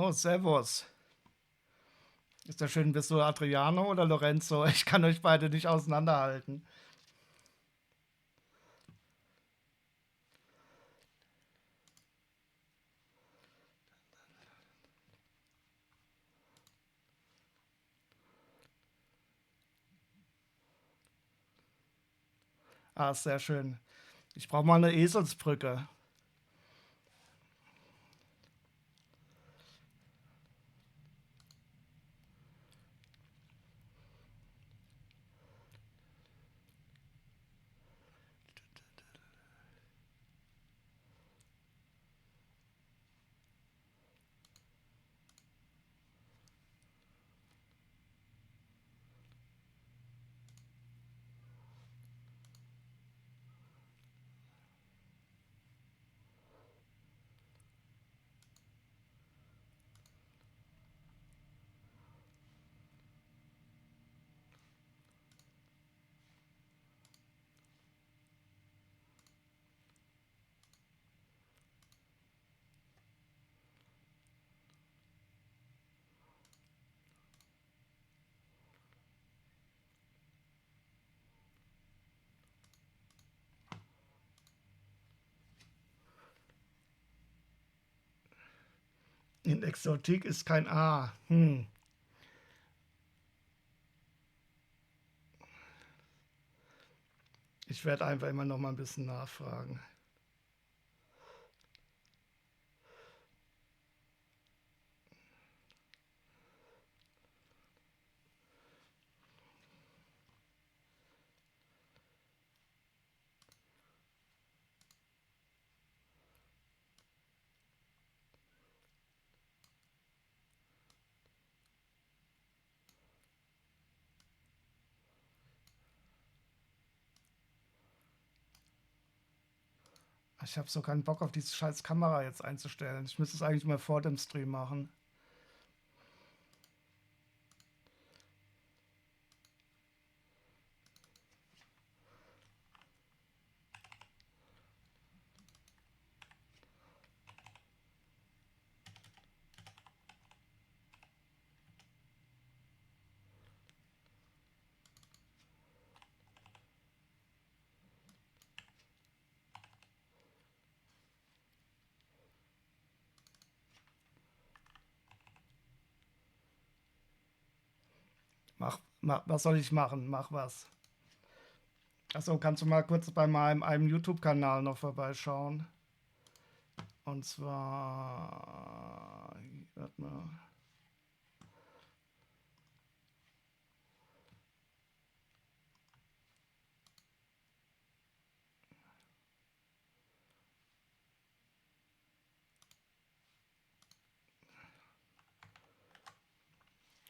Oh, Servus. Ist ja schön, bist du Adriano oder Lorenzo? Ich kann euch beide nicht auseinanderhalten. Ah, sehr schön. Ich brauche mal eine Eselsbrücke. In Exotik ist kein A. Ich werde einfach immer noch mal ein bisschen nachfragen. Ich habe so keinen Bock auf diese scheiß Kamera jetzt einzustellen. Ich müsste es eigentlich mal vor dem Stream machen. Was soll ich machen? Mach was. Achso, kannst du mal kurz bei meinem einem YouTube-Kanal noch vorbeischauen? Und zwar. Warte mal.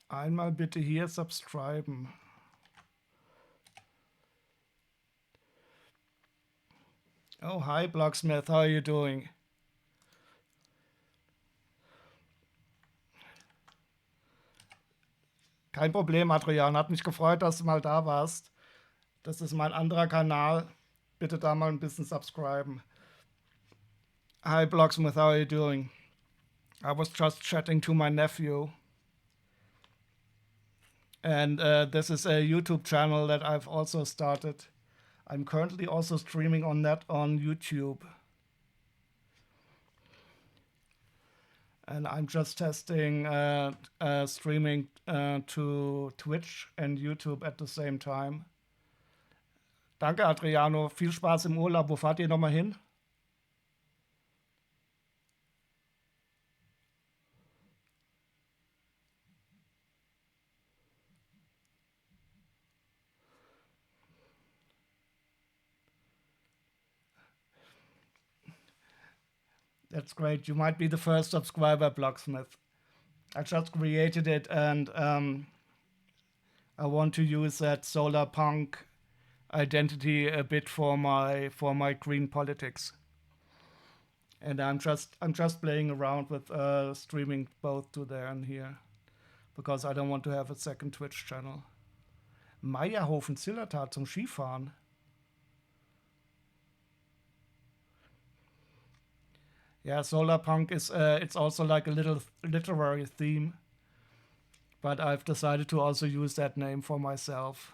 Einmal bitte hier subscriben. Oh, hi Blocksmith, how are you doing? Kein Problem, Adrian. Hat mich gefreut, dass du mal da warst. Das ist mein anderer Kanal. Bitte da mal ein bisschen subscriben. Hi Blocksmith, how are you doing? I was just chatting to my nephew. And this is a YouTube channel that I've also started. I'm currently also streaming on that on YouTube. And I'm just testing streaming to Twitch and YouTube at the same time. Danke, Adriano. Viel Spaß im Urlaub. Wo fahrt ihr nochmal hin? That's great. You might be the first subscriber, Blocksmith. I just created it and I want to use that solar punk identity a bit for my green politics. And I'm just playing around with streaming both to there and here because I don't want to have a second Twitch channel. Meierhofen Zillertal zum Skifahren. Yeah, solar punk is it's also like a little literary theme, but I've decided to also use that name for myself.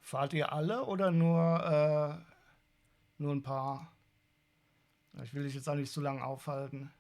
Fahrt ihr alle oder nur ein paar? Ich will dich jetzt auch nicht zu lange aufhalten.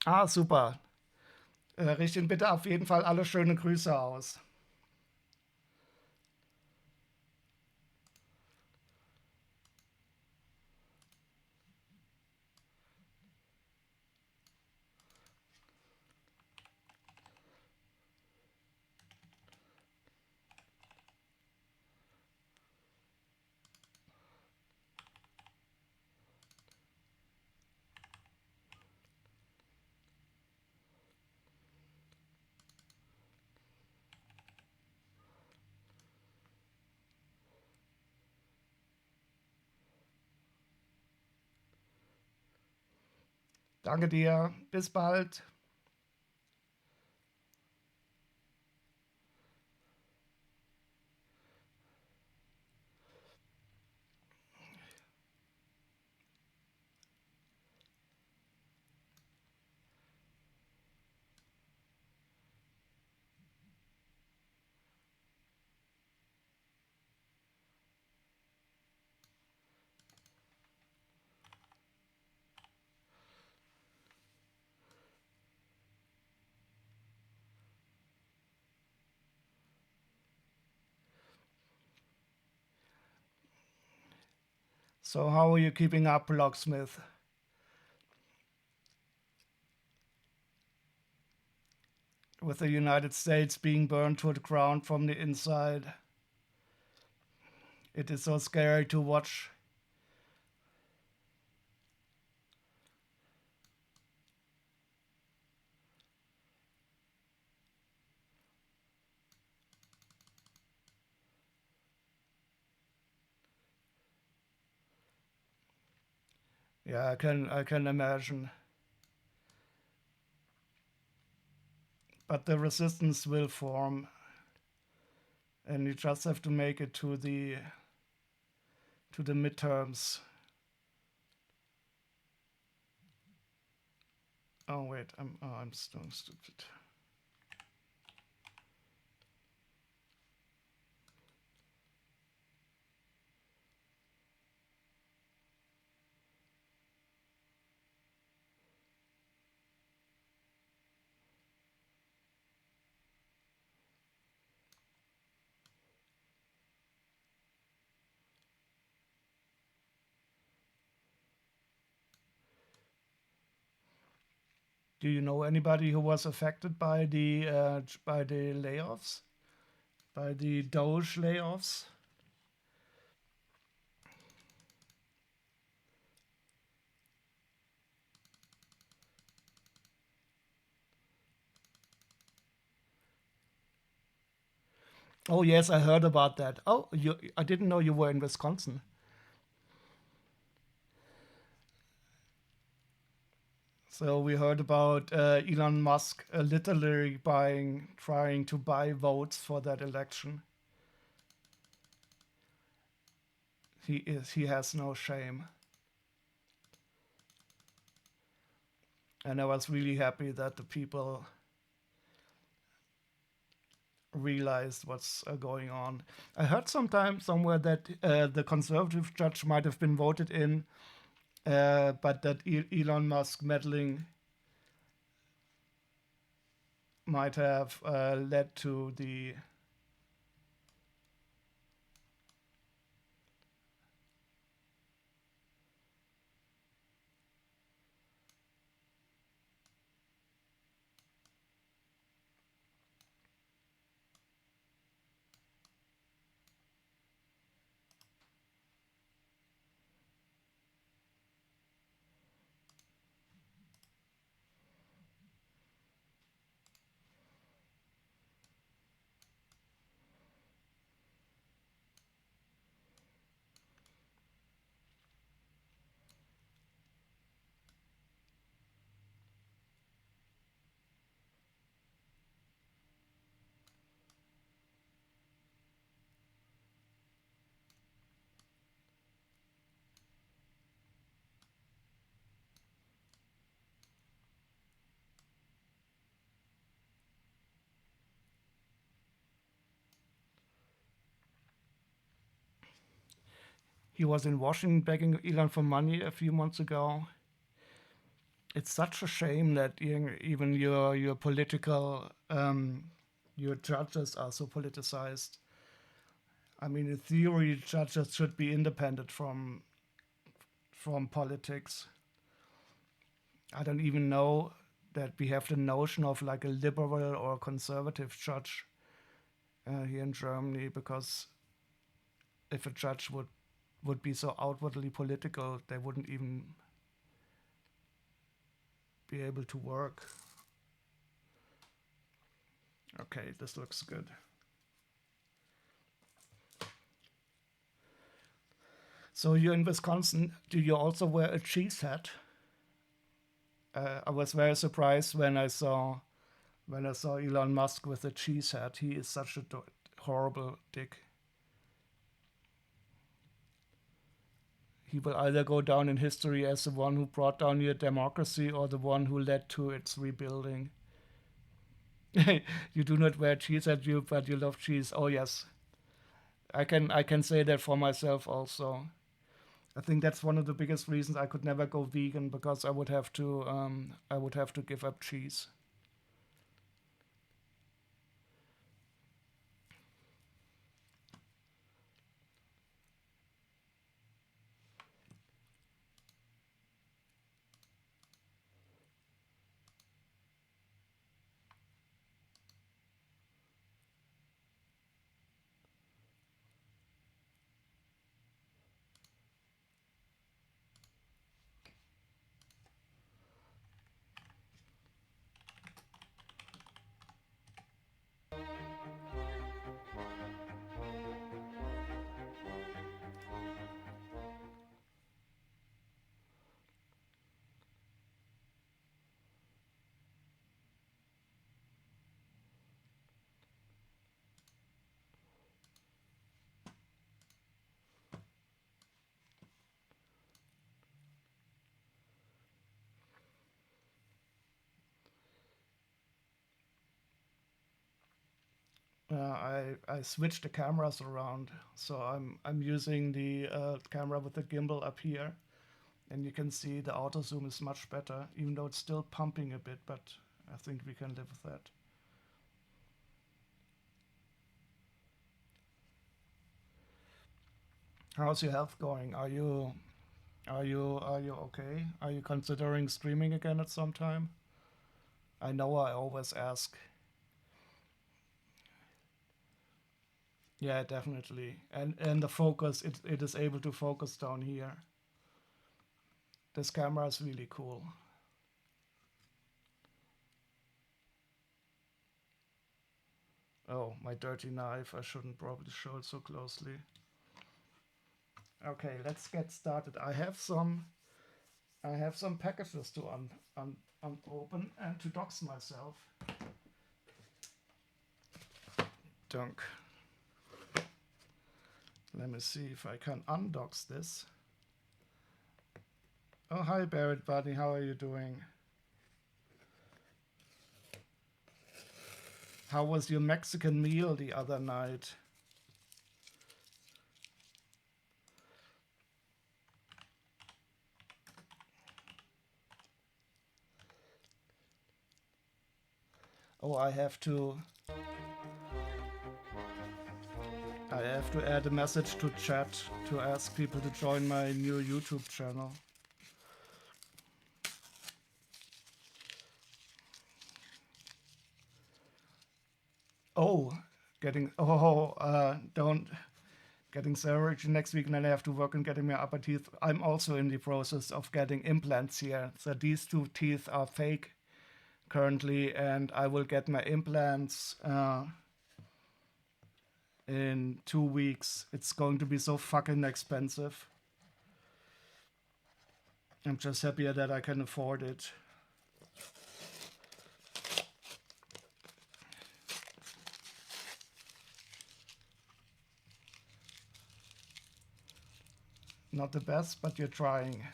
Ah, super. Richten bitte auf jeden Fall alle schöne Grüße aus. Danke dir. Bis bald. So, how are you keeping up, Locksmith? With the United States being burned to the ground from the inside. It is so scary to watch. Yeah, I can imagine. But the resistance will form, and you just have to make it to the midterms. Oh wait, I'm so stupid. Do you know anybody who was affected by the layoffs, by the Doge layoffs? Oh yes, I heard about that. Oh, I didn't know you were in Wisconsin. So we heard about Elon Musk literally trying to buy votes for that election. He has no shame. And I was really happy that the people realized what's going on. I heard somewhere that the conservative judge might have been voted in, but that Elon Musk meddling might have led to the he was in Washington begging Elon for money a few months ago. It's such a shame that even your political your judges are so politicized. I mean, in theory, judges should be independent from politics. I don't even know that we have the notion of like a liberal or conservative judge here in Germany, because if a judge would be so outwardly political, they wouldn't even be able to work. Okay, this looks good. So you're in Wisconsin. Do you also wear a cheese hat? I was very surprised when I saw Elon Musk with a cheese hat. He is such a horrible dick. He will either go down in history as the one who brought down your democracy or the one who led to its rebuilding. You do not wear cheese hat, but you love cheese. Oh yes, I can say that for myself also. I think that's one of the biggest reasons I could never go vegan, because I would have to give up cheese. I switched the cameras around, so I'm using the camera with the gimbal up here, and you can see the auto zoom is much better, even though it's still pumping a bit, but I think we can live with that. How's your health going? Are you okay? Are you considering streaming again at some time? I know I always ask. Yeah, definitely. And the focus, it is able to focus down here. This camera is really cool. Oh, my dirty knife. I shouldn't probably show it so closely. Okay, let's get started. I have some packages to open and to dox myself. Dunk. Let me see if I can undox this. Oh, hi Barrett buddy, how are you doing? How was your Mexican meal the other night? Oh, I have to add a message to chat to ask people to join my new YouTube channel. Oh, getting surgery next week, and then I have to work on getting my upper teeth. I'm also in the process of getting implants here. So these two teeth are fake currently, and I will get my implants in 2 weeks. It's going to be so fucking expensive. I'm just happier that I can afford it. Not the best, but you're trying.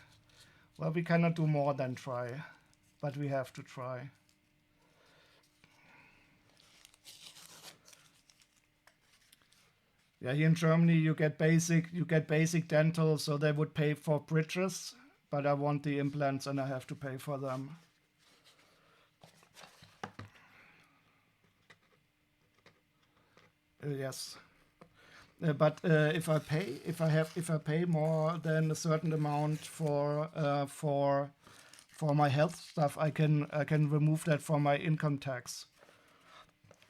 Well, we cannot do more than try, but we have to try. Yeah, here in Germany you get basic dental, so they would pay for bridges, but I want the implants and I have to pay for them. Yes. But if I pay more than a certain amount for my health stuff, I can remove that from my income tax.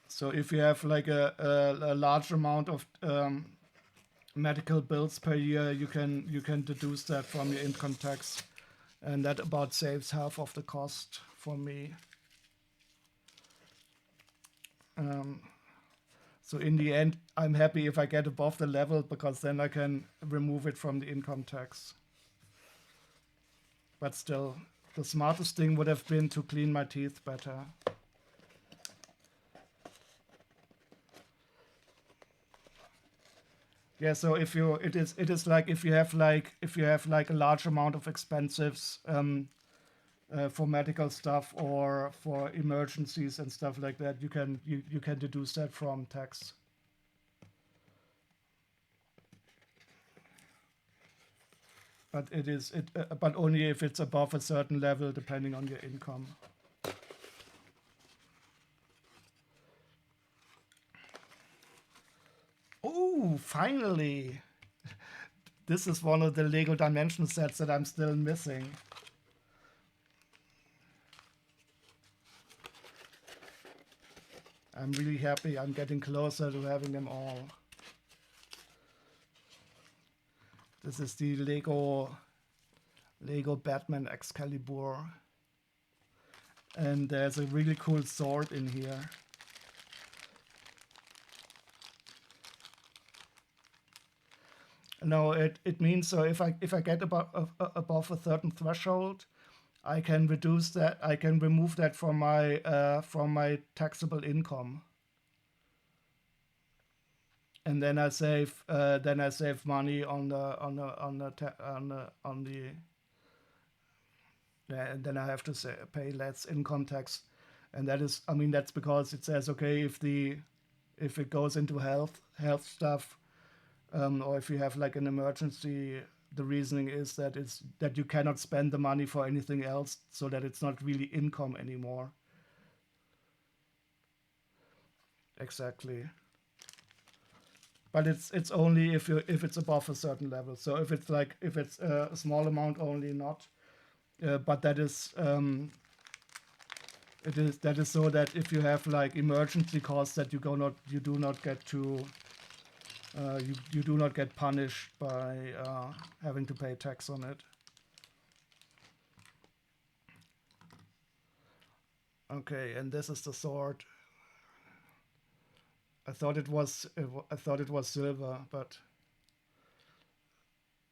So if you have like a large amount of medical bills per year, you can deduce that from your income tax, and that about saves half of the cost for me. So in the end, I'm happy if I get above the level, because then I can remove it from the income tax. But still, the smartest thing would have been to clean my teeth better. Yeah, so it is like if you have like a large amount of expenses for medical stuff or for emergencies and stuff like that, you can deduce that from tax. But but only if it's above a certain level, depending on your income. Oh, finally! This is one of the Lego Dimension sets that I'm still missing. I'm really happy. I'm getting closer to having them all. This is the Lego Batman Excalibur. And there's a really cool sword in here. No, it means so if I get above a certain threshold, I can reduce that. I can remove that from my taxable income, and then I save money on the yeah, and then I have to pay less income tax, and that is, I mean, that's because it says, okay, if it goes into health stuff, or if you have like an emergency, the reasoning is that you cannot spend the money for anything else, so that it's not really income anymore. Exactly. But it's only if it's above a certain level. So if it's a small amount only, not. But that is so that if you have like emergency costs, that you do not get punished by having to pay tax on it. Okay, and this is the sword. I thought it was silver, but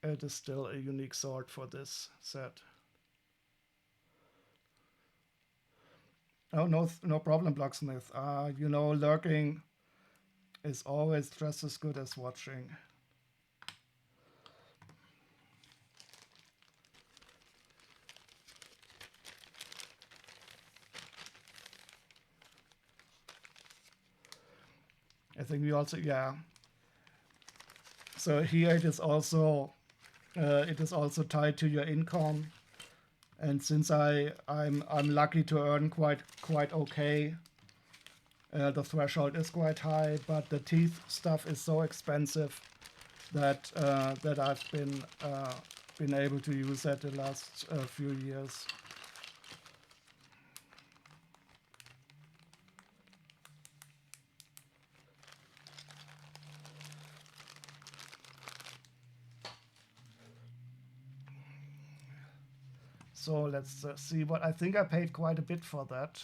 it is still a unique sword for this set. Oh, no problem, Blacksmith. Lurking is always just as good as watching. I think we also, yeah. So here it is also tied to your income, and since I'm lucky to earn quite okay, the threshold is quite high, but the teeth stuff is so expensive that that I've been able to use that the last few years. So let's see what I think I paid quite a bit for that.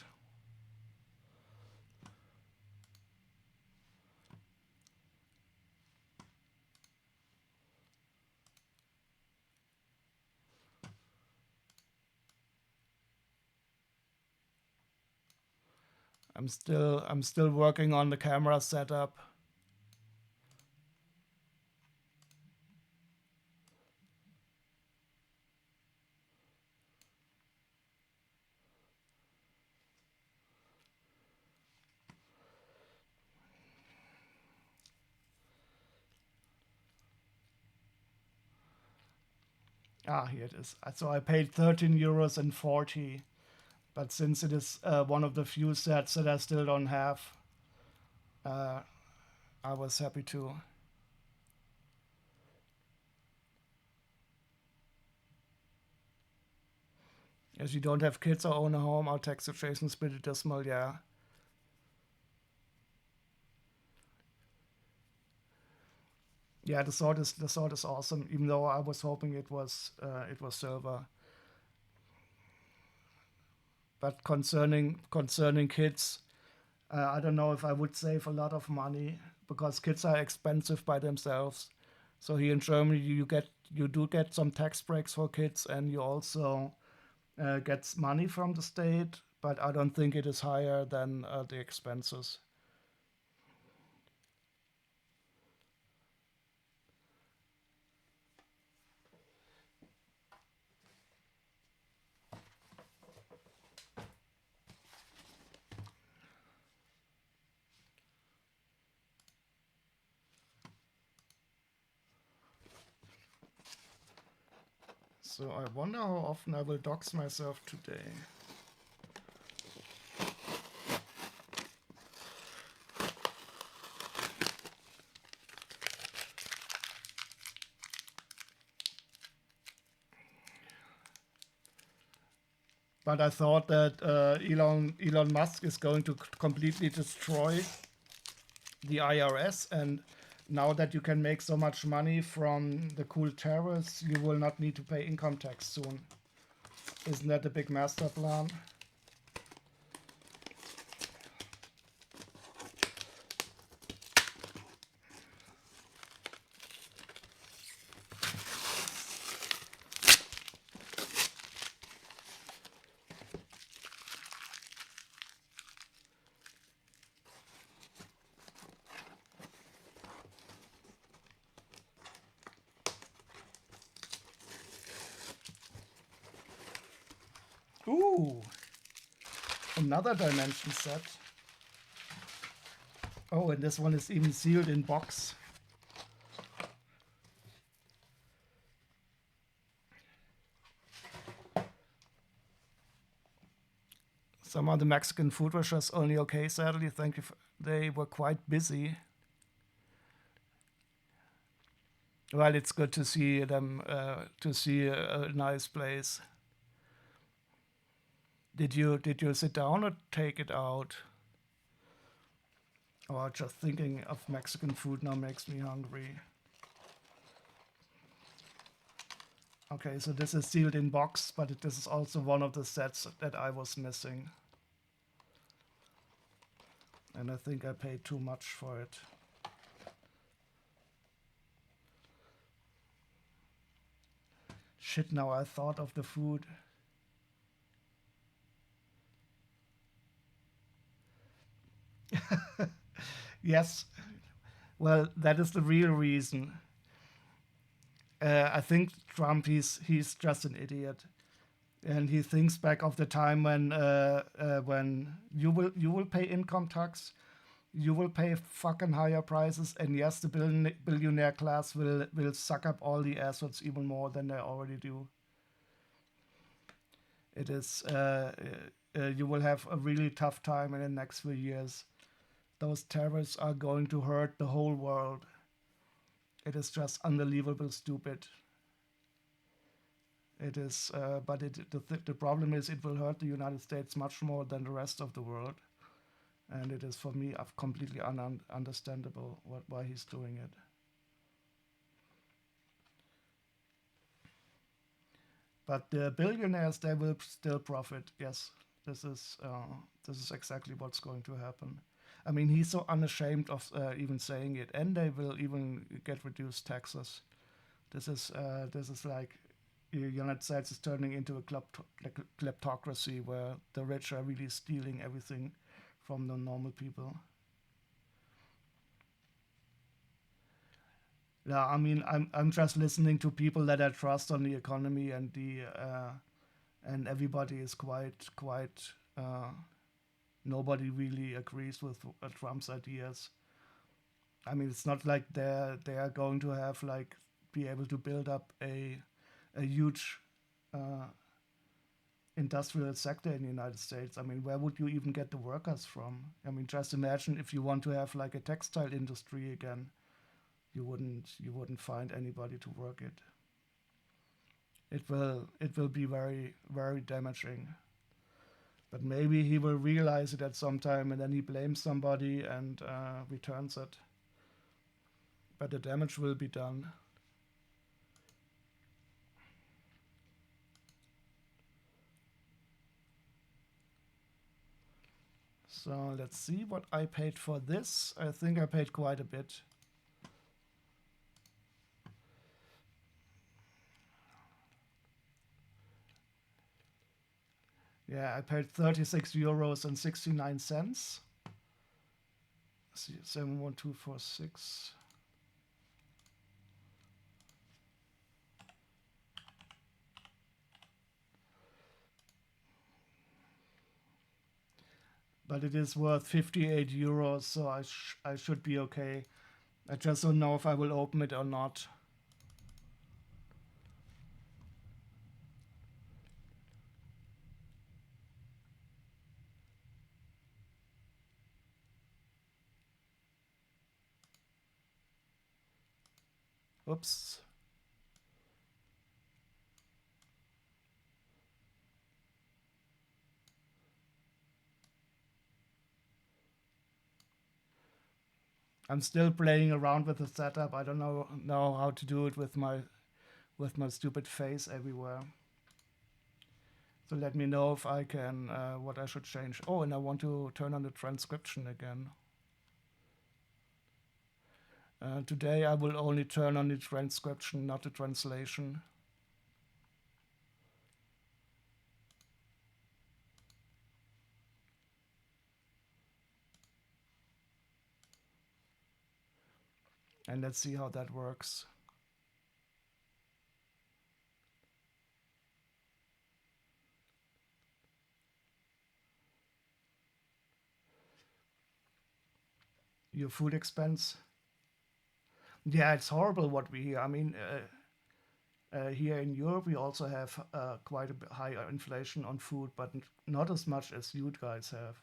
I'm still working on the camera setup. Ah, here it is. So I paid 13 euros and 40, but since it is one of the few sets that I still don't have, uh, I was happy to. As you don't have kids or own a home, our tax situation is pretty dismal, yeah. Yeah, the sword is awesome, even though I was hoping it was silver. But concerning kids, I don't know if I would save a lot of money because kids are expensive by themselves. So here in Germany, you do get some tax breaks for kids, and you also get money from the state. But I don't think it is higher than the expenses. So I wonder how often I will dox myself today. But I thought that Elon Musk is going to completely destroy the IRS, and now that you can make so much money from the cool tariffs, you will not need to pay income tax soon. Isn't that a big master plan? Ooh, another dimension set. Oh, and this one is even sealed in box. Some of the Mexican food was just only okay, sadly. Thank you. They were quite busy. Well, it's good to see them, to see a nice place. Did you sit down or take it out? Oh, just thinking of Mexican food now makes me hungry. Okay, so this is sealed in box, but this is also one of the sets that I was missing. And I think I paid too much for it. Shit, now I thought of the food. Yes, well, that is the real reason. I think Trump, he's just an idiot, and he thinks back of the time when you will pay income tax. You will pay fucking higher prices, and yes, the billionaire class will suck up all the assets even more than they already do. It is you will have a really tough time in the next few years. Those tariffs are going to hurt the whole world. It is just unbelievable stupid. It is, but the problem is it will hurt the United States much more than the rest of the world, and it is for me completely understandable why he's doing it. But the billionaires, they will still profit. Yes, this is exactly what's going to happen. I mean, he's so unashamed of even saying it, and they will even get reduced taxes. This is like the United States is turning into a kleptocracy where the rich are really stealing everything from the normal people. Yeah, I mean, I'm just listening to people that I trust on the economy, and the and everybody is quite. Nobody really agrees with Trump's ideas. I mean, it's not like they are going to have like be able to build up a huge uh, industrial sector in the United States. I mean, where would you even get the workers from? I mean, just imagine if you want to have like a textile industry again, you wouldn't find anybody to work it. It will be very damaging. But maybe he will realize it at some time, and then he blames somebody and returns it. But the damage will be done. So let's see what I paid for this. I think I paid quite a bit. Yeah, I paid 36 euros and 69 cents. 71246. But it is worth 58 euros, so I should be okay. I just don't know if I will open it or not. Oops. I'm still playing around with the setup. I don't know how to do it with my stupid face everywhere. So let me know if I can what I should change. Oh, and I want to turn on the transcription again. Today I will only turn on the transcription, not the translation. And let's see how that works. Your food expense. Yeah, it's horrible what we hear. I mean, here in Europe, we also have quite a bit higher inflation on food, but not as much as you guys have.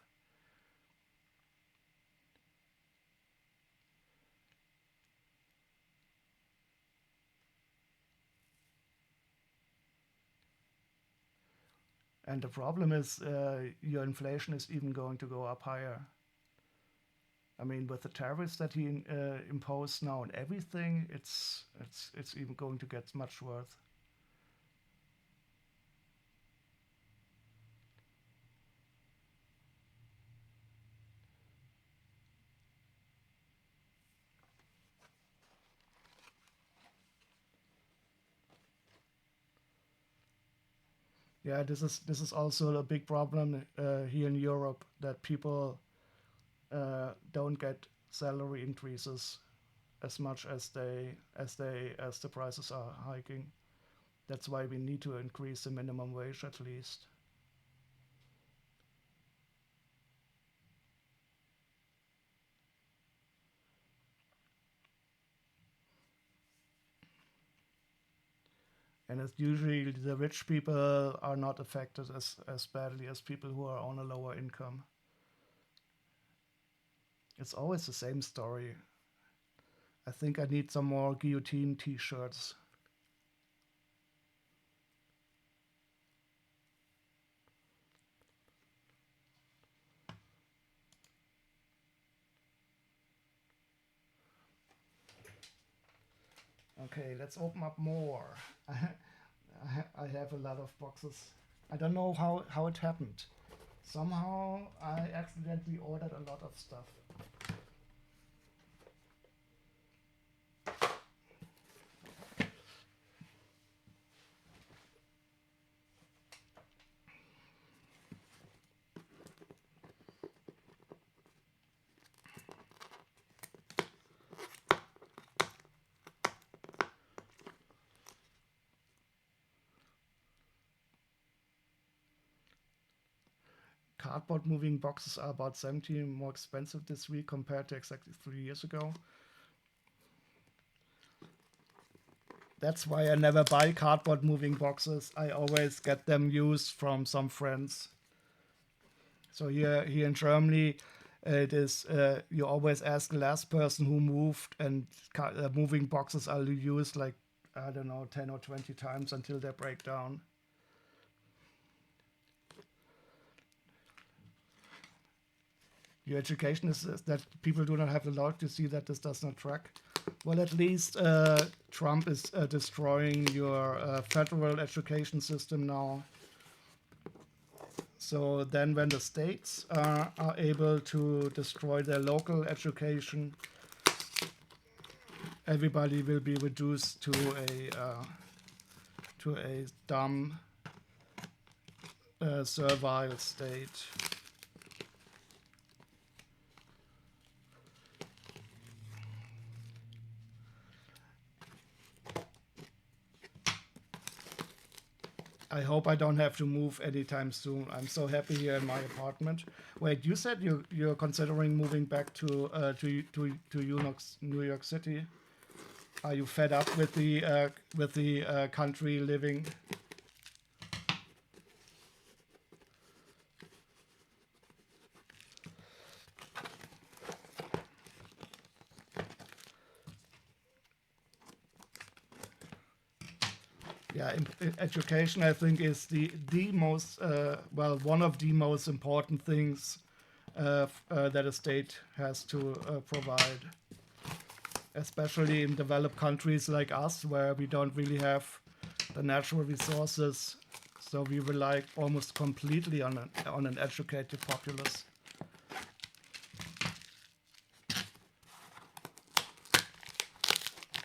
And the problem is your inflation is even going to go up higher. I mean, with the tariffs that he imposed now on everything, it's even going to get much worse. Yeah, this is also a big problem here in Europe that people don't get salary increases as much as the prices are hiking. That's why we need to increase the minimum wage at least. And it's usually the rich people are not affected as badly as people who are on a lower income. It's always the same story. I think I need some more guillotine t-shirts. Okay, let's open up more. I have a lot of boxes. I don't know how it happened. Somehow I accidentally ordered a lot of stuff. Cardboard moving boxes are about 70 more expensive this week compared to exactly 3 years ago. That's why I never buy cardboard moving boxes. I always get them used from some friends. So here in Germany, it is you always ask the last person who moved, and moving boxes are used like, I don't know, 10 or 20 times until they break down. Your education is that people do not have the law to see that this does not track. Well, at least Trump is destroying your federal education system now. So then when the states are able to destroy their local education, everybody will be reduced to a dumb, servile state. I hope I don't have to move anytime soon. I'm so happy here in my apartment. Wait, you said you're considering moving back to New York City? Are you fed up with the country living? Yeah, education, I think, is the most one of the most important things that a state has to provide, especially in developed countries like us, where we don't really have the natural resources, so we rely almost completely on an educated populace.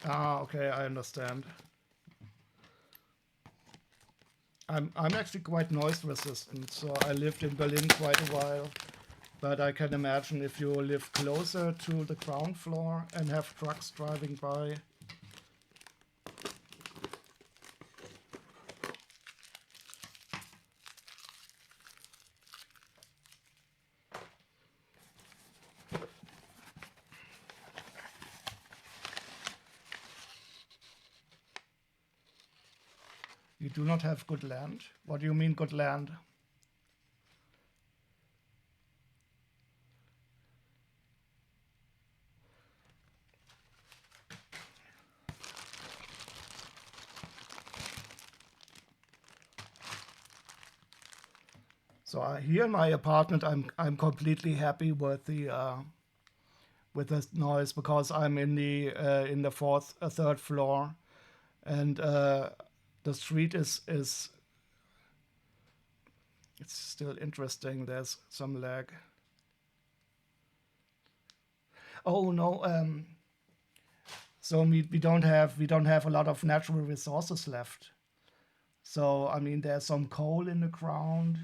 Ah, okay, I understand. I'm actually quite noise resistant, so I lived in Berlin quite a while. But I can imagine if you live closer to the ground floor and have trucks driving by. You do not have good land. What do you mean good land? So here in my apartment, I'm completely happy with the noise, because I'm in the third floor, and the street is it's still interesting. There's some lag. Oh no. So we don't have a lot of natural resources left. So I mean, there's some coal in the ground,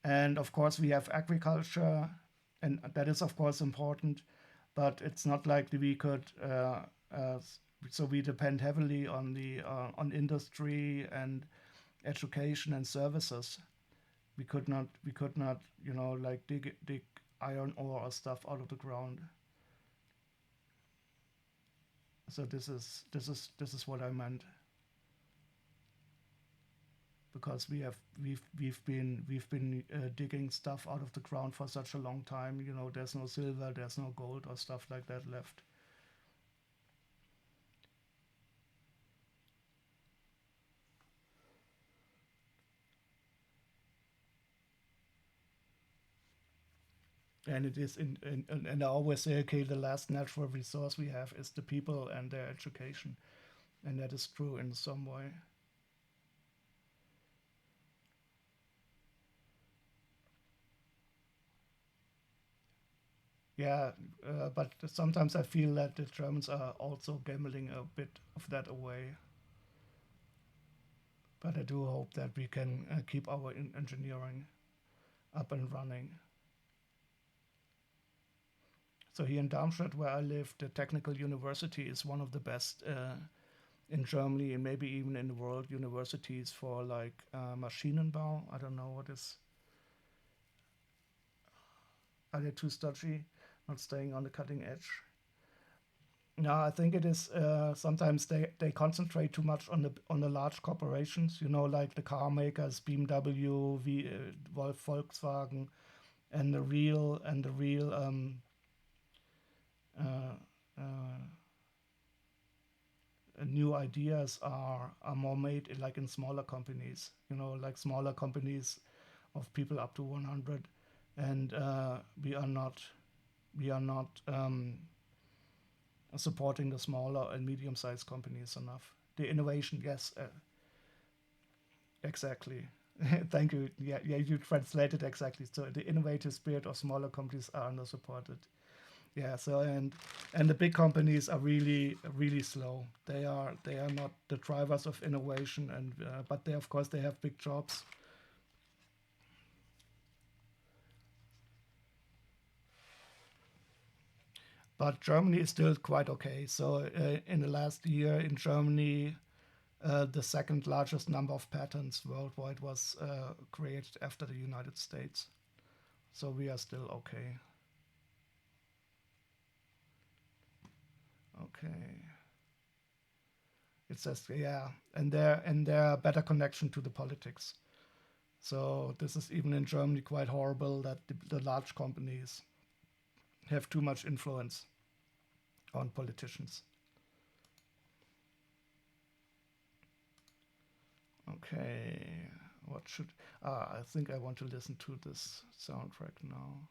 and of course we have agriculture, and that is of course important, but it's not like we could. So we depend heavily on on industry and education and services. We could not like dig iron ore or stuff out of the ground. So this is what I meant. because we've been digging stuff out of the ground for such a long time. You know, there's no silver, there's no gold or stuff like that left. And it is and I always say, okay, the last natural resource we have is the people and their education, and that is true in some way. Yeah, but sometimes I feel that the Germans are also gambling a bit of that away. But I do hope that we can keep our engineering up and running. So here in Darmstadt, where I live, the technical university is one of the best in Germany and maybe even in the world universities for like Maschinenbau. I don't know what is. Are they too stodgy? Not staying on the cutting edge? No, I think it is. Sometimes they concentrate too much on the large corporations. You know, like the car makers, BMW, Volkswagen, and the real uh, uh, new ideas are more made like in smaller companies. You know, like smaller companies of people up to 100, and we are not supporting the smaller and medium-sized companies enough. The innovation, yes, exactly. Thank you. Yeah, yeah, you translated exactly. So the innovative spirit of smaller companies are under-supported. Yeah. So and the big companies are really slow. They are not the drivers of innovation, and but they of course they have big jobs. But Germany is still quite okay. So in the last year in Germany, the second largest number of patents worldwide was created after the United States. So we are still okay. Okay. It says yeah, and there are better connection to the politics. So this is even in Germany quite horrible that the large companies have too much influence on politicians. Okay, what should I think I want to listen to this soundtrack now.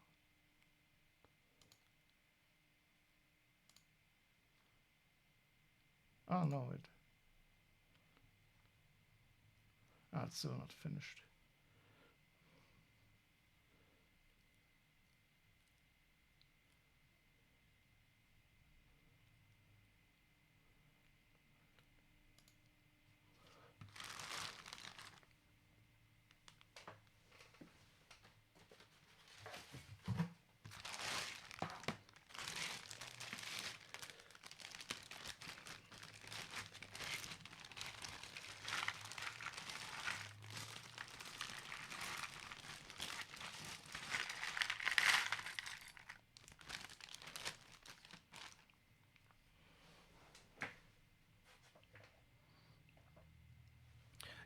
Oh no, it's still not finished.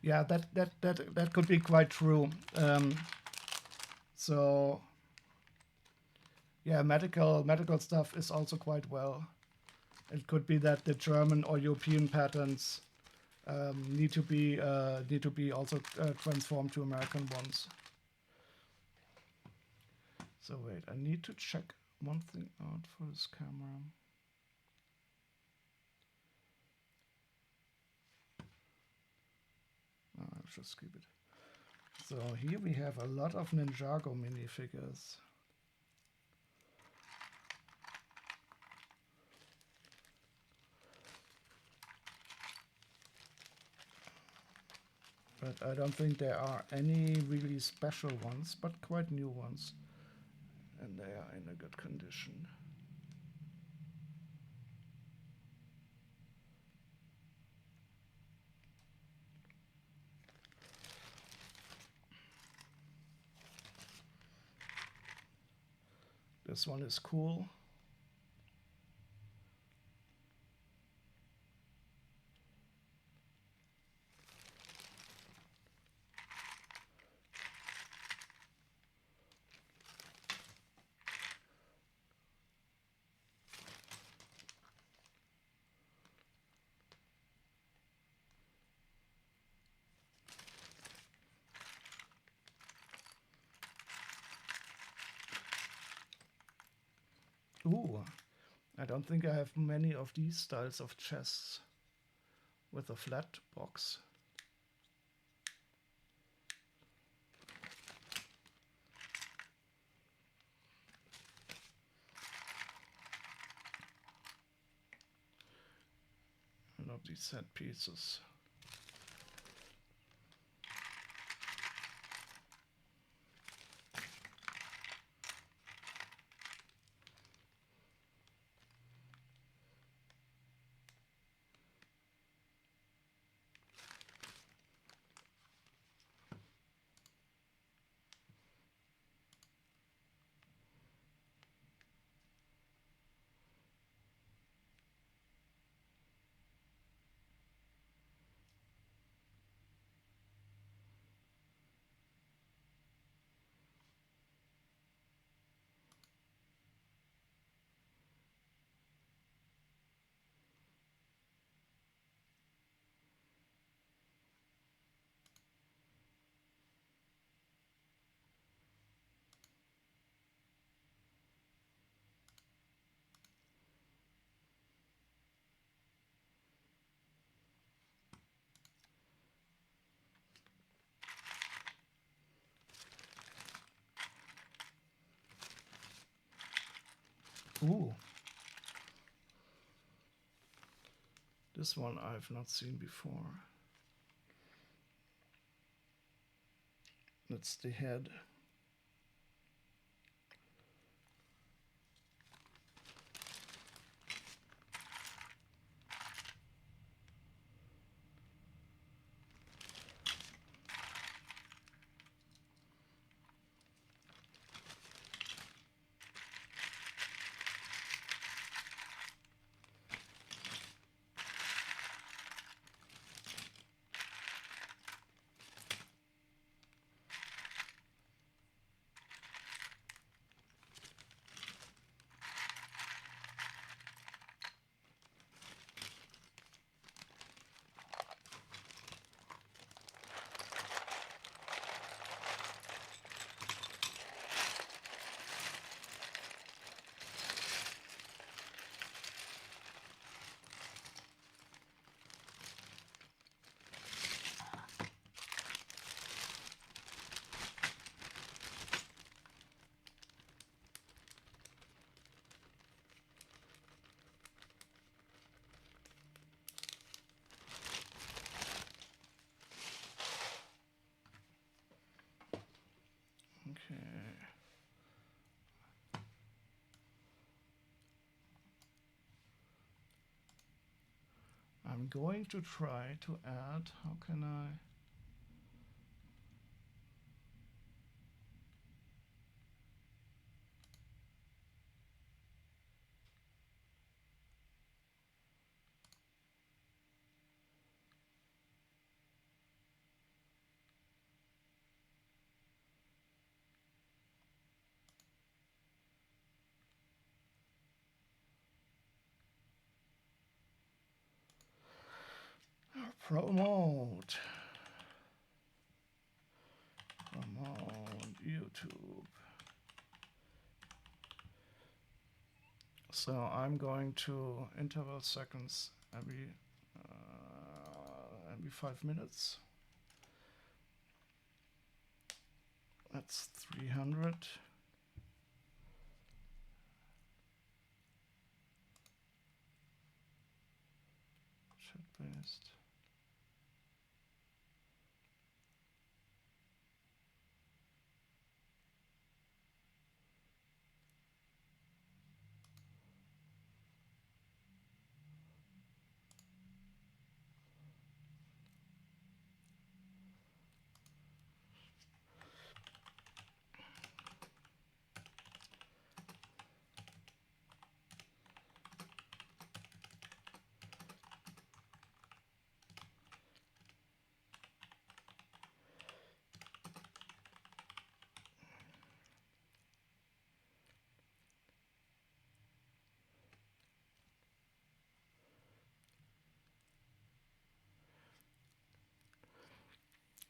Yeah, that could be quite true. So yeah, medical stuff is also quite well. It could be that the German or European patents need to be also transformed to American ones. So wait, I need to check one thing out for this camera. I'll just keep it. So here we have a lot of Ninjago minifigures. But I don't think there are any really special ones, but quite new ones. And they are in a good condition. This one is cool. Ooh, I don't think I have many of these styles of chests with a flat box. I love these set pieces. Ooh. This one I've not seen before. That's the head. Okay. I'm going to try to add, how can I? Promote YouTube. So I'm going to interval seconds every 5 minutes. That's 300. Chat based.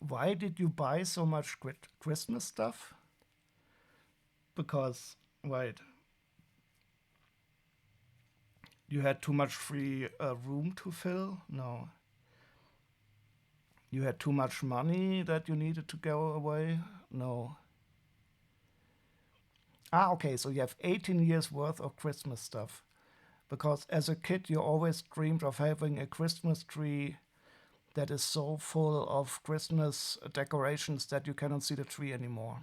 Why did you buy so much Christmas stuff? Because, wait, You had too much free room to fill? No. You had too much money that you needed to go away? No. Ah, okay, so you have 18 years worth of Christmas stuff. Because as a kid, you always dreamed of having a Christmas tree that is so full of Christmas decorations that you cannot see the tree anymore.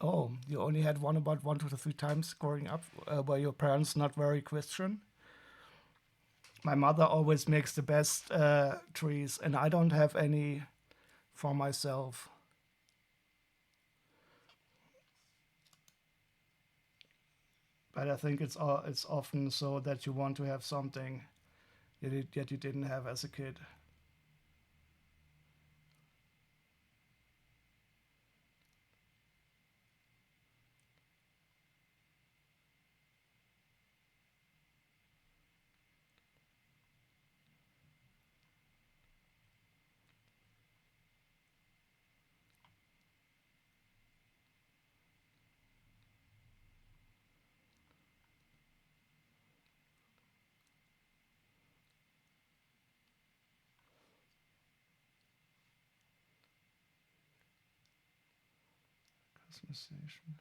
Oh, you only had one about 1 to 3 times growing up. Were your parents not very Christian? My mother always makes the best trees, and I don't have any for myself. But I think it's often so that you want to have something that you didn't have as a kid. Customization.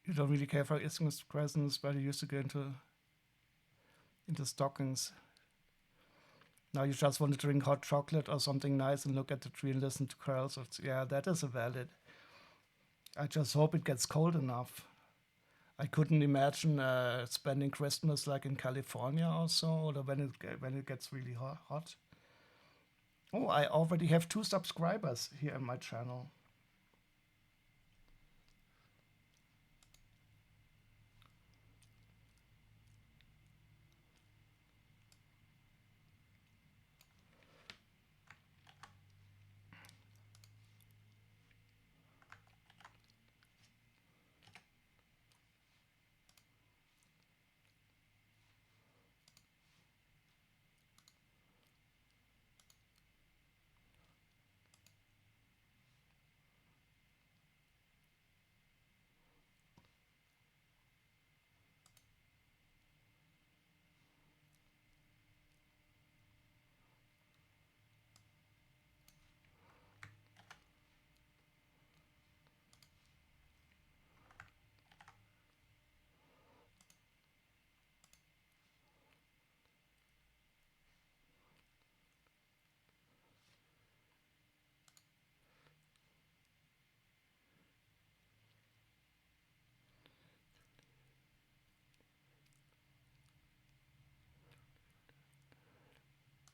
You don't really care for Christmas presents, but you used to go into stockings. Now you just want to drink hot chocolate or something nice and look at the tree and listen to carols. Yeah, that is a valid. I just hope it gets cold enough. I couldn't imagine spending Christmas like in California or so, or when it gets really hot. Oh, I already have 2 subscribers here on my channel.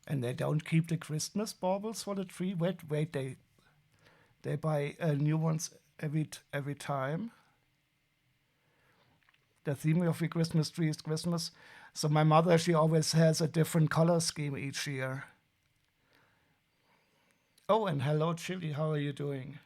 And they don't keep the Christmas baubles for the tree. Wait, they buy new ones every time. The theme of the Christmas tree is Christmas. So my mother, she always has a different color scheme each year. Oh, and hello, Chili. How are you doing?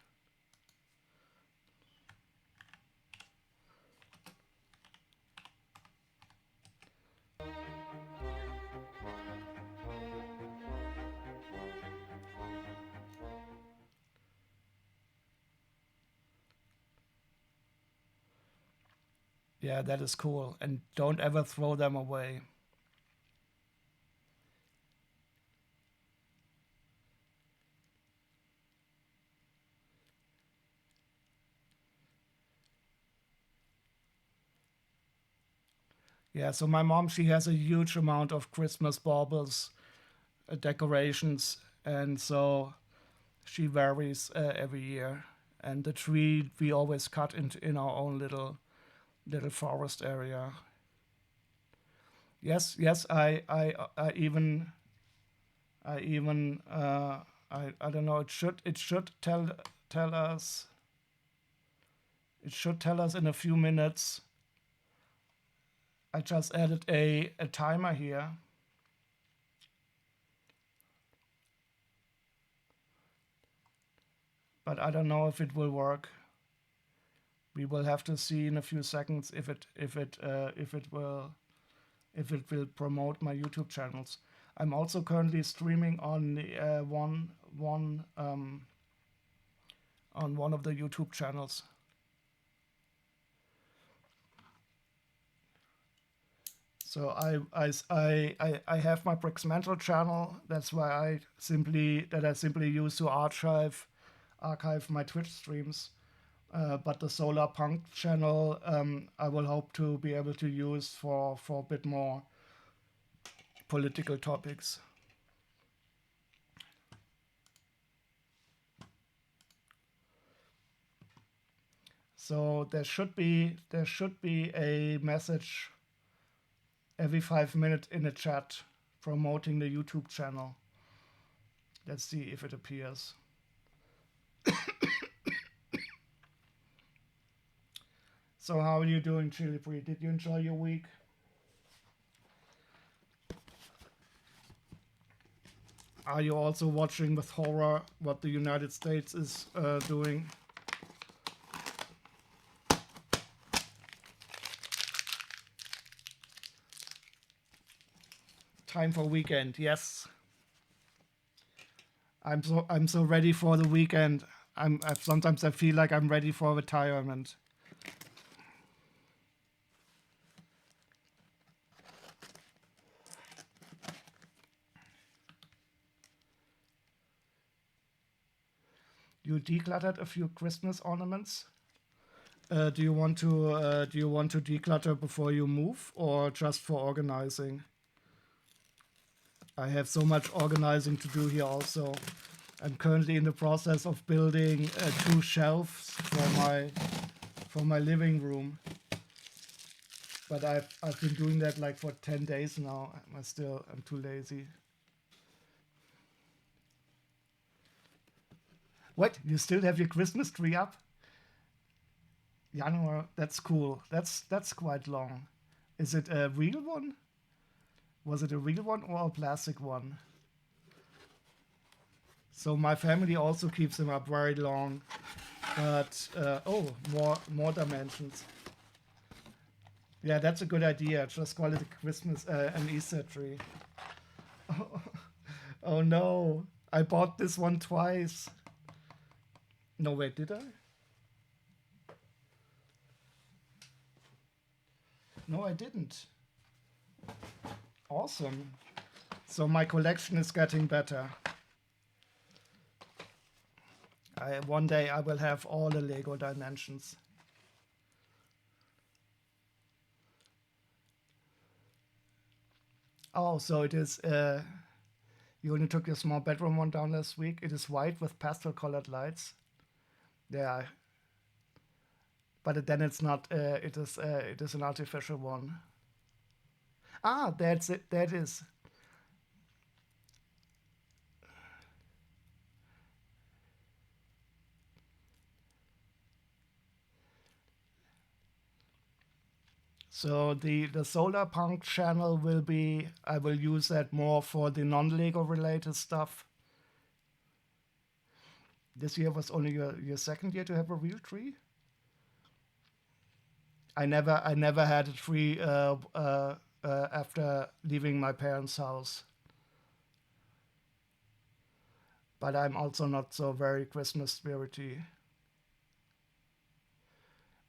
Yeah, that is cool. And don't ever throw them away. Yeah, so my mom, she has a huge amount of Christmas baubles, decorations, and so she varies every year. And the tree we always cut in our own little forest area. Yes, yes, I even I even I don't know. It should tell us it should tell us in a few minutes. I just added a timer here, but I don't know if it will work. We will have to see in a few seconds if it will promote my YouTube channels. I'm also currently streaming on the, on one of the YouTube channels. So I have my Brixmantle channel. That's why I simply use to archive my Twitch streams. But the Solar Punk channel, I will hope to be able to use for a bit more political topics. So there should be a message every 5 minutes in the chat promoting the YouTube channel. Let's see if it appears. So how are you doing, Chili Free? Did you enjoy your week? Are you also watching with horror what the United States is doing? Time for weekend, yes. I'm so ready for the weekend. Sometimes I feel like I'm ready for retirement. You decluttered a few Christmas ornaments. Do you want to declutter before you move, or just for organizing? I have so much organizing to do here also. I'm currently in the process of building two shelves for my living room. But I've been doing that like for 10 days now. I'm too lazy. What? You still have your Christmas tree up? January, that's cool. That's quite long. Is it a real one? Was it a real one or a plastic one? So my family also keeps them up very long. But oh, more dimensions. Yeah, that's a good idea. Just call it a Christmas, an Easter tree. Oh no, I bought this one twice. No, wait, did I? No, I didn't. Awesome. So my collection is getting better. One day I will have all the Lego dimensions. Oh, so it is. You only took your small bedroom one down last week. It is white with pastel colored lights. Yeah, but then it's not. It is an artificial one. Ah, that's it. That is. So the solar punk channel will be. I will use that more for the non-Lego related stuff. This year was only your second year to have a real tree. I never had a tree after leaving my parents' house. But I'm also not so very Christmas spirity.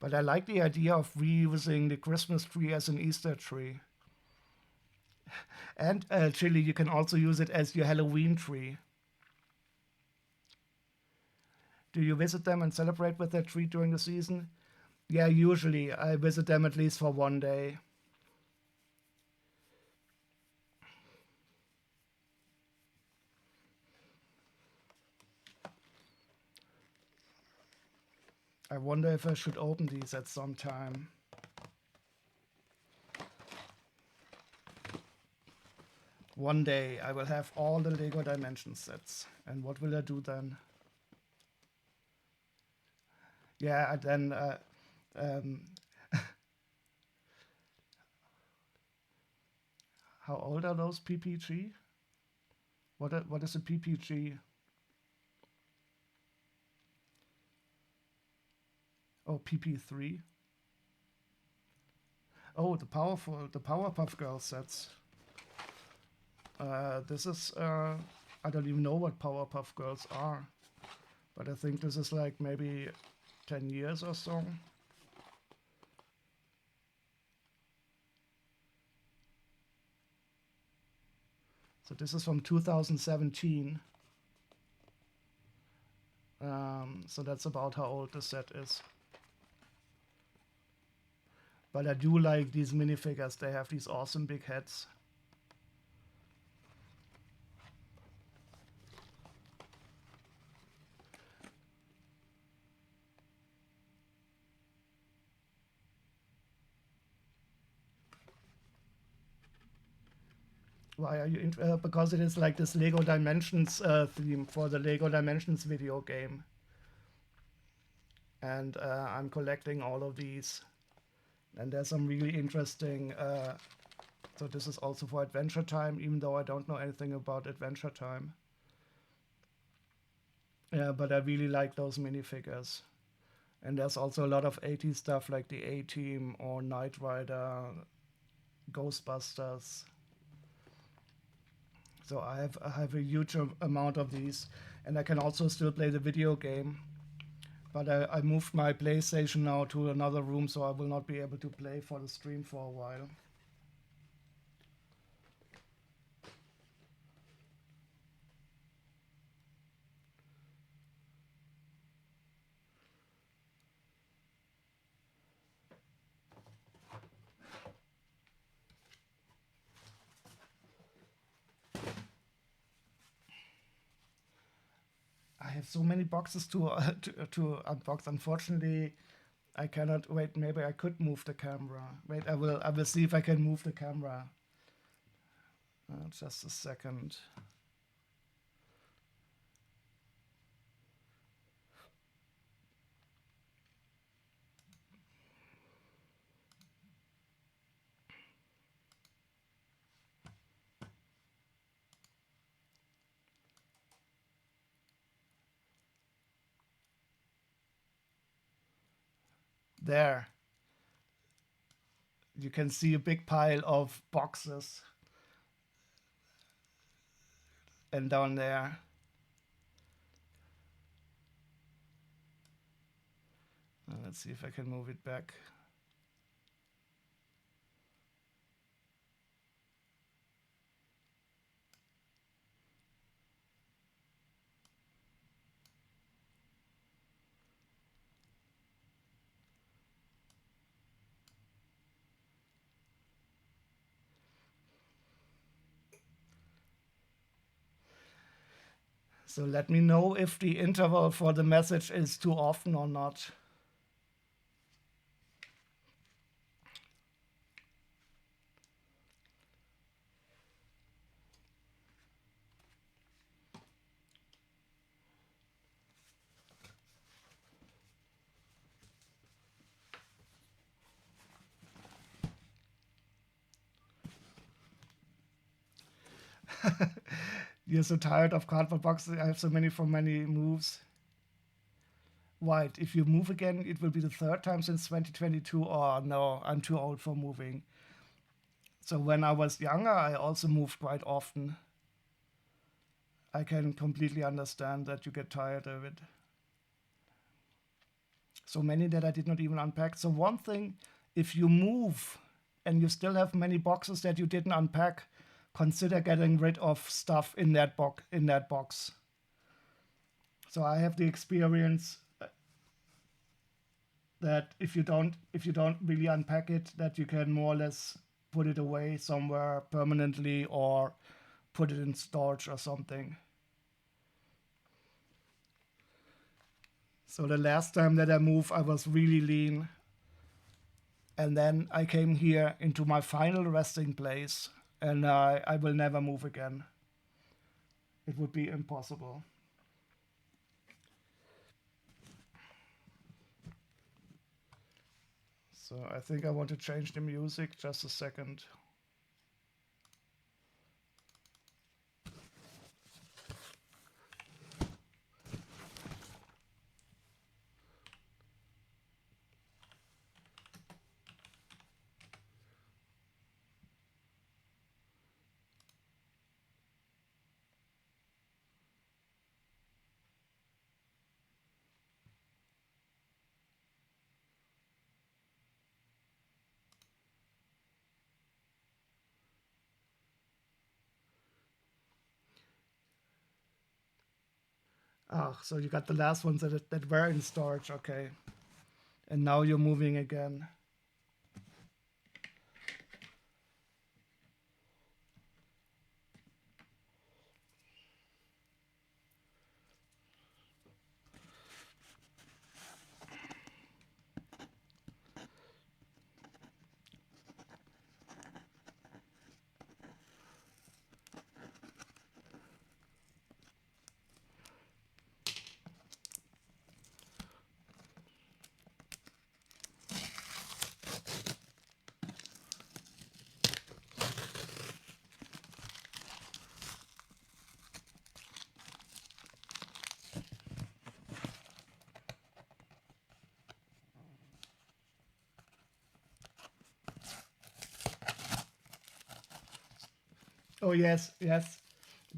But I like the idea of reusing the Christmas tree as an Easter tree. And Chili, you can also use it as your Halloween tree. Do you visit them and celebrate with their tree during the season? Yeah, usually I visit them at least for one day. I wonder if I should open these at some time. One day I will have all the Lego Dimension sets. And what will I do then? Yeah, then how old are those PPG? What is a PPG? Oh, PP3. Oh, the Powerpuff Girls sets. This is I don't even know what Powerpuff Girls are, but I think this is like maybe 10 years or so. So this is from 2017. So that's about how old the set is. But I do like these minifigures. They have these awesome big heads. Why are you because it is like this Lego Dimensions theme for the Lego Dimensions video game. And I'm collecting all of these. And there's some really interesting, so this is also for Adventure Time, even though I don't know anything about Adventure Time. Yeah, but I really like those minifigures. And there's also a lot of 80s stuff like the A-Team or Knight Rider, Ghostbusters. So I have a huge amount of these, and I can also still play the video game. But I moved my PlayStation now to another room, so I will not be able to play for the stream for a while. I have so many boxes to unbox. Unfortunately, I cannot wait. Maybe I could move the camera. Wait, I will see if I can move the camera. Just a second. There. You can see a big pile of boxes. And down there. Let's see if I can move it back. So let me know if the interval for the message is too often or not. You're so tired of cardboard boxes. I have so many for many moves. Right, if you move again, it will be the third time since 2022. Oh no, I'm too old for moving. So when I was younger, I also moved quite often. I can completely understand that you get tired of it. So many that I did not even unpack. So one thing, if you move and you still have many boxes that you didn't unpack, consider getting rid of stuff in that box. So I have the experience that if you don't really unpack it, that you can more or less put it away somewhere permanently or put it in storage or something. So the last time that I moved, I was really lean. And then I came here into my final resting place, and I will never move again. It would be impossible. So I think I want to change the music. Just a second. Ah, so you got the last ones that were in storage, okay. And now you're moving again. Oh yes, yes.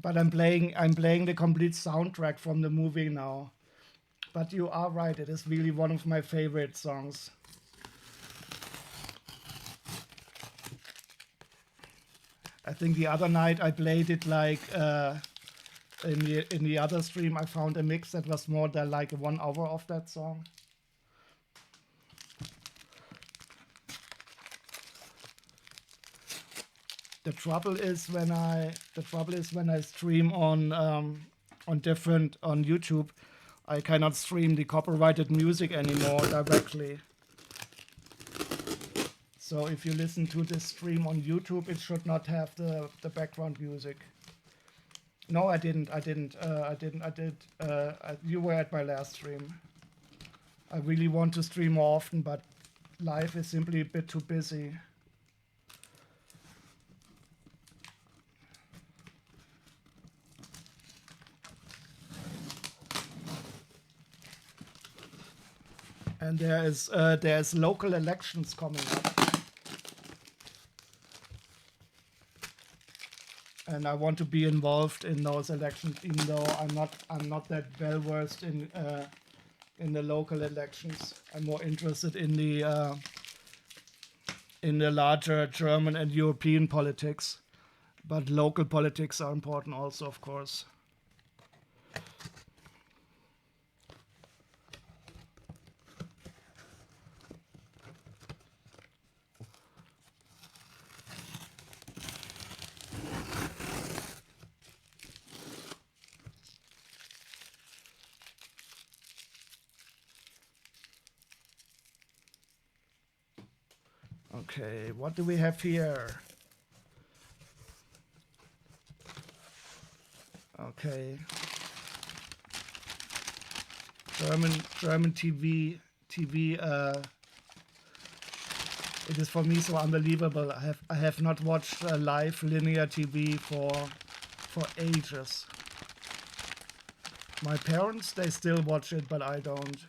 But I'm playing the complete soundtrack from the movie now. But you are right, it is really one of my favorite songs. I think the other night I played it like in the other stream. I found a mix that was more than like 1 hour of that song. The trouble is when I stream on YouTube, I cannot stream the copyrighted music anymore directly. So if you listen to this stream on YouTube, it should not have the background music. No, I didn't. I didn't. I didn't. I did. You were at my last stream. I really want to stream more often, but life is simply a bit too busy. And there's local elections coming up, and I want to be involved in those elections, even though I'm not that well versed in the local elections. I'm more interested in the larger German and European politics, but local politics are important also, of course. Okay, what do we have here? Okay. German TV. It is for me so unbelievable. I have not watched live linear TV for ages. My parents, they still watch it, but I don't.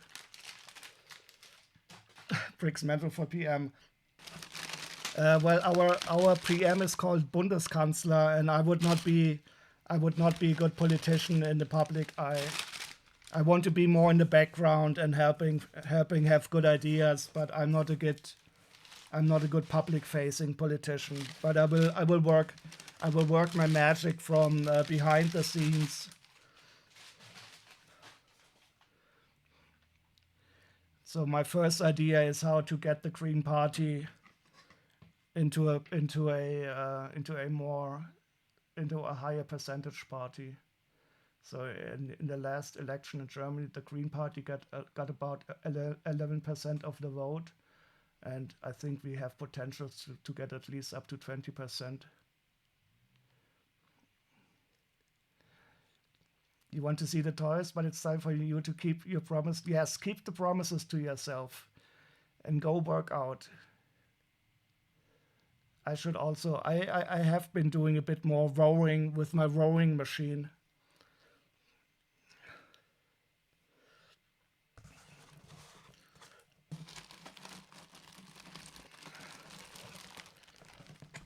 Bricks Metal for PM. Well, our PM is called Bundeskanzler, and I would not be a good politician in the public eye. I want to be more in the background and helping have good ideas, but I'm not a good public facing politician. But I will work my magic from behind the scenes. So my first idea is how to get the Green Party into a higher percentage party. So in the last election in Germany, the Green Party got about 11% of the vote, and I think we have potential to get at least up to 20%. You want to see the toys, but it's time for you to keep your promise. Yes, keep the promises to yourself and go work out. I should also, I have been doing a bit more rowing with my rowing machine.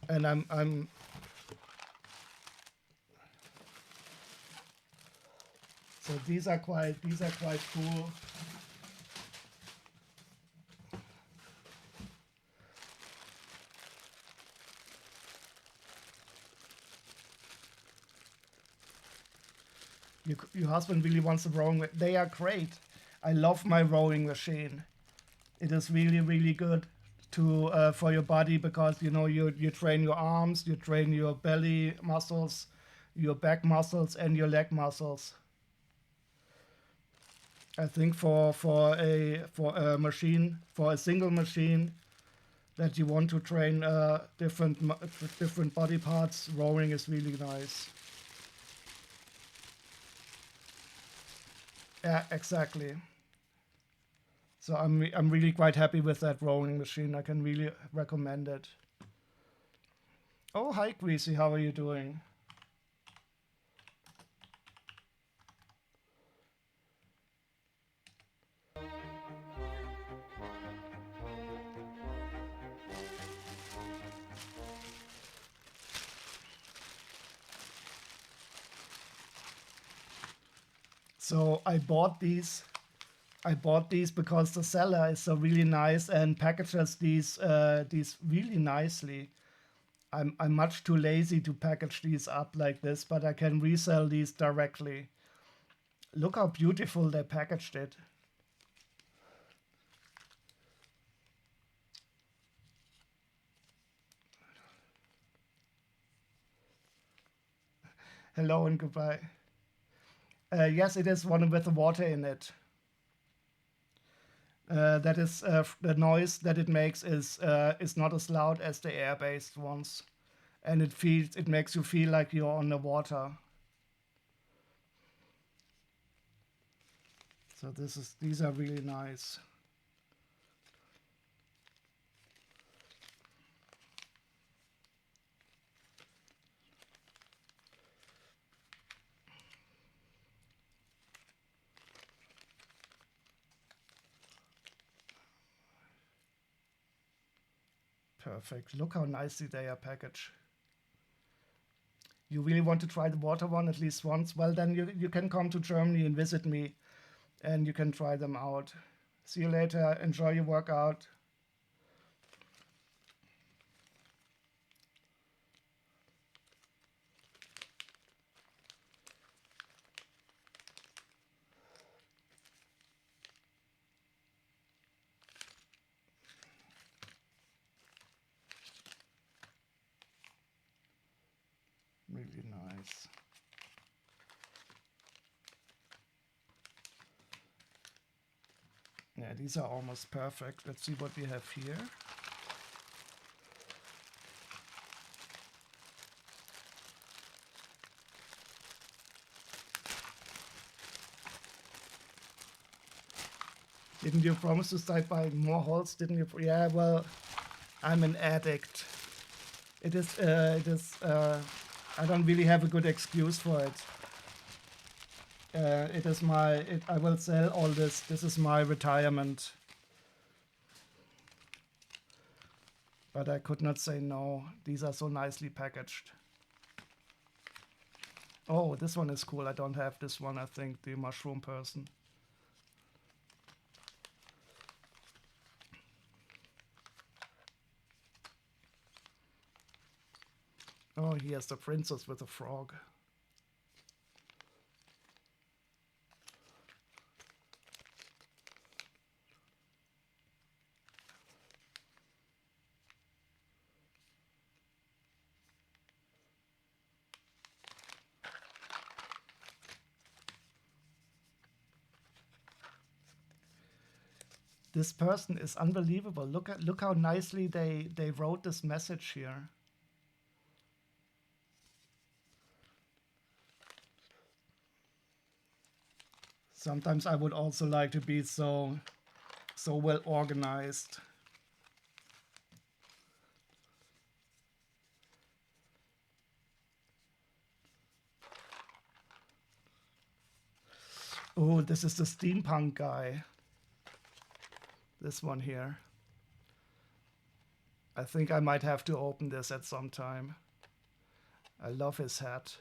And I'm so these are quite cool. Your husband really wants a rowing. They are great. I love my rowing machine. It is really good to for your body, because you train your arms, you train your belly muscles, your back muscles, and your leg muscles. I think for a machine, for a single machine that you want to train different body parts, rowing is really nice. Yeah, exactly. So I'm really quite happy with that rowing machine. I can really recommend it. Oh, hi Greasy, how are you doing? So I bought these because the seller is so really nice and packages these really nicely. I'm much too lazy to package these up like this, but I can resell these directly. Look how beautiful they packaged it. Hello and goodbye. Yes, it is one with the water in it. That is the noise that it makes is not as loud as the air-based ones, and it makes you feel like you're on the water. So these are really nice. Perfect. Look how nicely they are packaged. You really want to try the water one at least once? Well, then you can come to Germany and visit me, and you can try them out. See you later. Enjoy your workout. Really nice. Yeah, these are almost perfect. Let's see what we have here. Didn't you promise to start buying more holes? Didn't you? Yeah, well, I'm an addict. It is, I don't really have a good excuse for it. I will sell all this. This is my retirement. But I could not say no. These are so nicely packaged. Oh, this one is cool. I don't have this one, I think, the mushroom person. Oh, he has the princess with a frog. This person is unbelievable. Look how nicely they wrote this message here. Sometimes I would also like to be so well organized. Oh, this is the steampunk guy. This one here. I think I might have to open this at some time. I love his hat.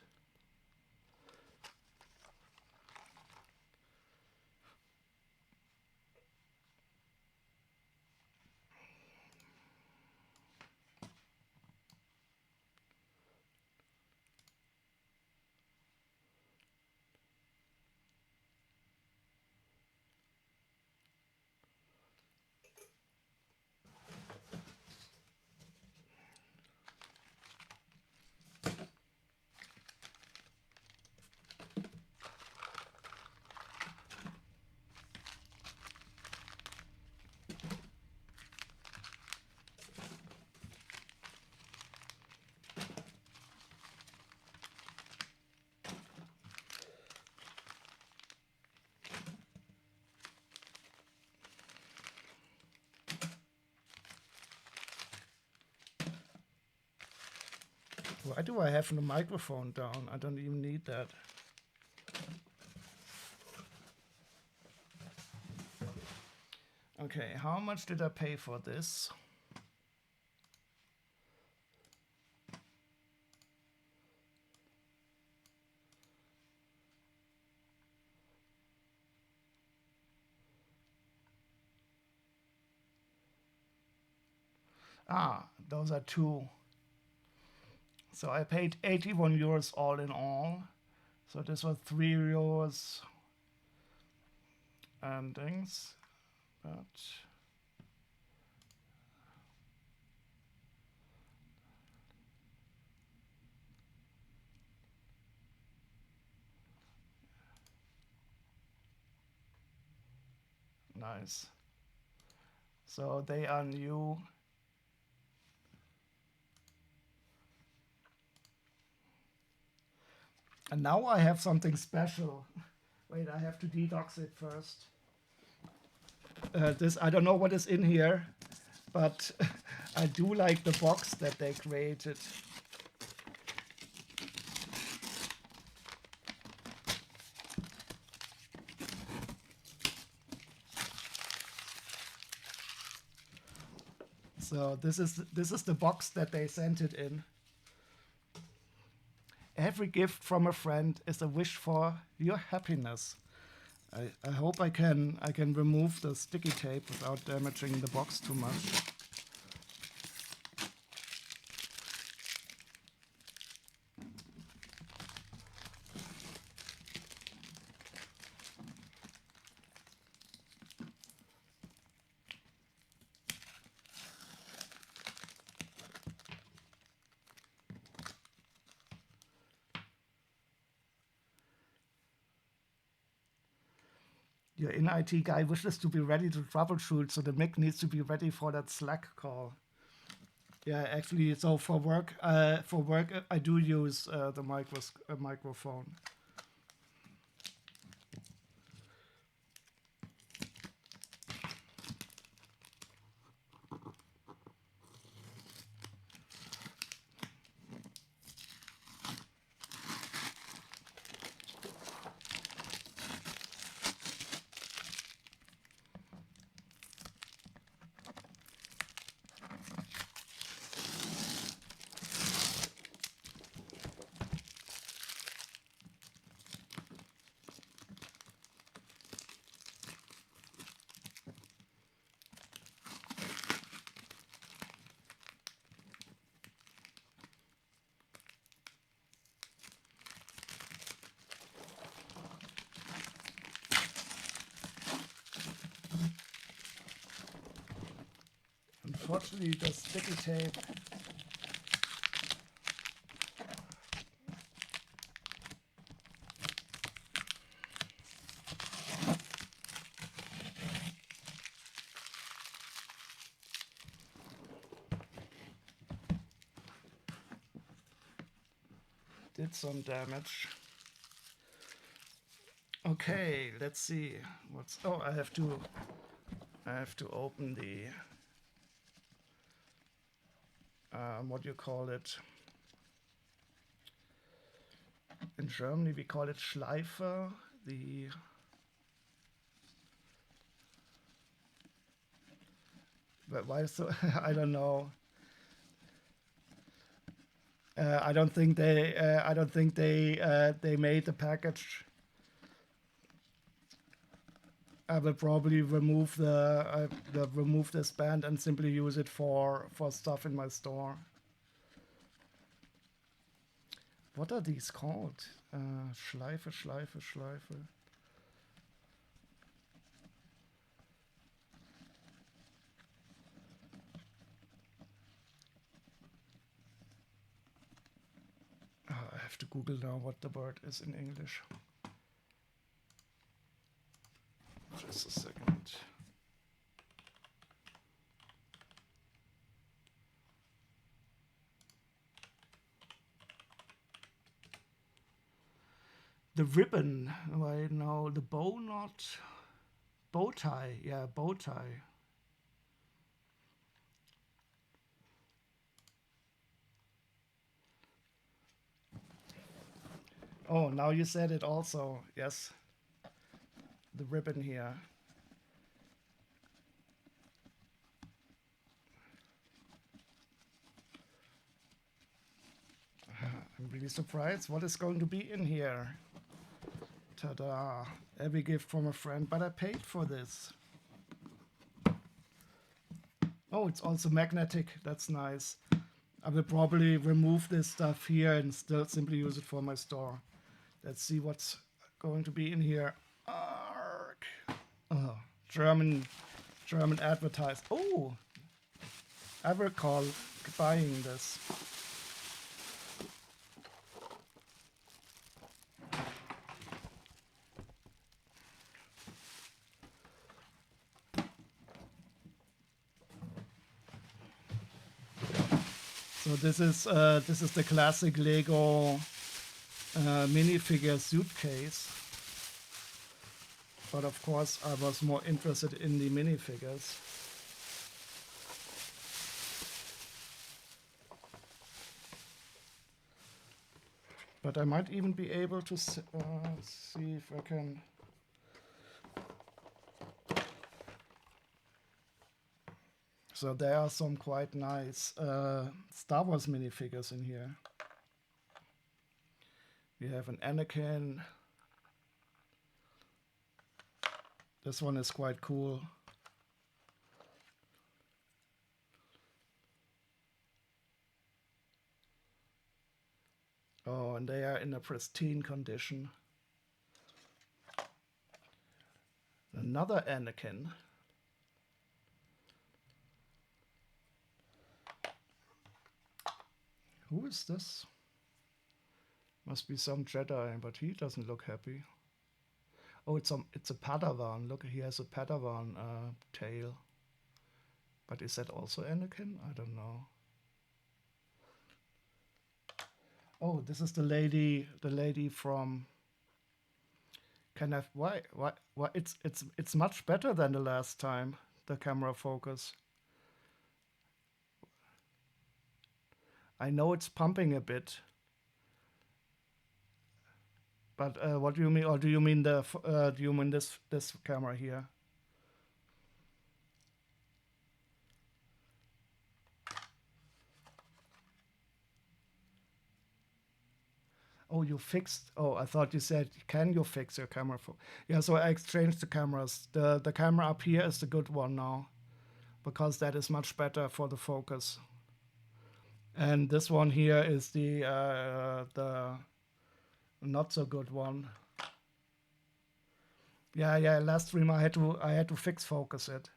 Why do I have the microphone down? I don't even need that. Okay, how much did I pay for this? Ah, those are two. So I paid 81 euros all in all. So this was 3 euros and things. But nice. So they are new. And now I have something special. Wait, I have to detox it first. This, I don't know what is in here, but I do like the box that they created. So this is the box that they sent it in. Every gift from a friend is a wish for your happiness. I hope I can remove the sticky tape without damaging the box too much. Your in IT guy wishes to be ready to troubleshoot, so the mic needs to be ready for that Slack call. Yeah, actually, so for work, I do use the microphone. Unfortunately, the sticky tape. did some damage. Okay, let's see what's. Oh, I have to open the what do you call it? In Germany we call it Schleifer. But why so? I don't know. I don't think they. They made the package. I will probably remove remove this band and simply use it for stuff in my store. What are these called? Schleife. I have to Google now what the word is in English. Just a second. The ribbon. I know the bow knot. Bow tie. Yeah, bow tie. Oh, now you said it also. Yes. The ribbon here. I'm really surprised what is going to be in here. Ta-da. Every gift from a friend, but I paid for this. Oh, it's also magnetic. That's nice. I will probably remove this stuff here and still simply use it for my store. Let's see what's going to be in here. Arg. Oh, German advertise. Oh, I recall buying this. So this is the classic Lego minifigure suitcase. But of course, I was more interested in the minifigures. But I might even be able to see if I can. So there are some quite nice Star Wars minifigures in here. We have an Anakin. This one is quite cool. Oh, and they are in a pristine condition. Another Anakin. Who is this? Must be some Jedi, but he doesn't look happy. Oh, it's a Padawan. Look, he has a Padawan tail. But is that also Anakin? I don't know. Oh, this is the lady from. Can I? Why? It's much better than the last time. The camera focus. I know it's pumping a bit. But what do you mean? Or do you mean this camera here? Oh, you fixed. Oh, I thought you said, can you fix your camera? Yeah, so I exchanged the cameras. The camera up here is the good one now, because that is much better for the focus. And this one here is the not so good one. Yeah. Last stream I had to fix focus it,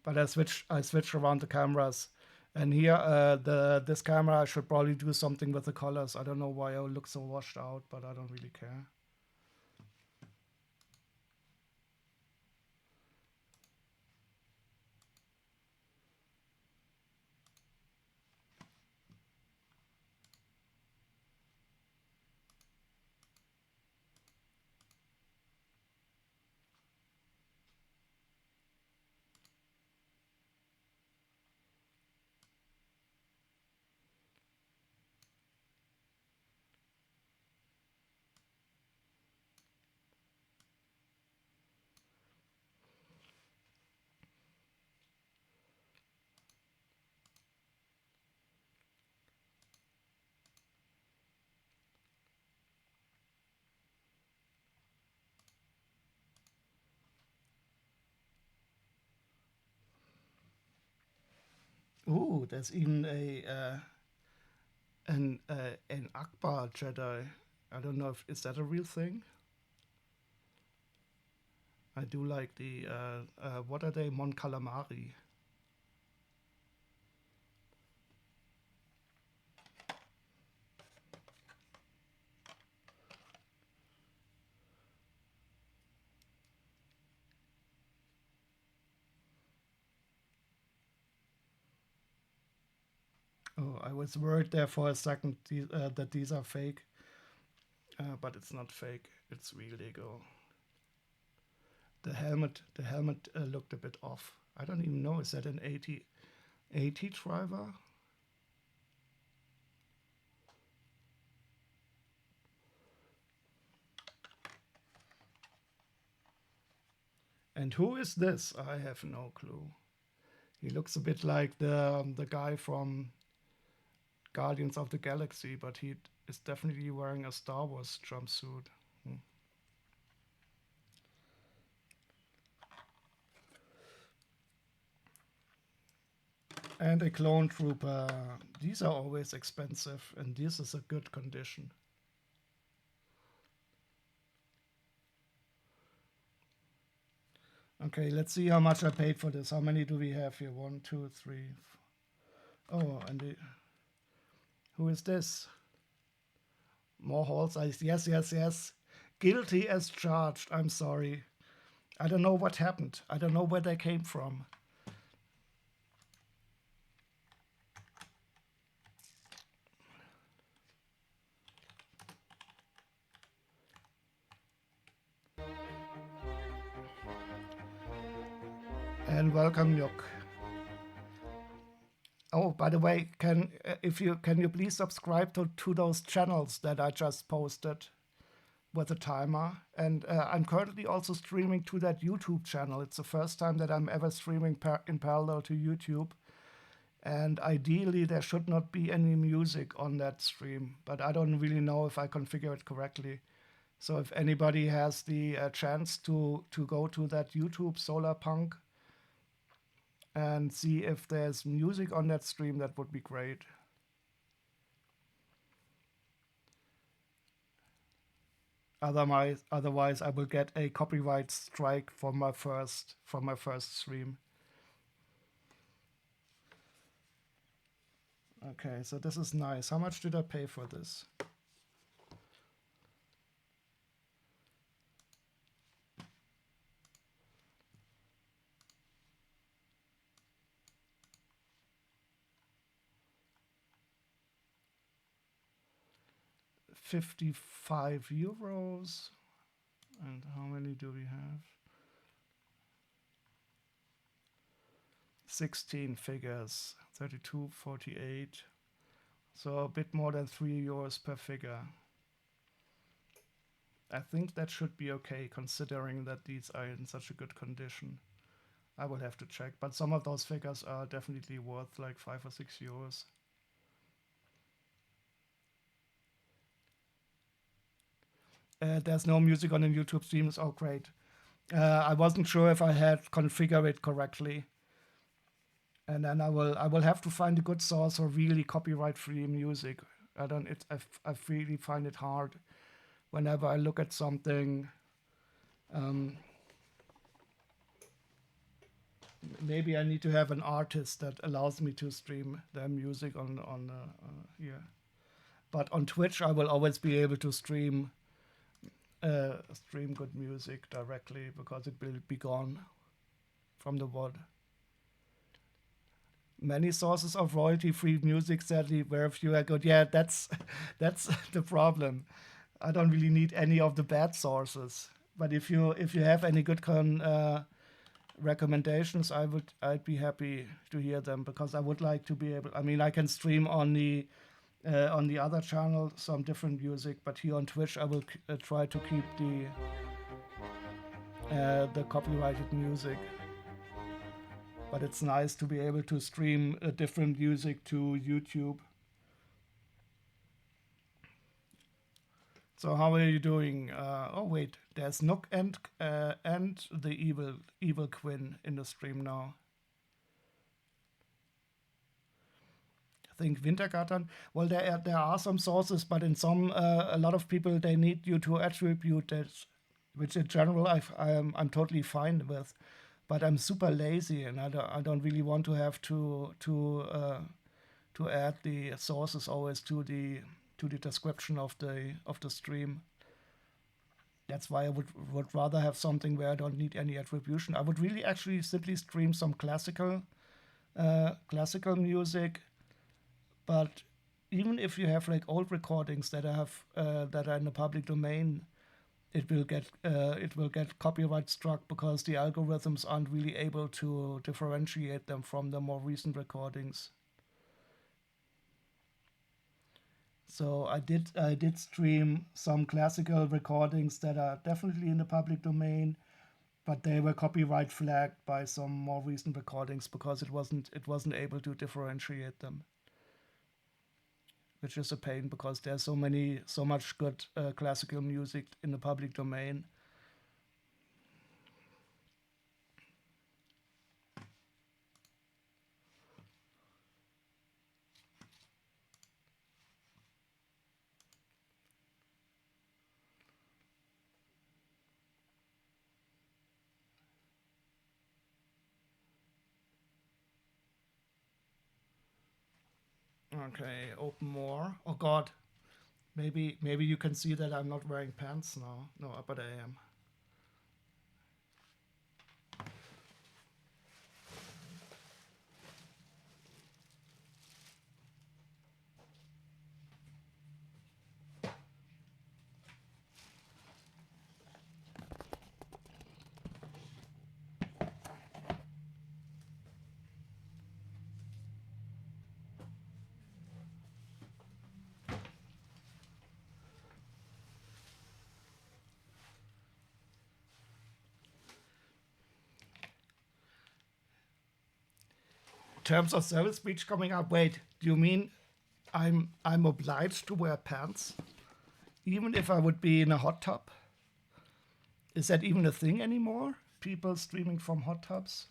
but I switched around the cameras. And here, this camera, I should probably do something with the colors. I don't know why I look so washed out, but I don't really care. Ooh, there's even an Akbar Jedi. I don't know if is that a real thing. I do like the what are they? Mon Calamari. Oh, I was worried there for a second that these are fake, but it's not fake. It's real Lego. The helmet looked a bit off. I don't even know. Is that an 80 driver? And who is this? I have no clue. He looks a bit like the guy from Guardians of the Galaxy, but he is definitely wearing a Star Wars jumpsuit. Hmm. And a clone trooper. These are always expensive, and this is a good condition. Okay, let's see how much I paid for this. How many do we have here? 1, 2, 3. Oh, and who is this? More hall size. Yes, yes, yes. Guilty as charged. I'm sorry. I don't know what happened. I don't know where they came from. And welcome, Nyuk. Oh, by the way, can you please subscribe to those channels that I just posted with a timer? And I'm currently also streaming to that YouTube channel. It's the first time that I'm ever streaming in parallel to YouTube. And ideally, there should not be any music on that stream, but I don't really know if I configure it correctly. So if anybody has the chance to go to that YouTube Solar Punk and see if there's music on that stream, that would be great. Otherwise, I will get a copyright strike from my first stream. Okay, so this is nice. How much did I pay for this? €55. And how many do we have? 16 figures, 32.48. So a bit more than €3 per figure. I think that should be okay, considering that these are in such a good condition. I will have to check, but some of those figures are definitely worth like €5 or €6. There's no music on the YouTube streams. Oh, great. I wasn't sure if I had configured it correctly. And then I will have to find a good source for really copyright-free music. I really find it hard whenever I look at something. Maybe I need to have an artist that allows me to stream their music on here. But on Twitch, I will always be able to stream good music directly because it will be gone from the VOD. Many sources of royalty-free music, sadly, very few are good. Yeah, that's the problem. I don't really need any of the bad sources. But if you have any good recommendations, I'd be happy to hear them because I would like to be able. I mean, I can stream on the other channel some different music, but here on Twitch, I will try to keep the copyrighted music. But it's nice to be able to stream different music to YouTube. So how are you doing? Oh wait, there's Nook and the evil Quinn in the stream now. think Wintergatan. Well, there are some sources, but in some a lot of people they need you to attribute that, which in general I'm totally fine with, but I'm super lazy and I don't really want to have to add the sources always to the description of the stream. That's why I would rather have something where I don't need any attribution. I would really actually simply stream some classical music, but even if you have like old recordings that that are in the public domain, it will get copyright struck because the algorithms aren't really able to differentiate them from the more recent recordings. So I did stream some classical recordings that are definitely in the public domain, but they were copyright flagged by some more recent recordings because it wasn't able to differentiate them, which is a pain because there's so much good classical music in the public domain. Okay, open more. Oh God, maybe you can see that I'm not wearing pants now. No, but I am. Terms of service speech coming up. Wait, do you mean I'm obliged to wear pants, even if I would be in a hot tub? Is that even a thing anymore? People streaming from hot tubs?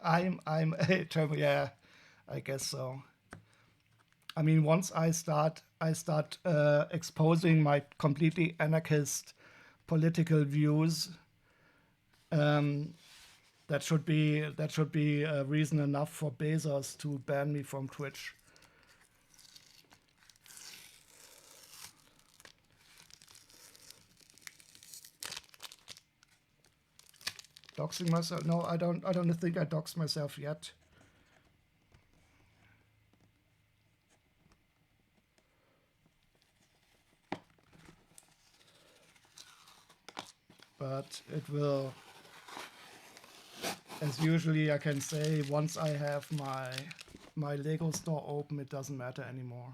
I'm a term. Yeah, I guess so. I mean, once I start exposing my completely anarchist political views, um, that should be reason enough for Bezos to ban me from Twitch. Doxing myself? No, I don't. I don't think I dox myself yet. But it will, as usually I can say, once I have my Lego store open, it doesn't matter anymore.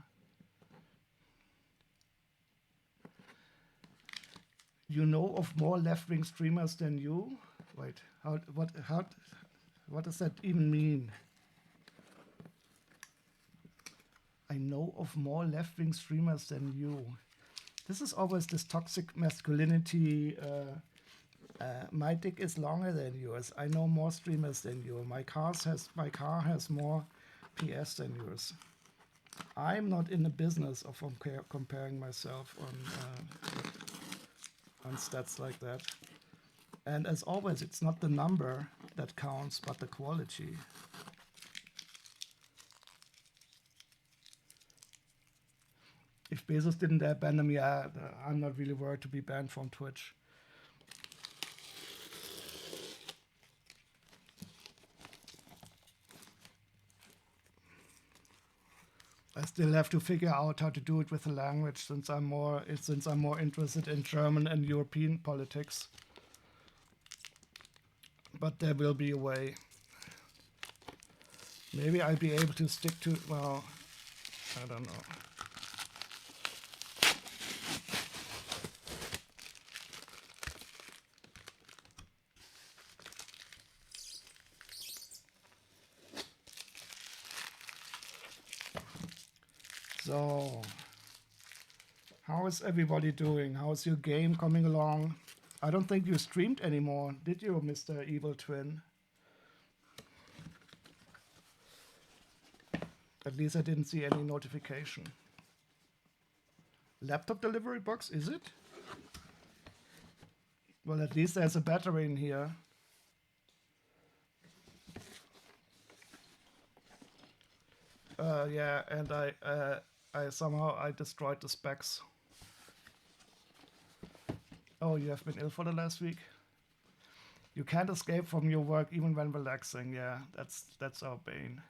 You know of more left-wing streamers than you? Wait, what does that even mean? I know of more left-wing streamers than you. This is always this toxic masculinity. My dick is longer than yours. I know more streamers than you. My car has more PS than yours. I'm not in the business of comparing myself on stats like that. And as always, it's not the number that counts, but the quality. If Bezos didn't abandon me, I'm not really worried to be banned from Twitch. I still have to figure out how to do it with the language since I'm more interested in German and European politics. But there will be a way. Maybe I'll be able to stick to, well, I don't know. So, how is everybody doing? How is your game coming along? I don't think you streamed anymore, did you, Mr. Evil Twin? At least I didn't see any notification. Laptop delivery box, is it? Well, at least there's a battery in here. Yeah, and I somehow destroyed the specs. Oh, you have been ill for the last week? You can't escape from your work even when relaxing. Yeah, that's our bane.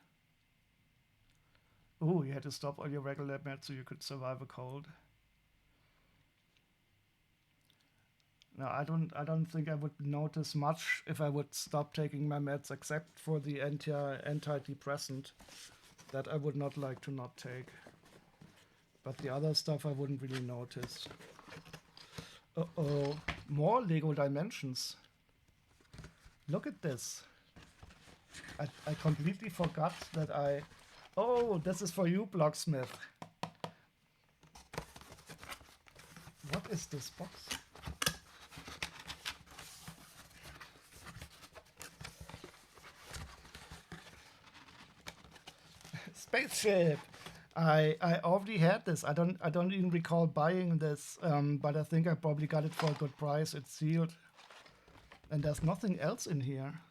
Oh, you had to stop all your regular meds so you could survive a cold. No, I don't think I would notice much if I would stop taking my meds, except for the antidepressant that I would not like to not take. But the other stuff I wouldn't really notice. Uh-oh, more Lego Dimensions. Look at this. I completely forgot that I... Oh, this is for you, Blocksmith. What is this box? Spaceship. I already had this. I don't even recall buying this, but I think I probably got it for a good price. It's sealed, and there's nothing else in here.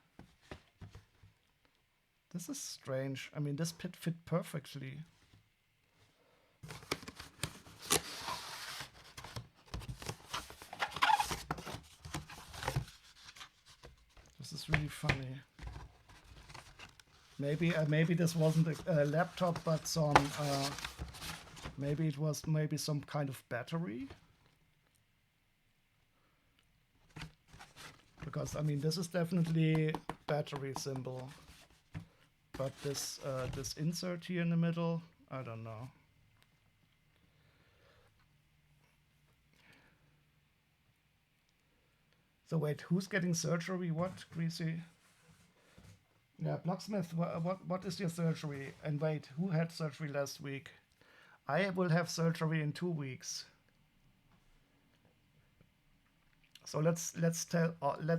This is strange. I mean, this pit fit perfectly. This is really funny. Maybe this wasn't a laptop, but some maybe it was some kind of battery. Because I mean, this is definitely battery symbol, but this this insert here in the middle, I don't know. So wait, who's getting surgery? What, Greasy? Yeah, Blocksmith, what is your surgery? And wait, who had surgery last week? I will have surgery in 2 weeks. So let's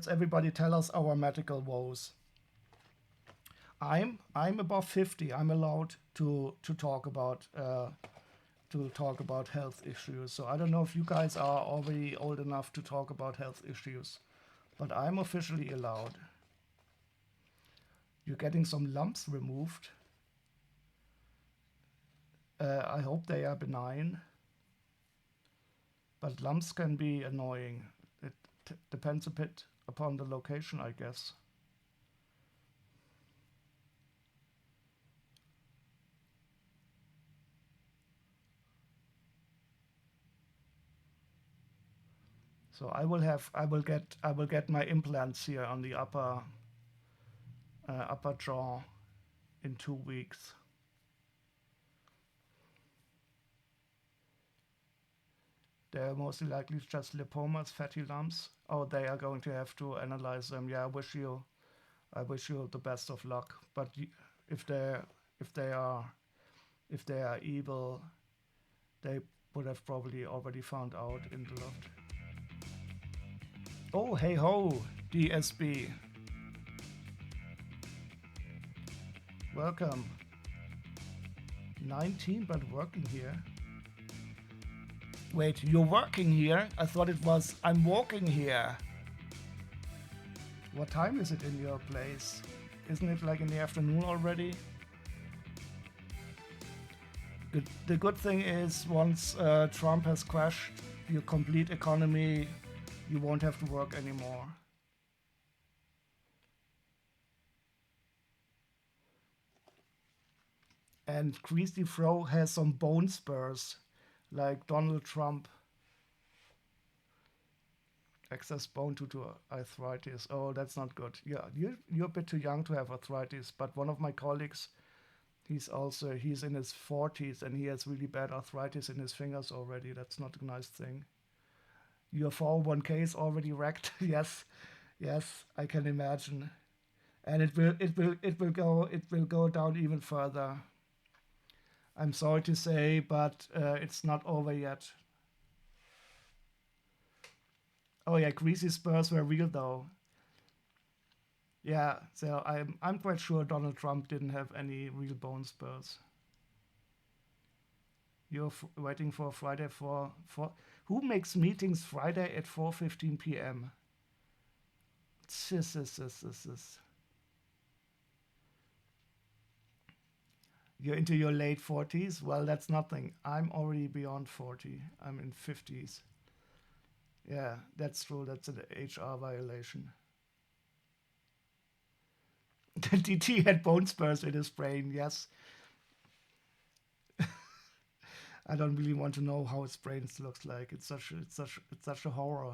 everybody tell us our medical woes. I'm above 50. I'm allowed to talk about health issues. So I don't know if you guys are already old enough to talk about health issues, but I'm officially allowed. You're getting some lumps removed. I hope they are benign. But lumps can be annoying. It depends a bit upon the location, I guess. So I will get my implants here on the upper jaw in 2 weeks. They're mostly likely just lipomas, fatty lumps. Oh, they are going to have to analyze them. Yeah, I wish you the best of luck. But if they are evil, they would have probably already found out in the loft. Oh, hey ho, DSB. Welcome. 19, but working here. Wait, you're working here? I thought it was I'm walking here. What time is it in your place? Isn't it like in the afternoon already? The good thing is once Trump has crashed your complete economy, you won't have to work anymore. And Greasy Fro has some bone spurs, like Donald Trump. Excess bone due to arthritis. Oh, that's not good. Yeah, you're a bit too young to have arthritis, but one of my colleagues, he's in his 40s and he has really bad arthritis in his fingers already. That's not a nice thing. Your 401k is already wrecked. Yes, I can imagine. And it will go down even further. I'm sorry to say, but it's not over yet. Oh yeah, greasy spurs were real though. Yeah, so I'm quite sure Donald Trump didn't have any real bone spurs. You're waiting for Friday for who makes meetings Friday at 4:15 p.m. This. You're into your late 40s? Well, that's nothing. I'm already beyond 40. I'm in 50s. Yeah, that's true. That's an HR violation. DT had bone spurs in his brain. Yes, I don't really want to know how his brain looks like. It's such a horror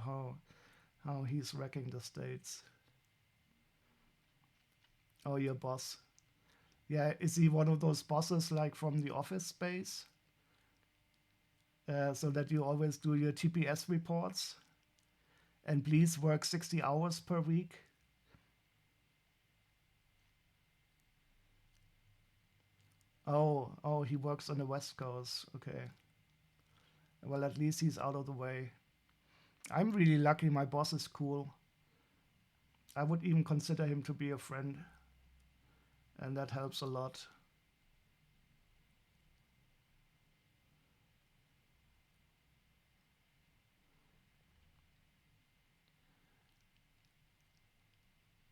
how he's wrecking the states. Oh, your boss. Yeah, is he one of those bosses like from the office space? So that you always do your TPS reports and please work 60 hours per week? Oh, he works on the West Coast. Okay. Well, at least he's out of the way. I'm really lucky my boss is cool. I would even consider him to be a friend, and that helps a lot.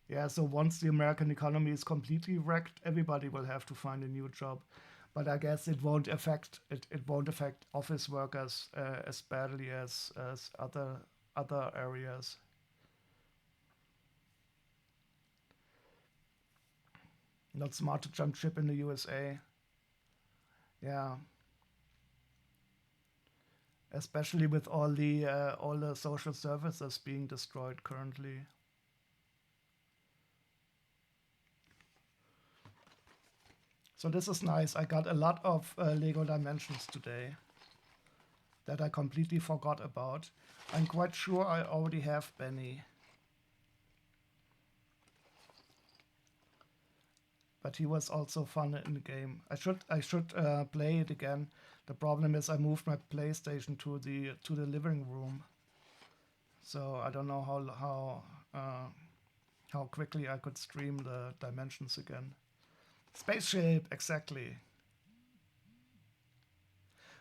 Yeah, so once the American economy is completely wrecked, everybody will have to find a new job. But I guess it won't affect office workers as badly as other areas. Not smart to jump ship in the USA. Yeah, especially with all the social services being destroyed currently. So this is nice. I got a lot of Lego Dimensions today that I completely forgot about. I'm quite sure I already have Benny, but he was also fun in the game. I should play it again. The problem is I moved my PlayStation to the living room, so I don't know how quickly I could stream the Dimensions again. Spaceship, exactly.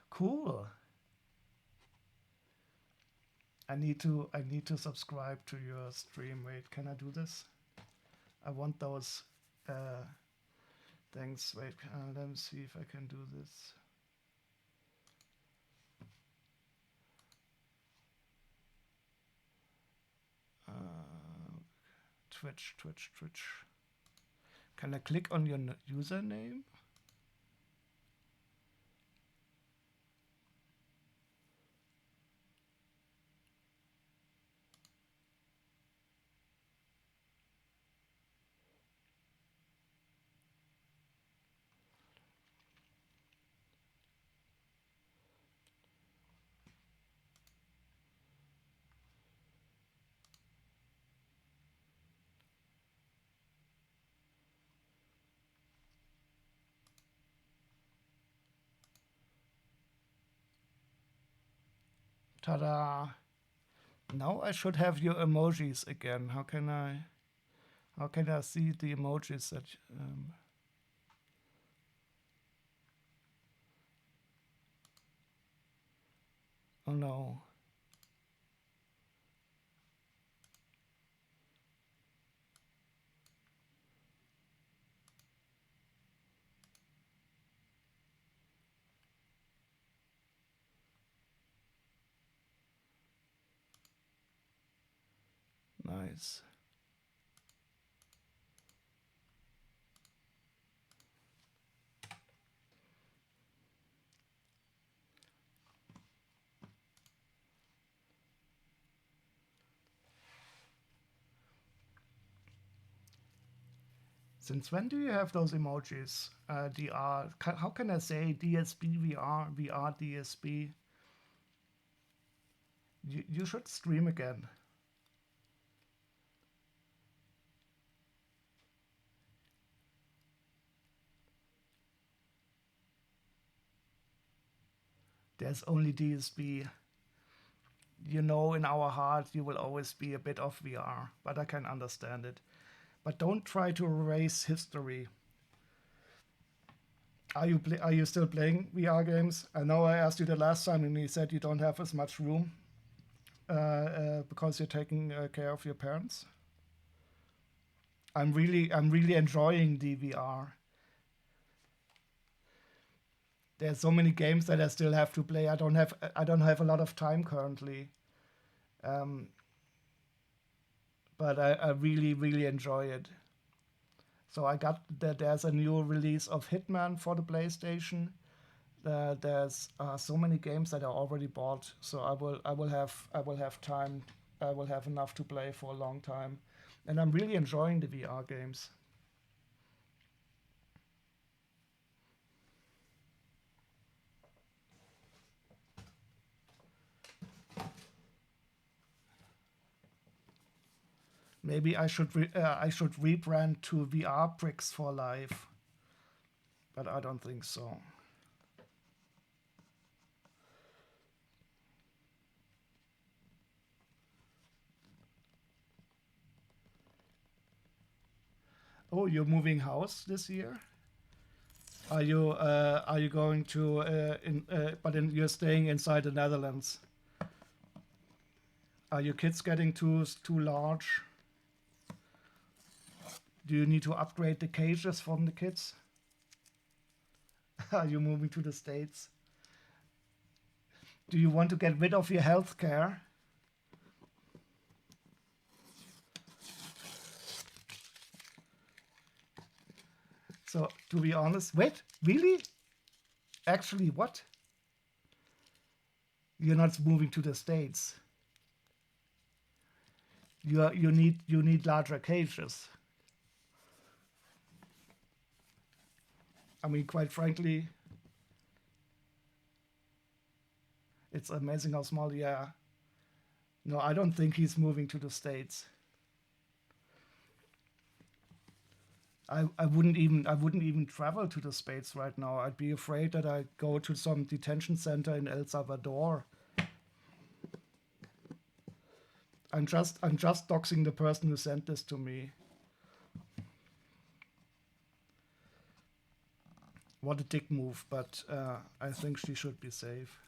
Cool. I need to subscribe to your stream. Wait, can I do this? I want those uh, things. Wait, let me see if I can do this. Uh, Twitch. Can I click on your username? Ta-da! Now I should have your emojis again. How can I see the emojis that oh no. Nice. Since when do you have those emojis? DR. How can I say DSB VR DSB? You should stream again. There's only DSB. you know, in our heart, you will always be a bit of VR, but I can understand it. But don't try to erase history. Are you still playing VR games? I know I asked you the last time, and you said you don't have as much room because you're taking care of your parents. I'm really enjoying the VR. There's so many games that I still have to play. I don't have a lot of time currently, um, but I really really enjoy it. So I got that there's a new release of Hitman for the PlayStation. There's so many games that I already bought, so I will have time. I will have enough to play for a long time, and I'm really enjoying the VR games. Maybe I should rebrand to VR Bricks for Life, but I don't think so. Oh, you're moving house this year? Are you going to you're staying inside the Netherlands? Are your kids getting too large? Do you need to upgrade the cages from the kids? Are you moving to the States? Do you want to get rid of your health care? So, to be honest, wait, really? Actually, what? You're not moving to the States. You need larger cages. I mean, quite frankly, it's amazing how small. Yeah. No, I don't think he's moving to the States. I wouldn't even travel to the States right now. I'd be afraid that I go to some detention center in El Salvador. I'm just doxing the person who sent this to me. What a dick move, but I think she should be safe.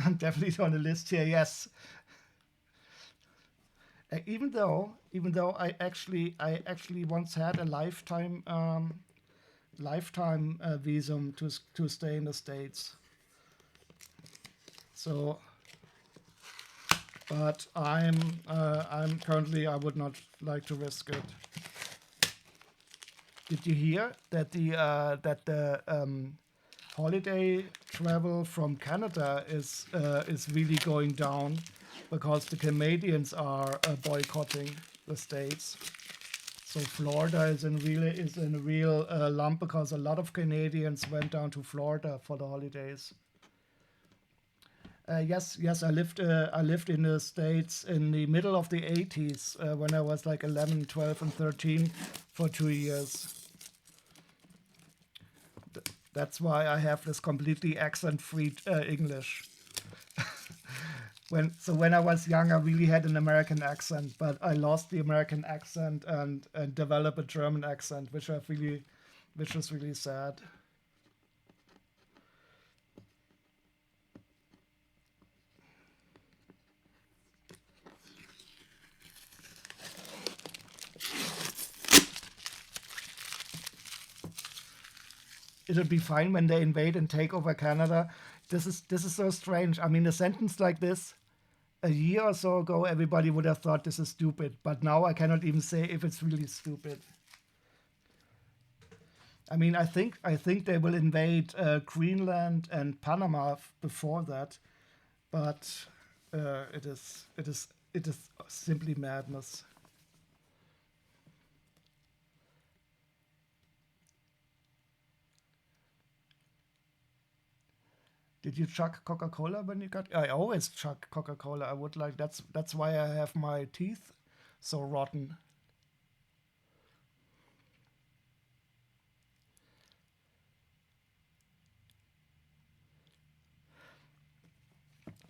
I'm definitely on the list here. Yes, even though I actually once had a lifetime visum to stay in the States. So, but I'm currently I would not like to risk it. Did you hear that the holiday travel from Canada is really going down because the Canadians are boycotting the states. So Florida is in a real lump because a lot of Canadians went down to Florida for the holidays. Yes, I lived in the States in the middle of the 80s when I was like 11, 12, and 13 for 2 years. That's why I have this completely accent-free English. When I was young, I really had an American accent, but I lost the American accent and developed a German accent, which was really sad. It'll be fine when they invade and take over Canada. This is so strange. I mean, a sentence like this a year or so ago, everybody would have thought this is stupid, but now I cannot even say if it's really stupid. I mean, I think they will invade Greenland and Panama before that, but it is simply madness. Did you chug Coca-Cola when you got? I always chug Coca-Cola. I would like that's why I have my teeth so rotten.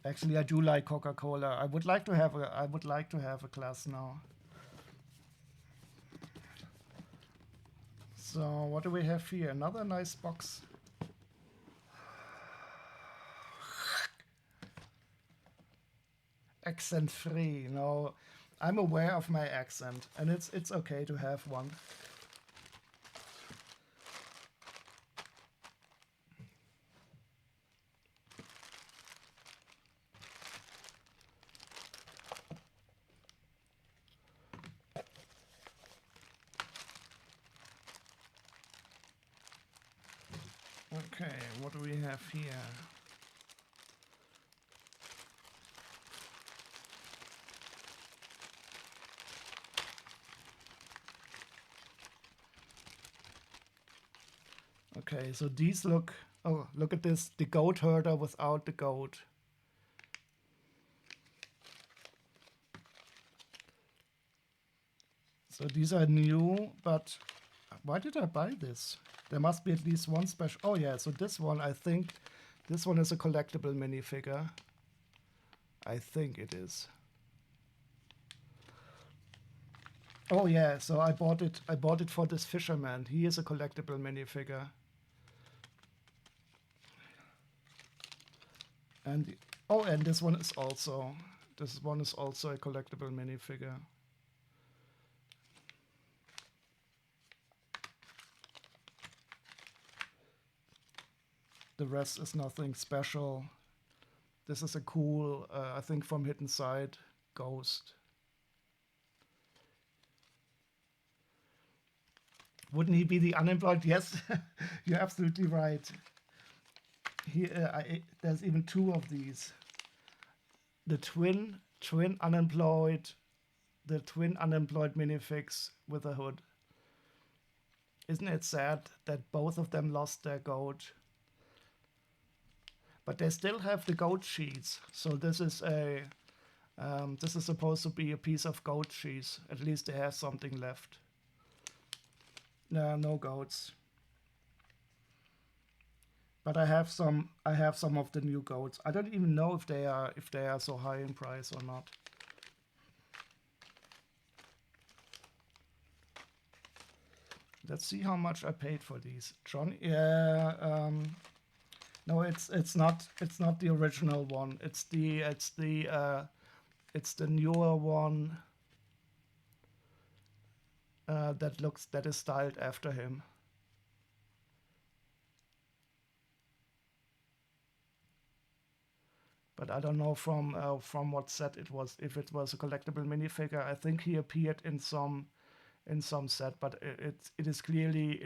Actually, I do like Coca-Cola. I would like to have a glass now. So what do we have here? Another nice box. Accent free. No, I'm aware of my accent, and it's okay to have one. Okay, what do we have here? Okay, so these look. Oh, look at this. The goat herder without the goat. So these are new, but why did I buy this? There must be at least one special. Oh yeah, so this one, I think this one is a collectible minifigure. I think it is. Oh yeah, so I bought it for this fisherman. He is a collectible minifigure. And oh, and this one is also a collectible minifigure. The rest is nothing special. This is a cool, I think from Hidden Side, ghost. Wouldn't he be the unemployed? Yes, you're absolutely right. Here, there's even two of these. The twin unemployed, the twin unemployed minifigs with a hood. Isn't it sad that both of them lost their goat? But they still have the goat cheese. So this is supposed to be a piece of goat cheese. At least they have something left. No goats. But I have some of the new goats. I don't even know if they are so high in price or not. Let's see how much I paid for these. Johnny, yeah, no, it's not the original one. It's the newer one that is styled after him. But I don't know from what set it was. If it was a collectible minifigure, I think he appeared in some set. But it is clearly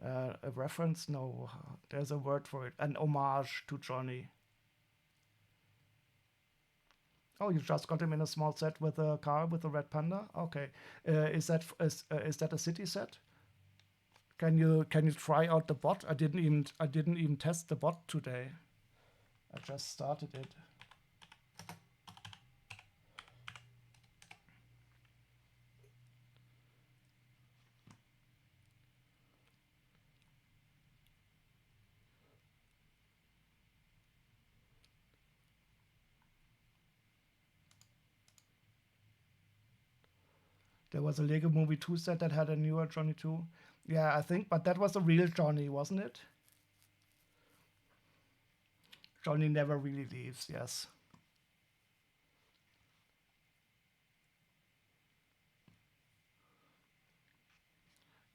a reference. No, there's a word for it. An homage to Johnny. Oh, you just got him in a small set with a car with a red panda. Okay, is that a city set? Can you try out the bot? I didn't even test the bot today. I just started it. There was a Lego Movie 2 set that had a newer Johnny 2. Yeah, I think, but that was a real Johnny, wasn't it? Johnny never really leaves, yes.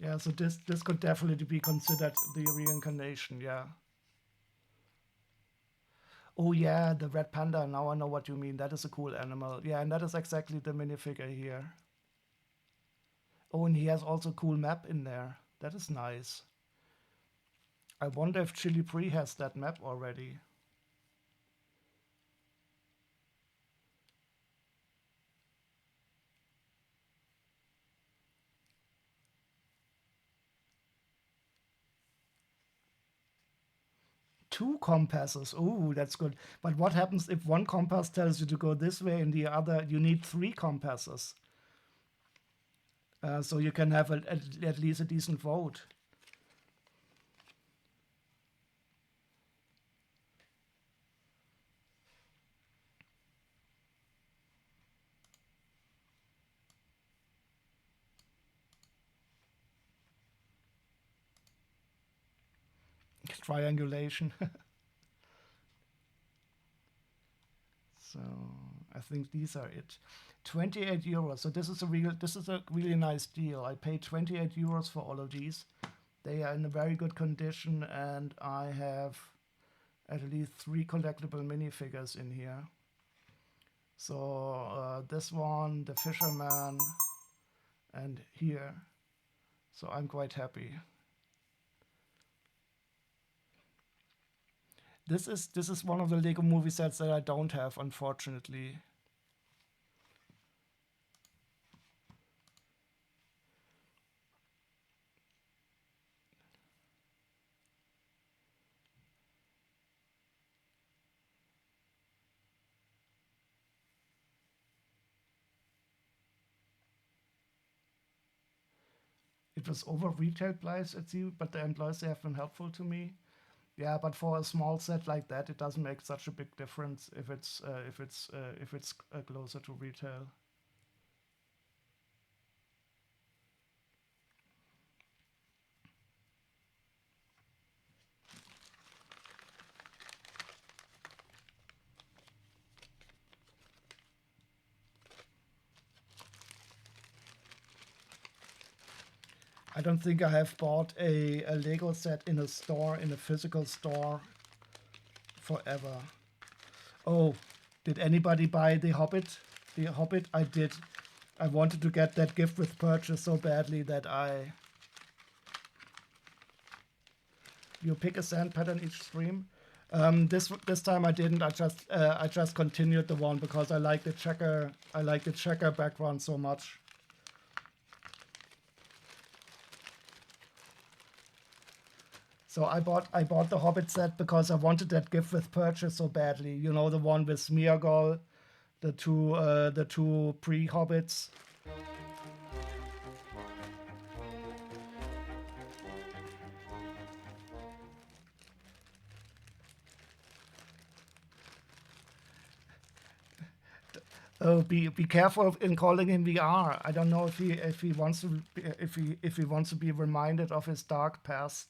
Yeah, so this could definitely be considered the reincarnation, yeah. Oh yeah, the red panda, now I know what you mean. That is a cool animal. Yeah, and that is exactly the minifigure here. Oh, and he has also a cool map in there. That is nice. I wonder if Chili Pre has that map already. Two compasses. Oh, that's good. But what happens if one compass tells you to go this way and the other, you need three compasses? So you can have at least a decent vote. triangulation. So I think these are it. 28 euros. So this is a really nice deal. I paid 28 euros for all of these. They are in a very good condition, and I have at least 3 collectible minifigures in here. So this one, the fisherman, and here. So I'm quite happy. This is one of the Lego movie sets that I don't have, unfortunately. It was over retail price at the, but the employees, they have been helpful to me. Yeah, but for a small set like that, it doesn't make such a big difference if it's closer to retail. I don't think I have bought a Lego set in a store, in a physical store, forever. Oh, did anybody buy The Hobbit? The Hobbit? I did. I wanted to get that gift with purchase so badly that I... You pick a sand pattern each stream. This time I didn't. I just continued the one because I like the checker background so much. So I bought the Hobbit set because I wanted that gift with purchase so badly. You know, the one with Smeargol, the two pre-Hobbits. Oh, be careful in calling him VR. I don't know if he wants to be reminded of his dark past.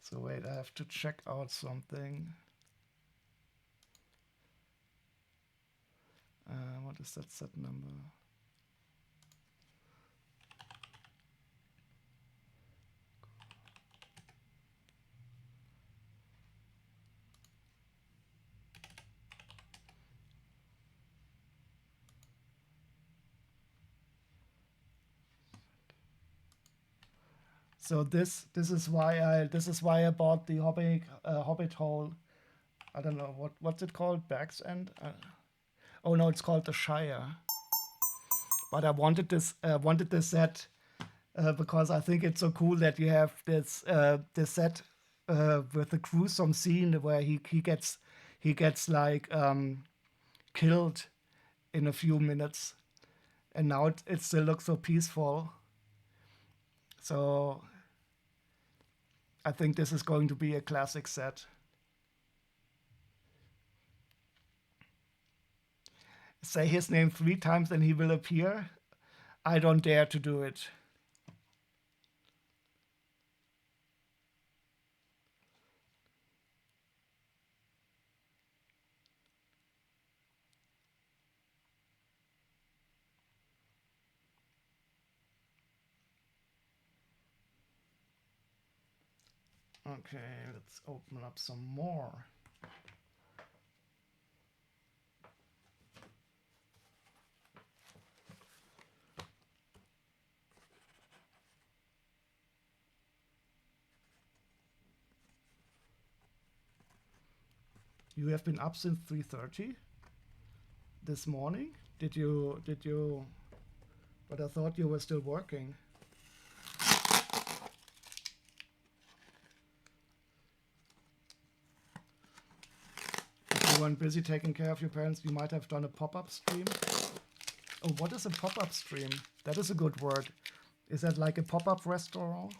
So wait, I have to check out something. What is that set number? So this is why I bought the Hobbit hole. I don't know what's it called, Bag's End. Oh no, it's called the Shire. But I wanted this set because I think it's so cool that you have this set with the gruesome scene where he gets like killed in a few minutes, and now it still looks so peaceful. So I think this is going to be a classic set. Say his name 3 times and he will appear. I don't dare to do it. Okay, let's open up some more. You have been up since 3:30 this morning? Did you? But I thought you were still working. If you weren't busy taking care of your parents, you might have done a pop-up stream. Oh, what is a pop-up stream? That is a good word. Is that like a pop-up restaurant?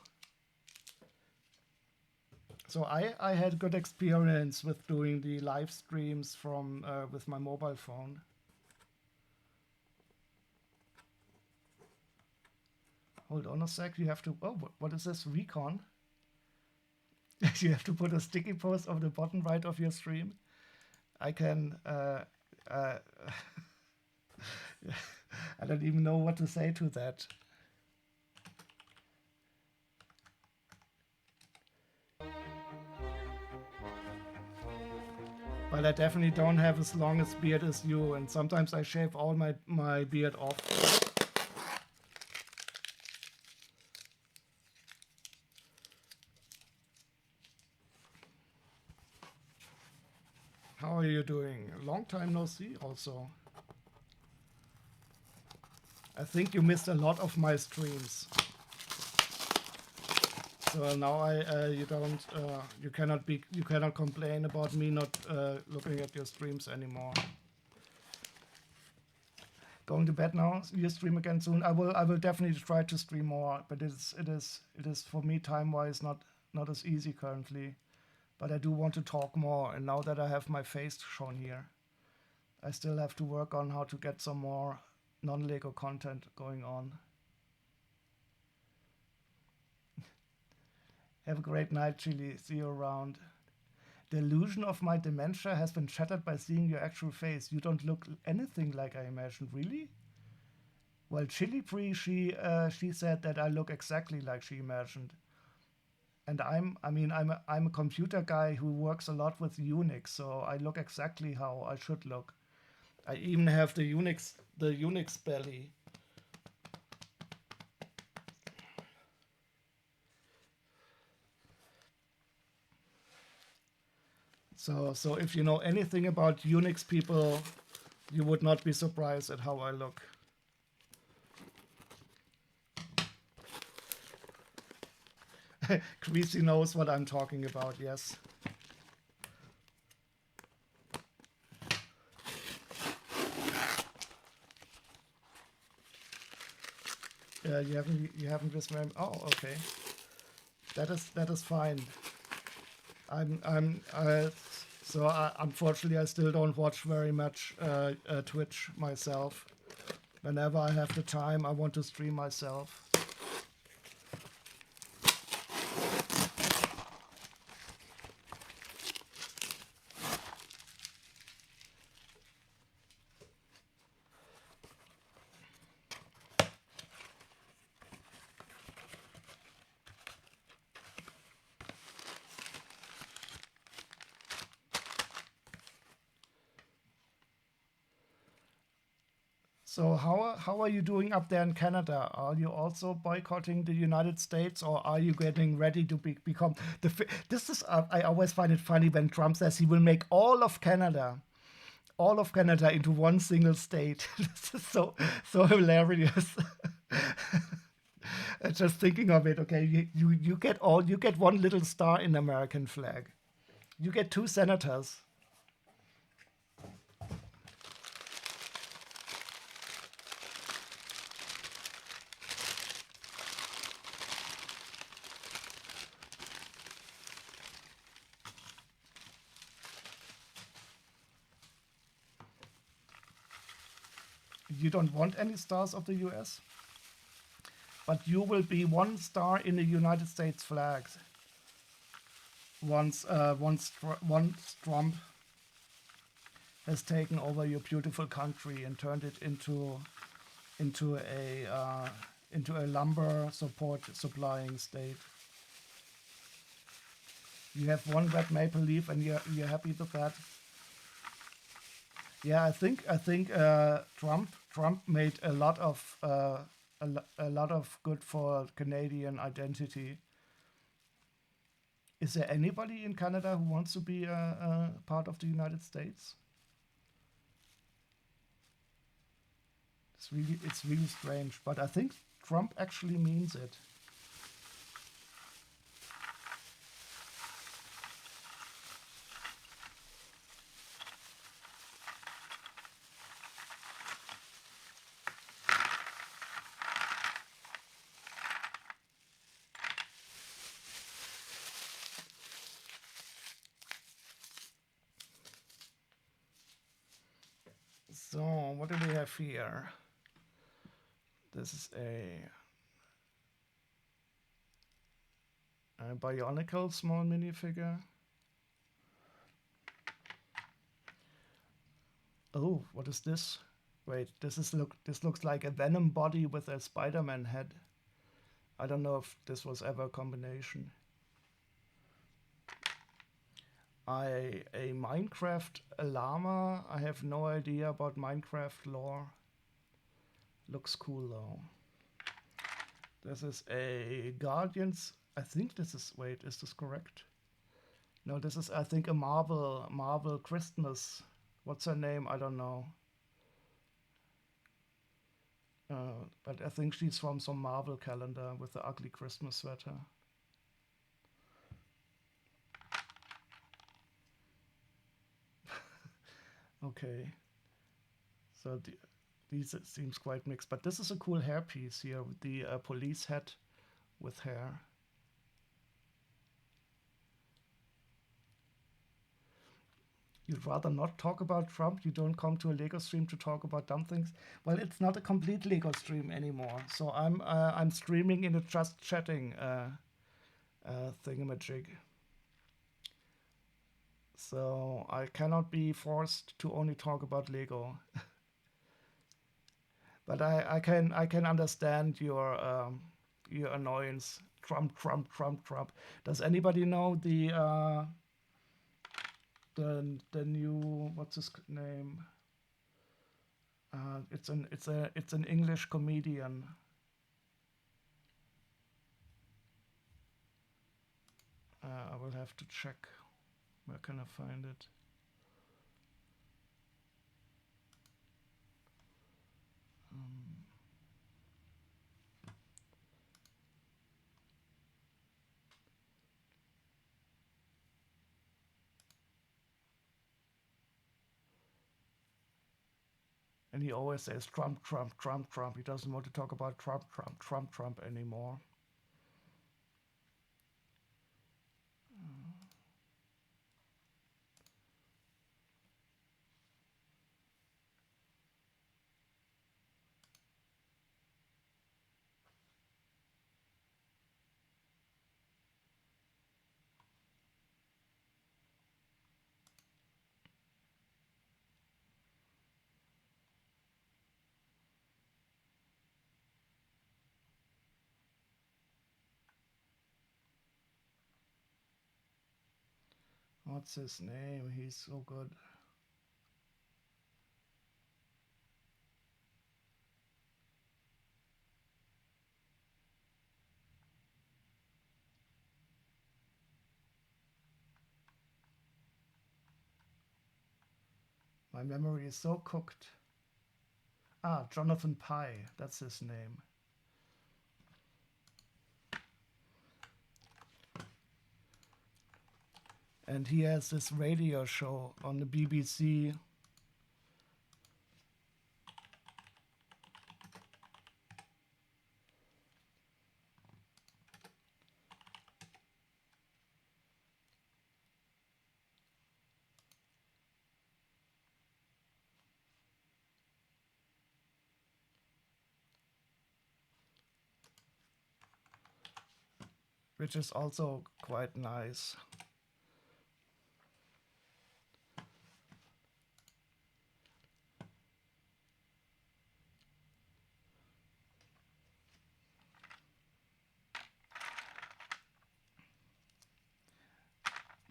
So I had good experience with doing the live streams from with my mobile phone. Hold on a sec. You have to. Oh, what is this? Recon. You have to put a sticky post on the bottom right of your stream. I can. Uh, I don't even know what to say to that. But I definitely don't have as long as beard as you, and sometimes I shave all my beard off. How are you doing? Long time no see also. I think you missed a lot of my streams. So now you cannot complain about me not looking at your streams anymore. Going to bed now. You stream again soon. I will definitely try to stream more, but it is for me time-wise not as easy currently. But I do want to talk more, and now that I have my face shown here, I still have to work on how to get some more non-Lego content going on. Have a great night, Chili. See you around. The illusion of my dementia has been shattered by seeing your actual face. You don't look anything like I imagined. Really? Well, Chili Pre, she said that I look exactly like she imagined. And I'm a computer guy who works a lot with Unix, so I look exactly how I should look. I even have the Unix belly. So if you know anything about Unix people, you would not be surprised at how I look. Greasy knows what I'm talking about, yes. You haven't just remembered. Oh, okay. That is fine. Unfortunately I still don't watch very much Twitch myself. Whenever I have the time, I want to stream myself. So how are you doing up there in Canada? Are you also boycotting the United States, or are you getting ready to become the? This is I always find it funny when Trump says he will make all of Canada into one single state. This is so hilarious. Just thinking of it. Okay, you get one little star in the American flag. You get 2 senators. You don't want any stars of the US, but you will be 1 star in the United States flag once Trump has taken over your beautiful country and turned it into a lumber supplying state. You have 1 red maple leaf, and you're happy with that. Yeah, I think Trump made a lot of good for Canadian identity. Is there anybody in Canada who wants to be a part of the United States? It's really strange, but I think Trump actually means it. So, what do we have here? This is a Bionicle small minifigure. Oh, what is this? Wait, this looks like a Venom body with a Spider-Man head. I don't know if this was ever a combination. A Minecraft llama. I have no idea about Minecraft lore. Looks cool though. This is a Guardians. I think this is. Wait, is this correct? No, this is I think a Marvel Christmas. What's her name? I don't know. But I think she's from some Marvel calendar with the ugly Christmas sweater. Okay. So these seems quite mixed, but this is a cool hairpiece here with the police hat with hair. You'd rather not talk about Trump? You don't come to a Lego stream to talk about dumb things? Well, it's not a complete Lego stream anymore. So I'm streaming in a just chatting thingamajig. So I cannot be forced to only talk about Lego. But I can understand your annoyance. Trump, Trump, Trump, Trump. Does anybody know the new, what's his name? It's an English comedian. I will have to check. Where can I find it? And he always says Trump, Trump, Trump, Trump. He doesn't want to talk about Trump, Trump, Trump, Trump anymore. What's his name? He's so good. My memory is so cooked. Ah, Jonathan Pye. That's his name. And he has this radio show on the BBC. Which is also quite nice.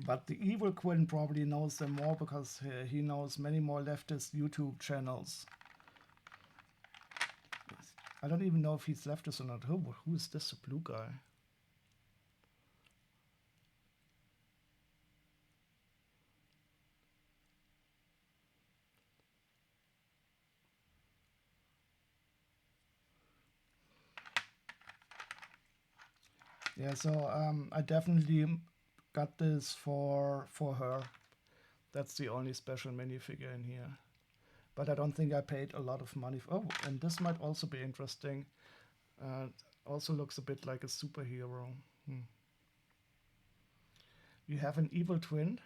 But the evil Quinn probably knows them more because he knows many more leftist YouTube channels. I don't even know if he's leftist or not. Who is this blue guy? Yeah, so I definitely got this for her. That's the only special minifigure in here. But I don't think I paid a lot of money for. Oh, and this might also be interesting. Also looks a bit like a superhero. You have an evil twin.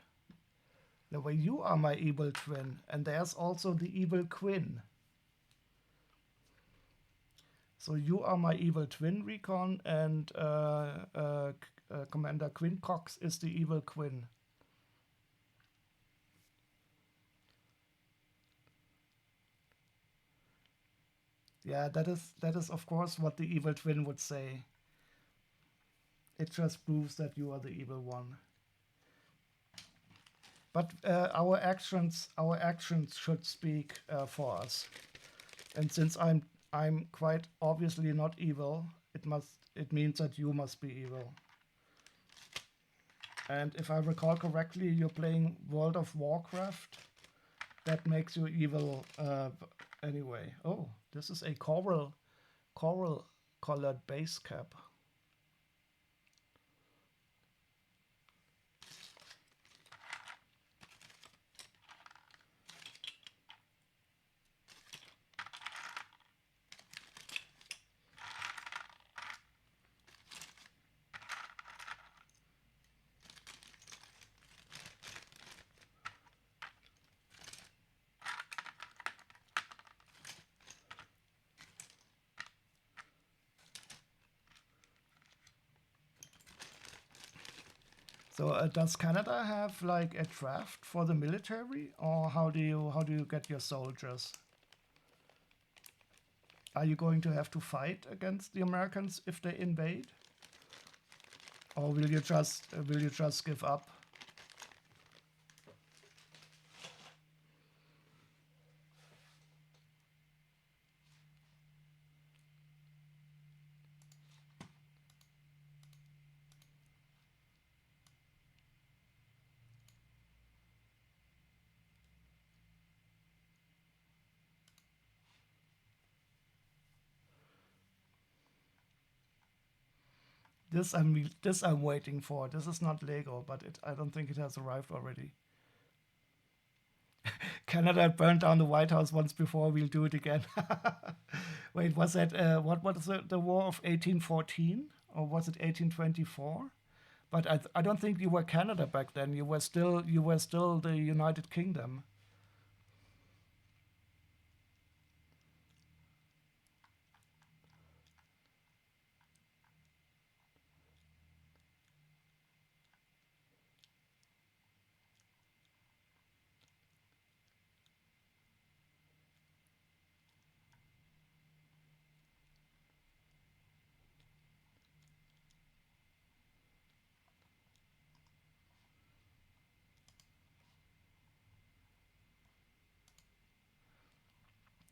The way you are my evil twin, and there's also the evil Quinn. So you are my evil twin, Recon, and Commander Quinn Cox is the evil Quinn. Yeah, that is of course what the evil twin would say. It just proves that you are the evil one. But our actions should speak for us. And since I'm quite obviously not evil, it means that you must be evil. And if I recall correctly, you're playing World of Warcraft. That makes you evil anyway. Oh, this is a coral colored base cap. So does Canada have like a draft for the military, or how do you get your soldiers? Are you going to have to fight against the Americans if they invade, or will you just give up? This I'm waiting for. This is not Lego, but I don't think it has arrived already. Canada burned down the White House once before. We'll do it again. Wait, was that what was the War of 1814, or was it 1824? But I don't think you were Canada back then. You were still the United Kingdom.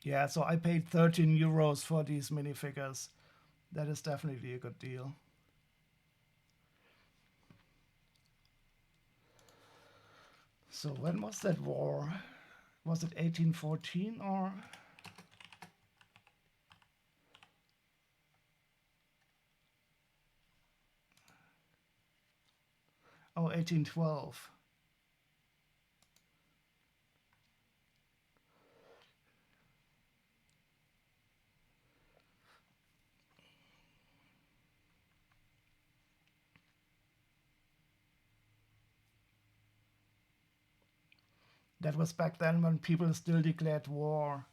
Yeah, so I paid 13 euros for these minifigures. That is definitely a good deal. So when was that war? Was it 1814 or? Oh, 1812. That was back then when people still declared war.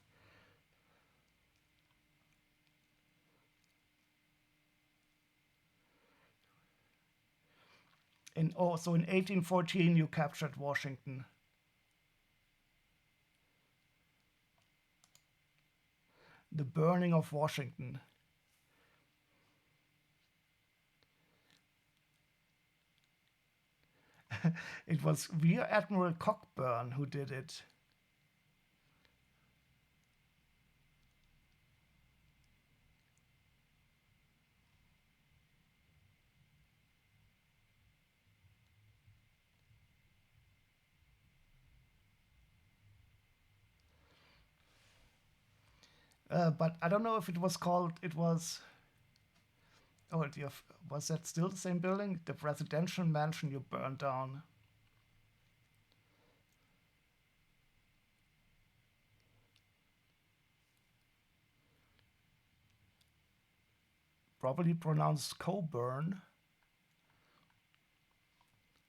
So in 1814 you captured Washington. The burning of Washington. It was Rear Admiral Cockburn who did it. But I don't know if it was called. It was. Oh, was that still the same building? The presidential mansion you burned down. Probably pronounced Coburn.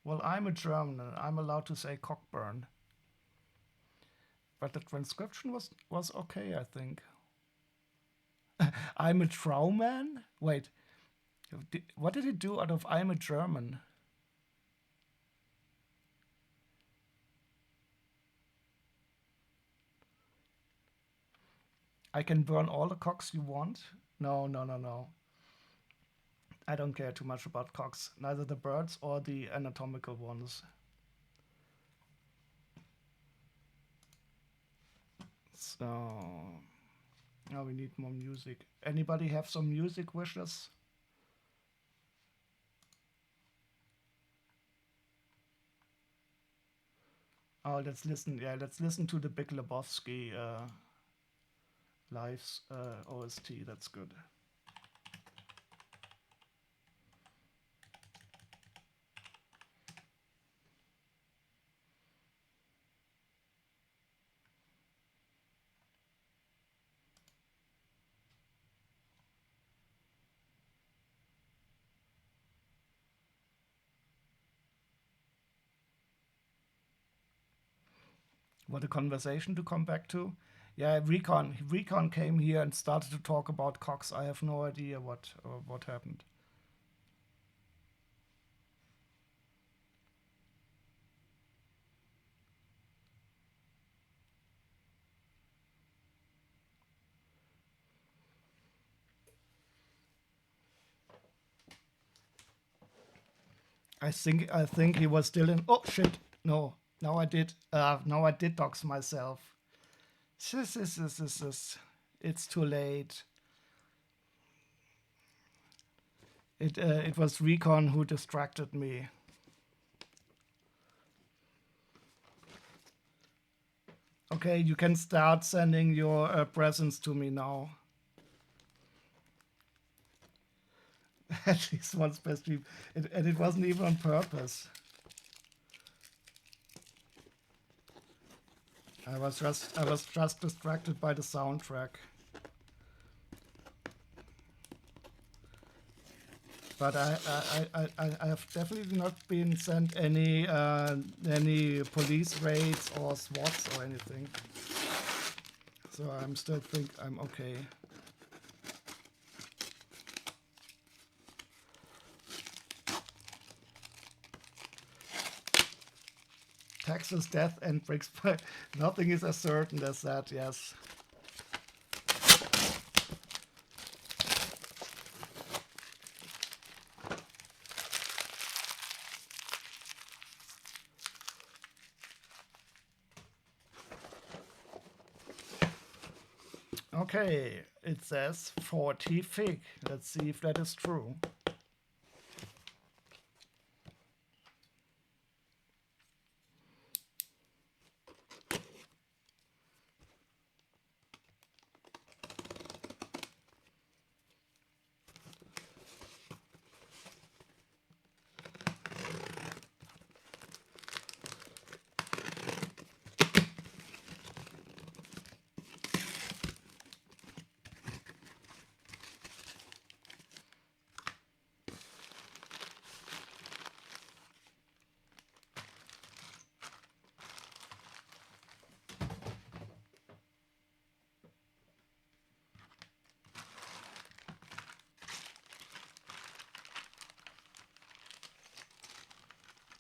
Well, I'm a German and I'm allowed to say Cockburn. But the transcription was okay, I think. I'm a Trauman? Wait, what did it do out of I'm a German? I can burn all the cocks you want? No, no, no, no. I don't care too much about cocks, neither the birds or the anatomical ones. So, now we need more music. Anybody have some music wishes? Oh, let's listen. Yeah, let's listen to the Big Lebowski Live's OST. That's good. What a conversation to come back to. Yeah, Recon came here and started to talk about cocks. I have no idea what happened. I think he was still in. Oh shit! No, now I did. Now I did dox myself. This. It's too late. It was Recon who distracted me. Okay, you can start sending your presents to me now. At least one special, and it wasn't even on purpose. I was just distracted by the soundtrack. But I have definitely not been sent any police raids or SWATs or anything. So I'm still think I'm okay. Texas death and bricks. Nothing is as certain as that. Yes. Okay, it says 40 fig. Let's see if that is true.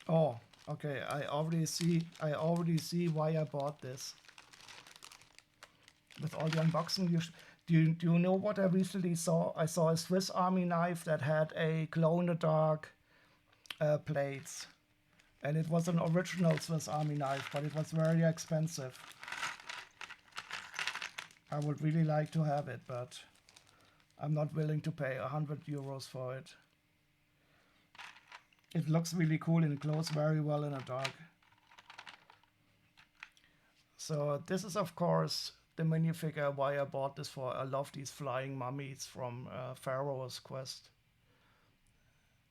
Oh, okay. I already see why I bought this. With all the unboxing, do you know what I recently saw? I saw a Swiss Army knife that had a glow-in-the-dark plates, and it was an original Swiss Army knife, but it was very expensive. I would really like to have it, but I'm not willing to pay 100 euros for it. It looks really cool and it glows very well in the dark. So this is of course the minifigure why I bought this for. I love these flying mummies from Pharaoh's Quest.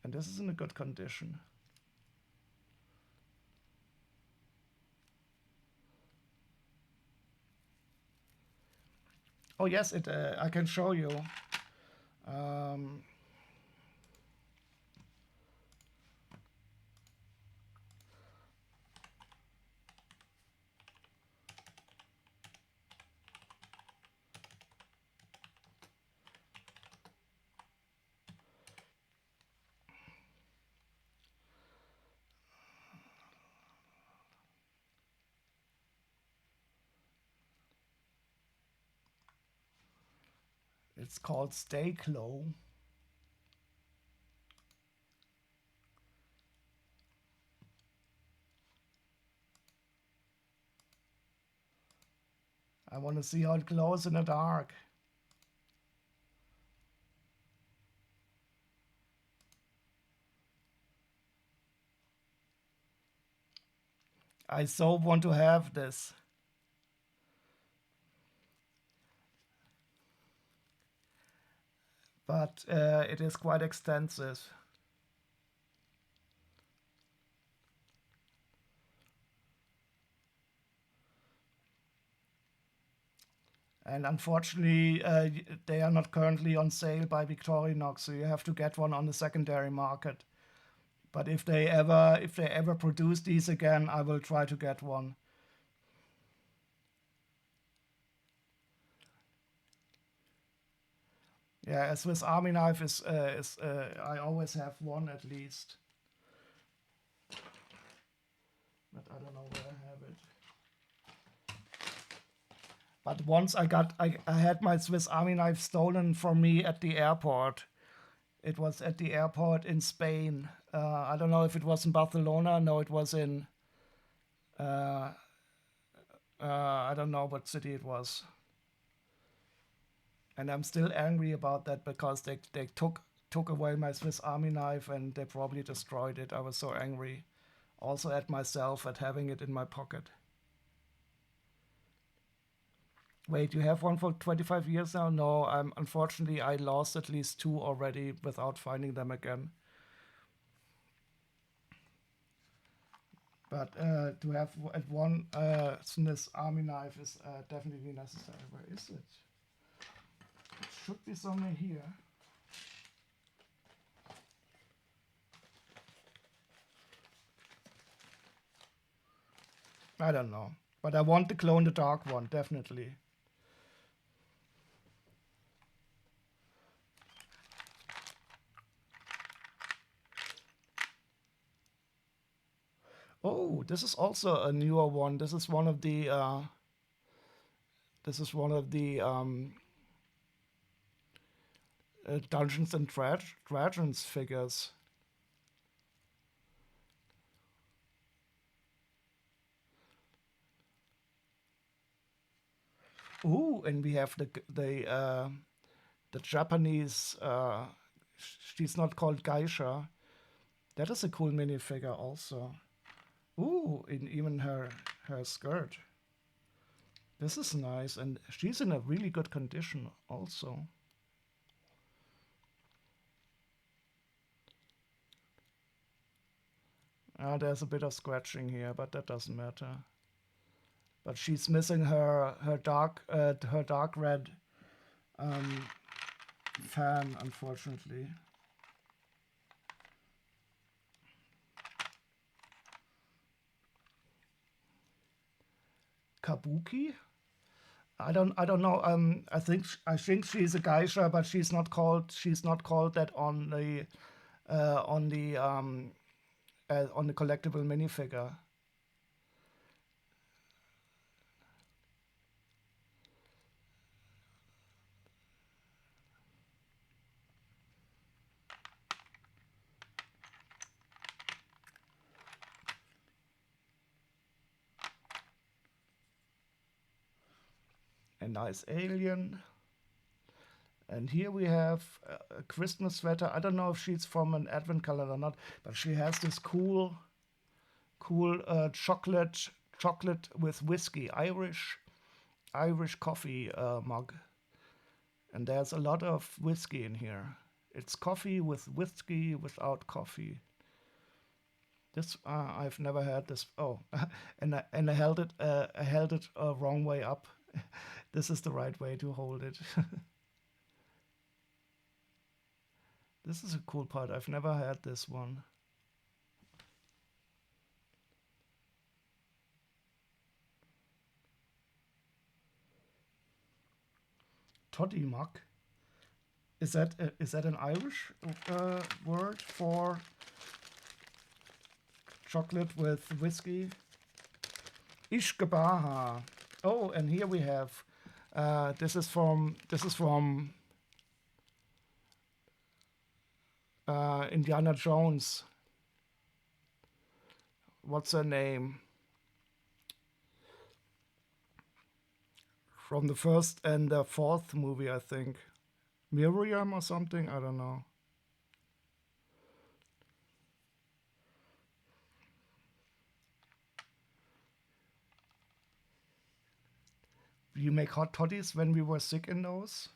And this is in a good condition. Oh yes, I can show you. It's called Steak Low. I want to see how it glows in the dark. I so want to have this. But it is quite extensive. And unfortunately, they are not currently on sale by Victorinox, so you have to get one on the secondary market. But if they ever produce these again, I will try to get one. Yeah, a Swiss Army knife is I always have one at least. But I don't know where I have it. But once I had my Swiss Army knife stolen from me at the airport. It was at the airport in Spain. I don't know if it was in Barcelona. No, it was in. I don't know what city it was. And I'm still angry about that because they took away my Swiss Army knife and they probably destroyed it. I was so angry. Also at myself at having it in my pocket. Wait, you have one for 25 years now? No, unfortunately I lost at least 2 already without finding them again. But to have one Swiss Army knife is definitely necessary. Where is it? It should be somewhere here. I don't know. But I want the glow-in-the-dark one, definitely. Oh, this is also a newer one. This is one of the Dungeons and Dragons figures. Ooh, and we have the Japanese. She's not called geisha. That is a cool minifigure also. Ooh, and even her skirt. This is nice, and she's in a really good condition also. There's a bit of scratching here, but that doesn't matter. But she's missing her dark red fan, unfortunately. Kabuki? I don't know. I think she's a geisha, but she's not called that on the collectible minifigure. A nice alien. And here we have a Christmas sweater. I don't know if she's from an advent calendar or not, but she has this cool chocolate with whiskey, Irish coffee mug. And there's a lot of whiskey in here. It's coffee with whiskey without coffee. This I've never had this. Oh, and I held it wrong way up. This is the right way to hold it. This is a cool part. I've never had this one. Toddy mug. Is that an Irish word for chocolate with whiskey? Ishkabaha. Oh, and here we have. This is from Indiana Jones. What's her name? From the first and the fourth movie, I think. Miriam or something? I don't know. You make hot toddies when we were sick in those?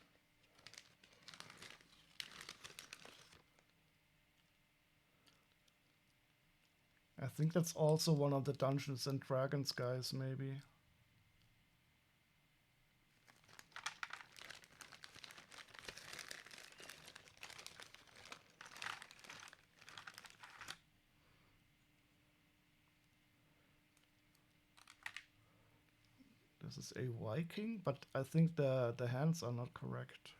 I think that's also one of the Dungeons and Dragons guys, maybe. This is a Viking, but I think the hands are not correct.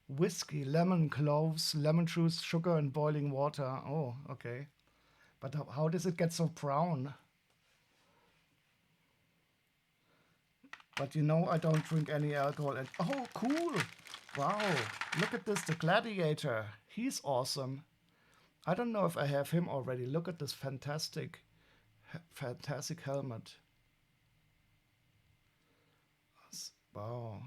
Whiskey, lemon, cloves, lemon juice, sugar, and boiling water. Oh, okay. But how does it get so brown? But you know, I don't drink any alcohol. And oh, cool! Wow, look at this, the gladiator. He's awesome. I don't know if I have him already. Look at this fantastic helmet. Wow.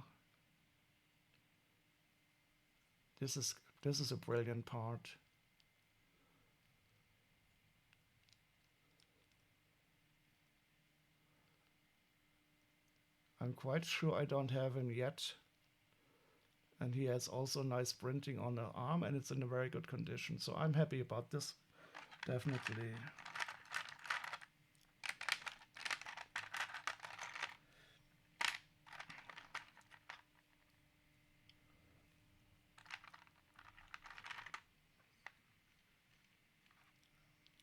This is a brilliant part. I'm quite sure I don't have him yet. And he has also nice printing on the arm, and it's in a very good condition. So I'm happy about this, definitely.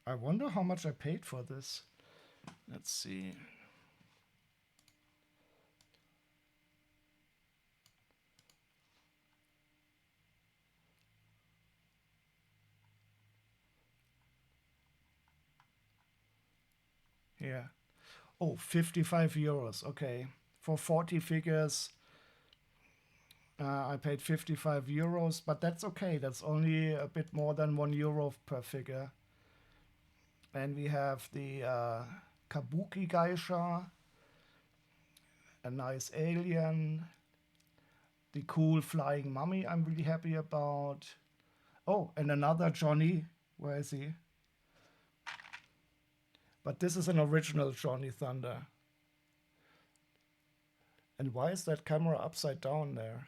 I wonder how much I paid for this. Let's see. Yeah. Oh, 55 euros. Okay. For 40 figures, I paid 55 euros, but that's okay. That's only a bit more than €1 per figure. And we have the Kabuki Geisha, a nice alien, the cool flying mummy I'm really happy about. Oh, and another Johnny. Where is he? But this is an original Johnny Thunder. And why is that camera upside down there?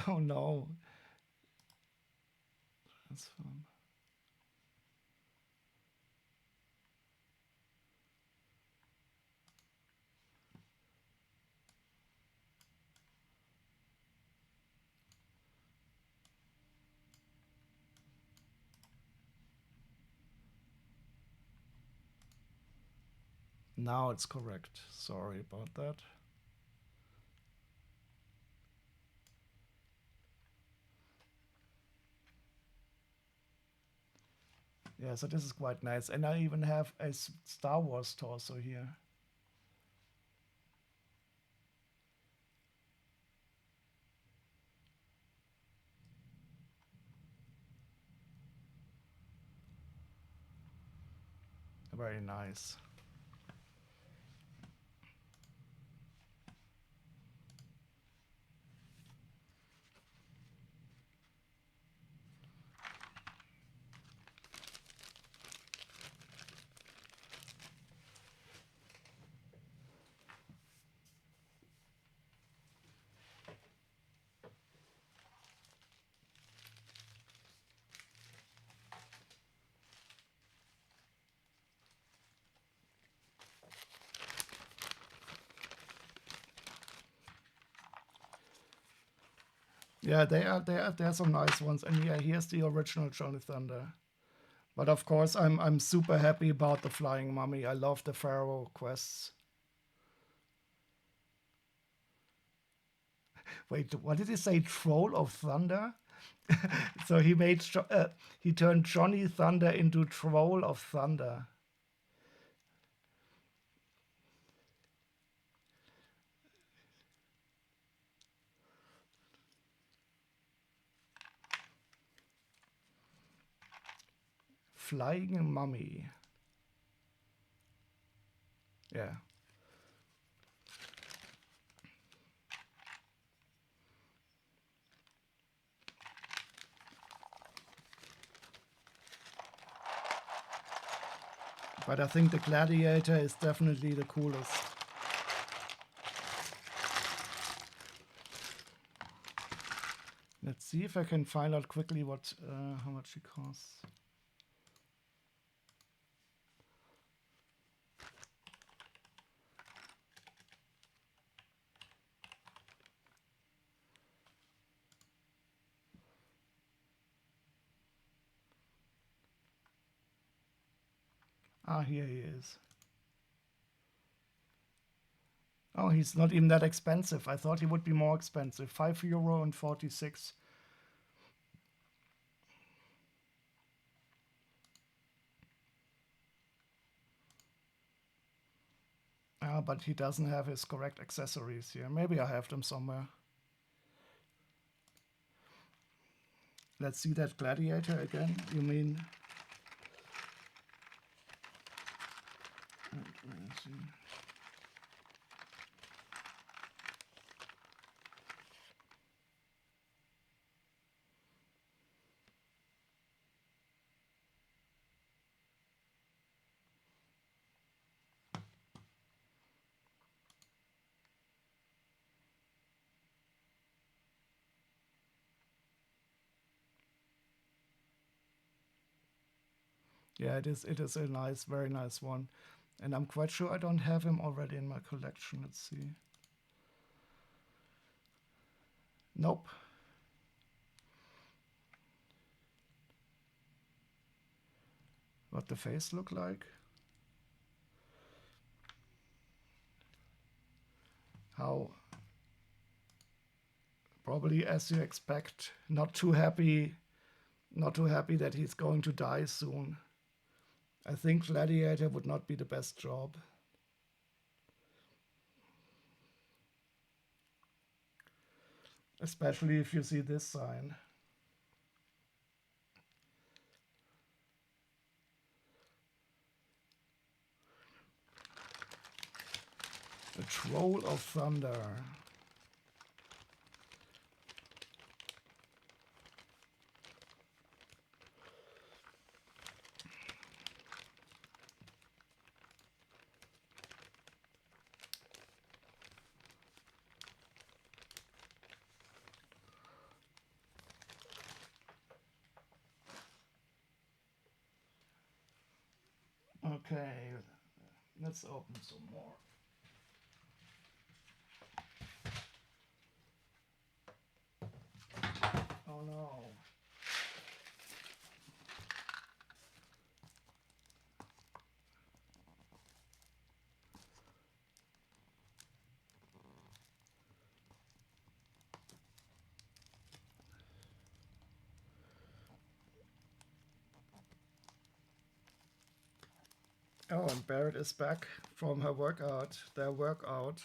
Oh no. That's fun. Now it's correct. Sorry about that. Yeah, so this is quite nice. And I even have a Star Wars torso here. Very nice. Yeah, they are some nice ones. And yeah, here's the original Johnny Thunder. But of course, I'm super happy about the Flying Mummy. I love the Pharaoh quests. Wait, what did he say? Troll of Thunder? So he turned Johnny Thunder into Troll of Thunder. Flying Mummy. Yeah. But I think the Gladiator is definitely the coolest. Let's see if I can find out quickly what how much it costs. Ah, here he is. Oh, he's not even that expensive. I thought he would be more expensive. €5 and 46. Ah, but he doesn't have his correct accessories here. Maybe I have them somewhere. Let's see that Gladiator again. You mean? Let's see. Yeah, it is. It is a nice, very nice one, and I'm quite sure I don't have him already in my collection. Let's see. Nope. What the face look like? How? Probably as you expect. Not too happy. Not too happy that he's going to die soon. I think Gladiator would not be the best job. Especially if you see this sign. The Troll of Thunder. Okay, let's open some more. Oh no. Oh, and Barrett is back from her workout, their workout.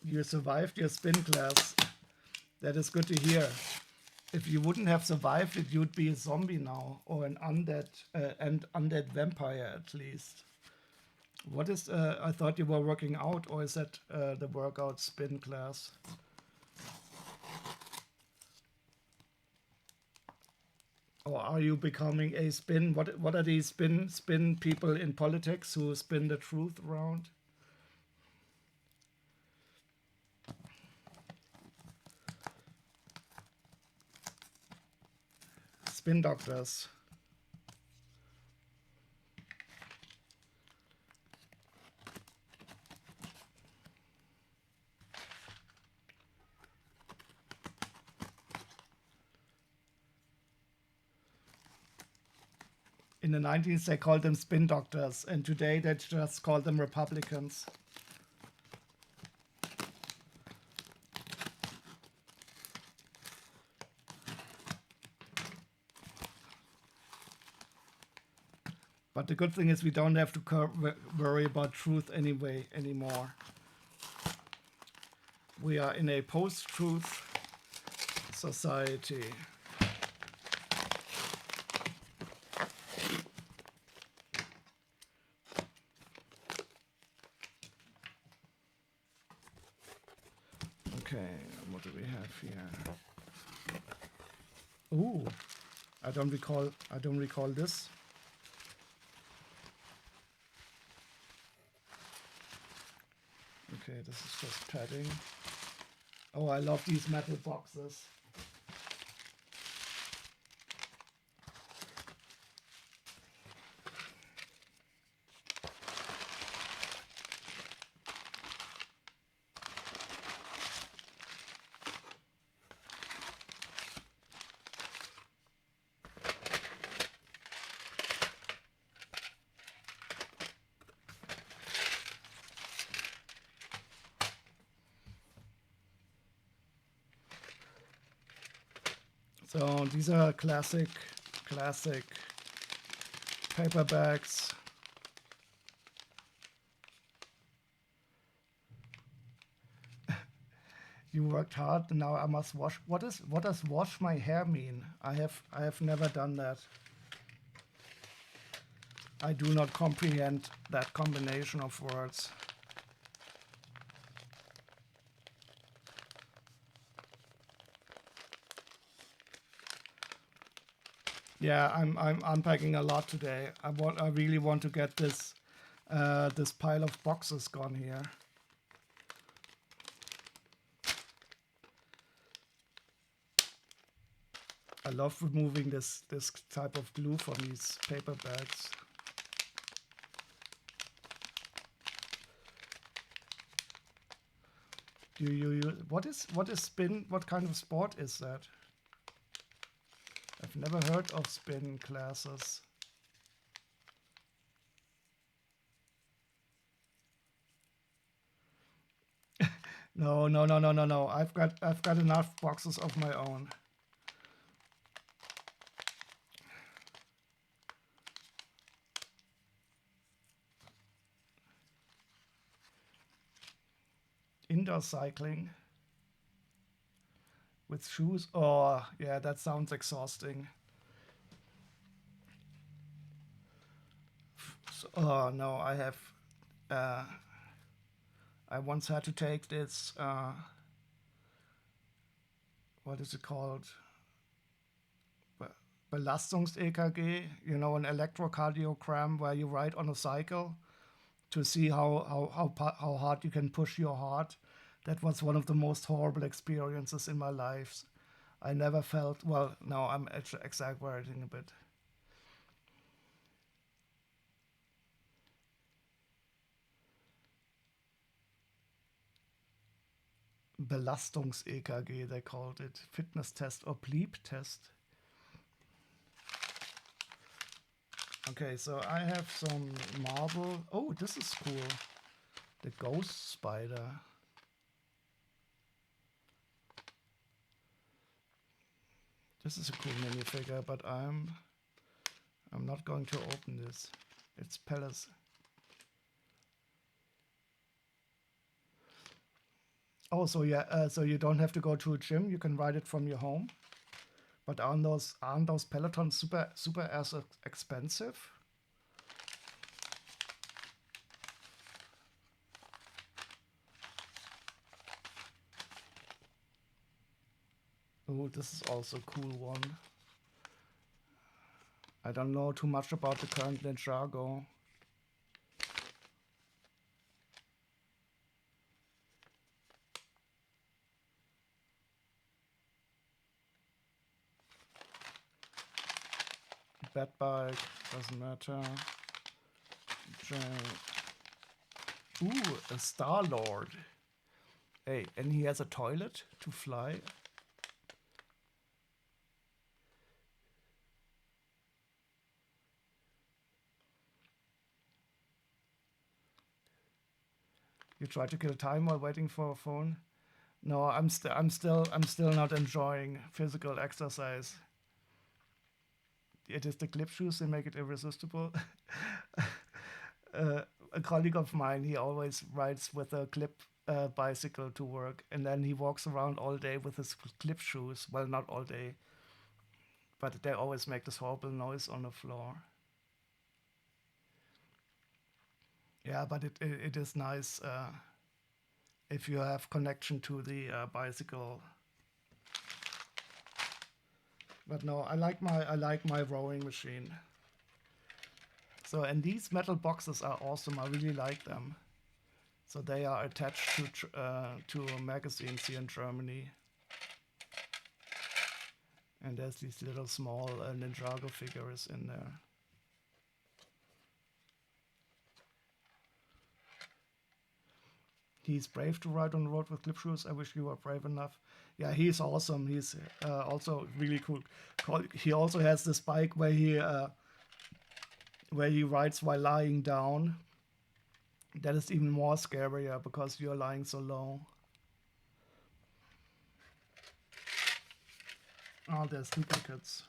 You survived your spin class. That is good to hear. If you wouldn't have survived it, you'd be a zombie now, or an undead vampire at least. What is? I thought you were working out, or is that the workout spin class? Or are you becoming a spin? What are these spin people in politics who spin the truth around? Spin doctors. In the 90s, they called them spin doctors, and today they just call them Republicans. But the good thing is we don't have to worry about truth anymore. We are in a post-truth society. Okay, what do we have here? Ooh, I don't recall this. Okay, this is just padding. Oh, I love these metal boxes. So these are classic paperbacks. You worked hard, now I must wash. What does wash my hair mean? I have never done that. I do not comprehend that combination of words. Yeah, I'm unpacking a lot today. I really want to get this this pile of boxes gone here. I love removing this type of glue from these paper bags. Do you what is spin? What kind of sport is that? I've never heard of spin classes. No. I've got enough boxes of my own. Indoor cycling with shoes. Oh, yeah, that sounds exhausting. So, oh no, I have. I once had to take this. What is it called? Belastungs-EKG. You know, an electrocardiogram where you ride on a cycle to see how hard you can push your heart. That was one of the most horrible experiences in my life. I never felt, well, no, I'm exaggerating a bit. Belastungs-EKG, they called it. Fitness test or bleep test. Okay, so I have some marble. Oh, this is cool. The ghost spider. This is a cool minifigure, but I'm not going to open this. It's Palace. Oh, so yeah, so you don't have to go to a gym. You can ride it from your home. But aren't those Pelotons super as expensive? Oh, this is also a cool one. I don't know too much about the current Ninjago. Bat bike, doesn't matter. Ooh, a Star-Lord. Hey, and he has a toilet to fly. You try to kill time while waiting for a phone. No, I'm still not enjoying physical exercise. It is the clip shoes that make it irresistible. A colleague of mine, he always rides with a clip bicycle to work, and then he walks around all day with his clip shoes. Well, not all day, but they always make this horrible noise on the floor. Yeah, but it is nice if you have connection to the bicycle. But no, I like my rowing machine. So, and these metal boxes are awesome. I really like them. So they are attached to magazines here in Germany. And there's these little small Ninjago figures in there. He's brave to ride on the road with clip shoes. I wish you were brave enough. Yeah, he's awesome. He's also really cool. He also has this bike where he rides while lying down. That is even more scarier because you're lying so low. Oh, there's duplicates.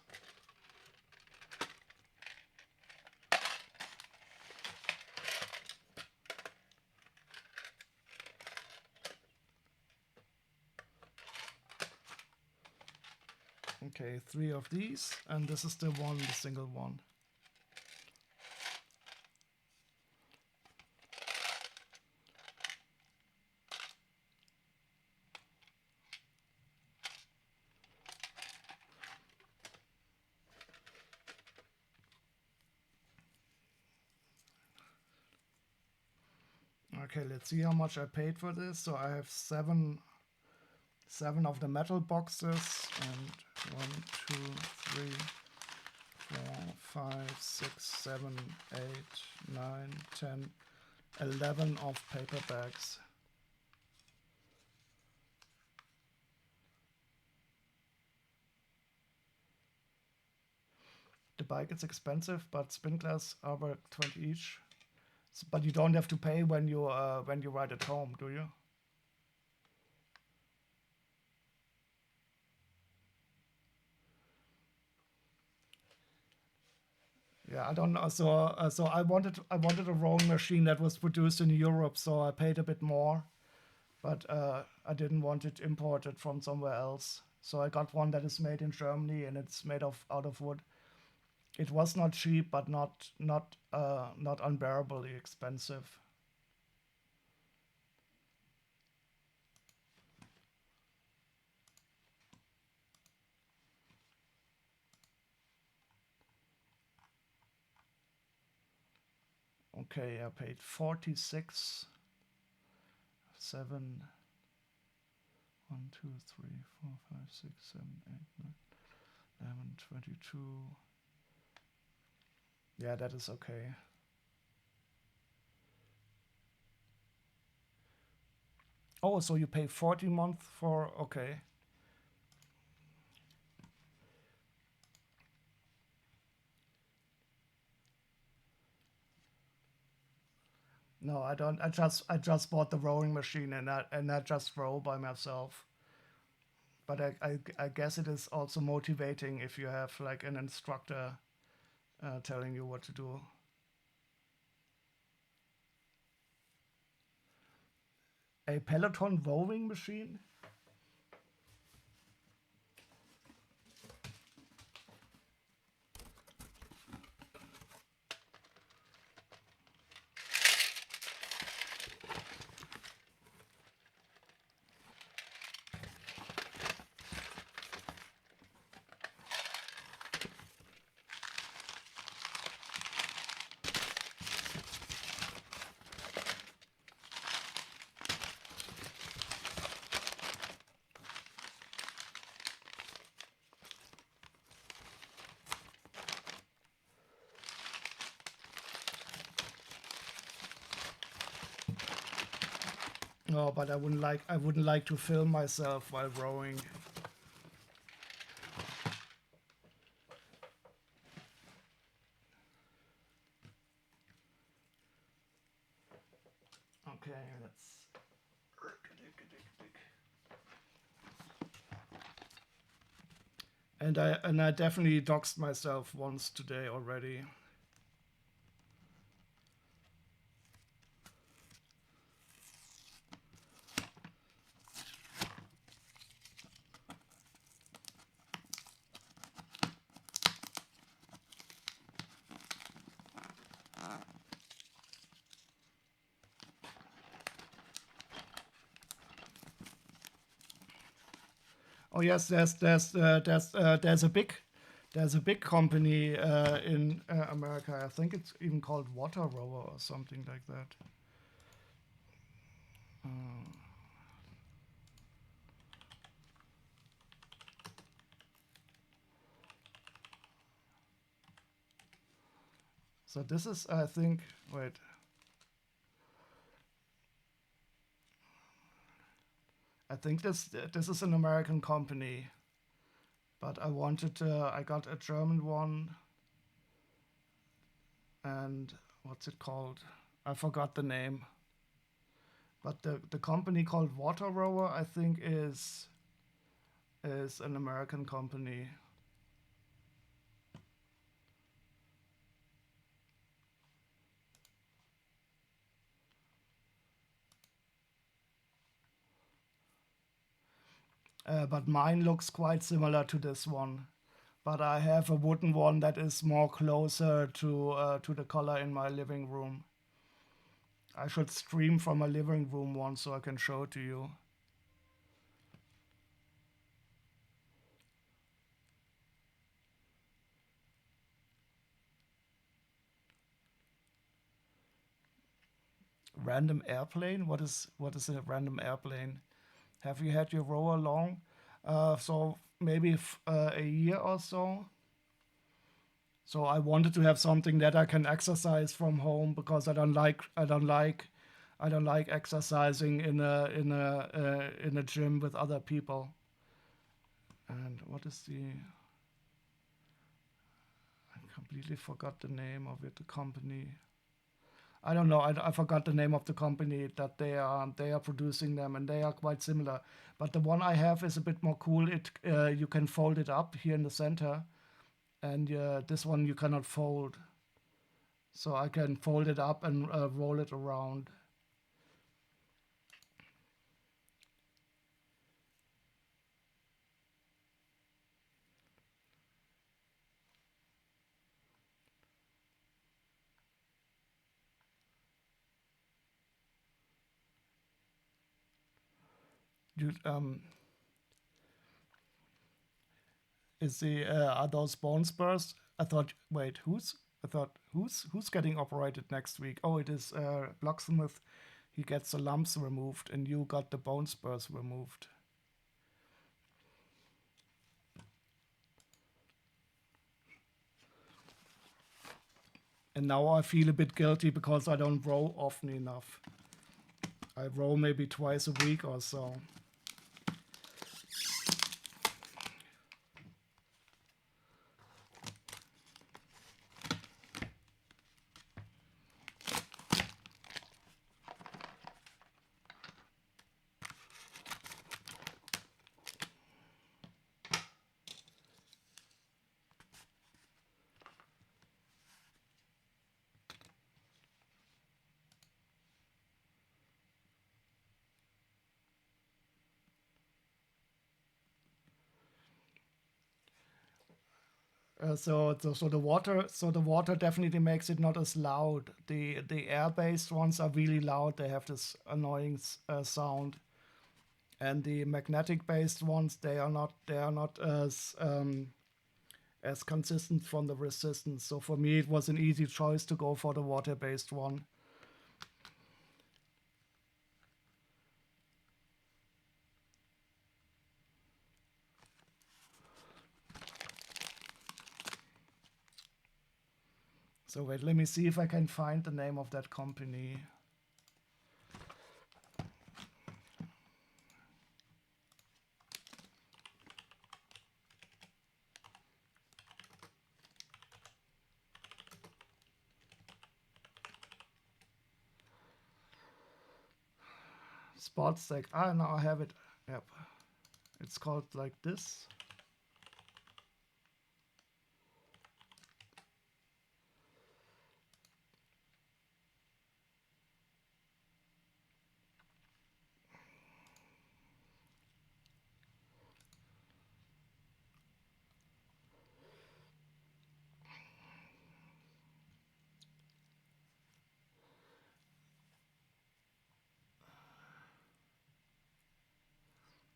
Okay, 3 of these, and this is the single one. Okay, let's see how much I paid for this. So I have seven of the metal boxes, and 1, 2, 3, 4, 5, 6, 7, 8, 9, 10, 11 of paper bags. The bike is expensive, but spin class are about 20 each. So, but you don't have to pay when you ride at home, do you? Yeah, I don't know. So I wanted a rowing machine that was produced in Europe, so I paid a bit more, but I didn't want it imported from somewhere else. So I got one that is made in Germany and it's made out of wood. It was not cheap, but not unbearably expensive. Okay, I paid 46, 7, 1, 2, 3, 4, 5, 6, 7, 8, 9, 11, 22. Yeah, that is okay. Oh, so you pay 40 month for, okay. No, I don't. I just bought the rowing machine and I just row by myself. But I guess it is also motivating if you have like an instructor telling you what to do. A Peloton rowing machine? No, but I wouldn't like to film myself while rowing. Okay, Okay, let's. And I definitely doxed myself once today already. Oh yes, there's a big company in America. I think it's even called Water Rower or something like that. So this is, I think, wait. I think this is an American company, but I got a German one, and what's it called? I forgot the name. But the company called Water Rower, I think, is an American company. But mine looks quite similar to this one. But I have a wooden one that is more closer to the color in my living room. I should stream from my living room one so I can show it to you. Random airplane? What is a random airplane? Have you had your rower long? So maybe a year or so. So I wanted to have something that I can exercise from home because I don't like exercising in a gym with other people. And what is I completely forgot the name of it. The company. I don't know. I forgot the name of the company that they are producing them, and they are quite similar. But the one I have is a bit more cool. You can fold it up here in the center, and this one you cannot fold. So I can fold it up and roll it around. You, is the are those bone spurs? I thought. Wait, who's? I thought who's getting operated next week? Oh, it is Locksmith. He gets the lumps removed, and you got the bone spurs removed. And now I feel a bit guilty because I don't row often enough. I row maybe twice a week or so. So the water definitely makes it not as loud. The air based ones are really loud. They have this annoying sound, and the magnetic based ones they are not as consistent from the resistance. So for me, it was an easy choice to go for the water based one. So wait, let me see if I can find the name of that company. Sports tech. Ah, now I have it. Yep. It's called like this.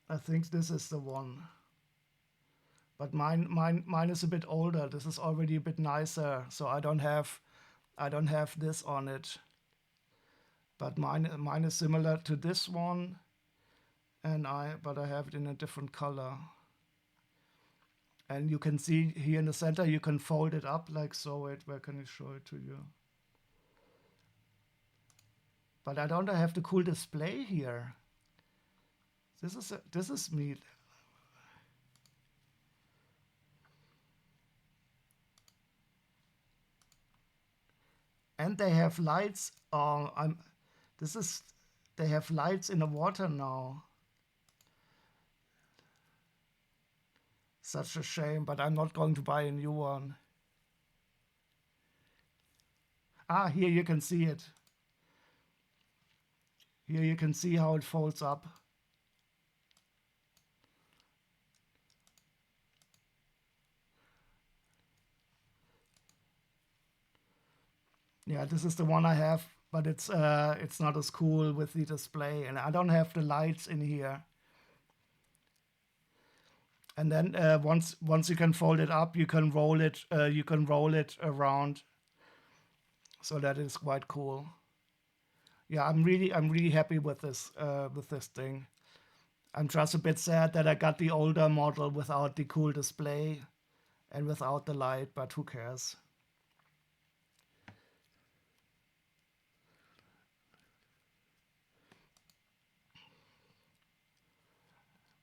I think this is the one. But mine is a bit older. This is already a bit nicer, so I don't have this on it. But mine is similar to this one, but I have it in a different color. And you can see here in the center, you can fold it up like so. Wait, where can I show it to you? But I don't have the cool display here. This is me. And they have lights. They have lights in the water now. Such a shame, but I'm not going to buy a new one. Ah, here you can see it. Here you can see how it folds up. Yeah, this is the one I have, but it's not as cool with the display, and I don't have the lights in here. And then once you can fold it up, you can roll it around. So that is quite cool. Yeah, I'm really happy with this thing. I'm just a bit sad that I got the older model without the cool display and without the light, but who cares?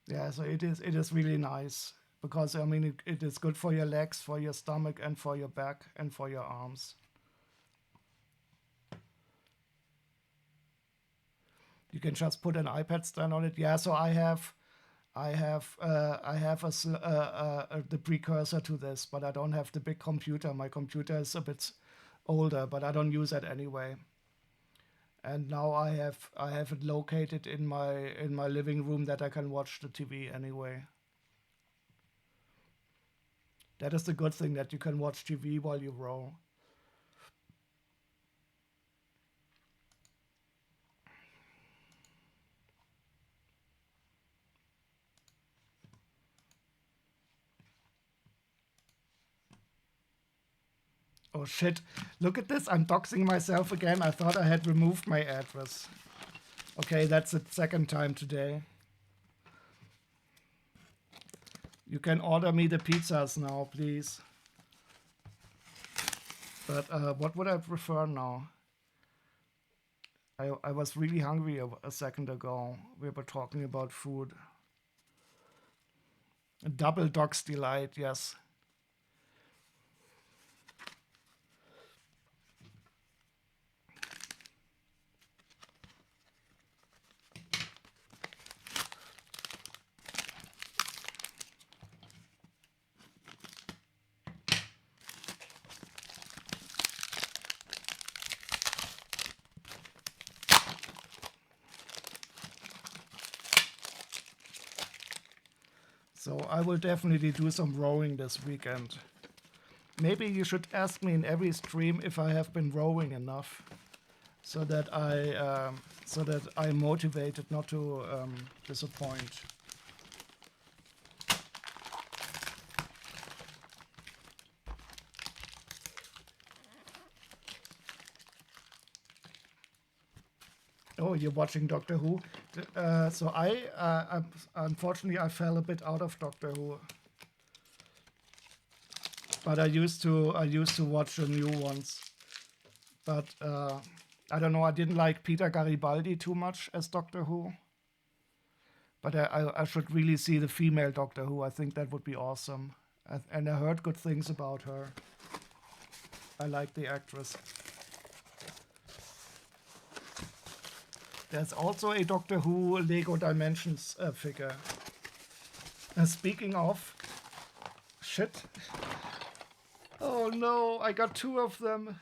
Yeah, so it is really nice because I mean it is good for your legs, for your stomach, and for your back and for your arms. You can just put an iPad stand on it. Yeah, so I have the precursor to this, but I don't have the big computer. My computer is a bit older, but I don't use it anyway. And now I have it located in my living room that I can watch the TV anyway. That is the good thing, that you can watch TV while you row. Oh shit, look at this, I'm doxing myself again. I thought I had removed my address. Okay, that's the second time today. You can order me the pizzas now, please. But what would I prefer now? I was really hungry a second ago. We were talking about food. A double dox delight, yes. So I will definitely do some rowing this weekend. Maybe you should ask me in every stream if I have been rowing enough, so that I'm motivated not to disappoint. Oh, you're watching Doctor Who? So unfortunately I fell a bit out of Doctor Who, but I used to watch the new ones. But I don't know. I didn't like Peter Garibaldi too much as Doctor Who. But I should really see the female Doctor Who. I think that would be awesome. And I heard good things about her. I like the actress. There's also a Doctor Who Lego Dimensions figure. Speaking of... Shit. Oh no, I got 2 of them.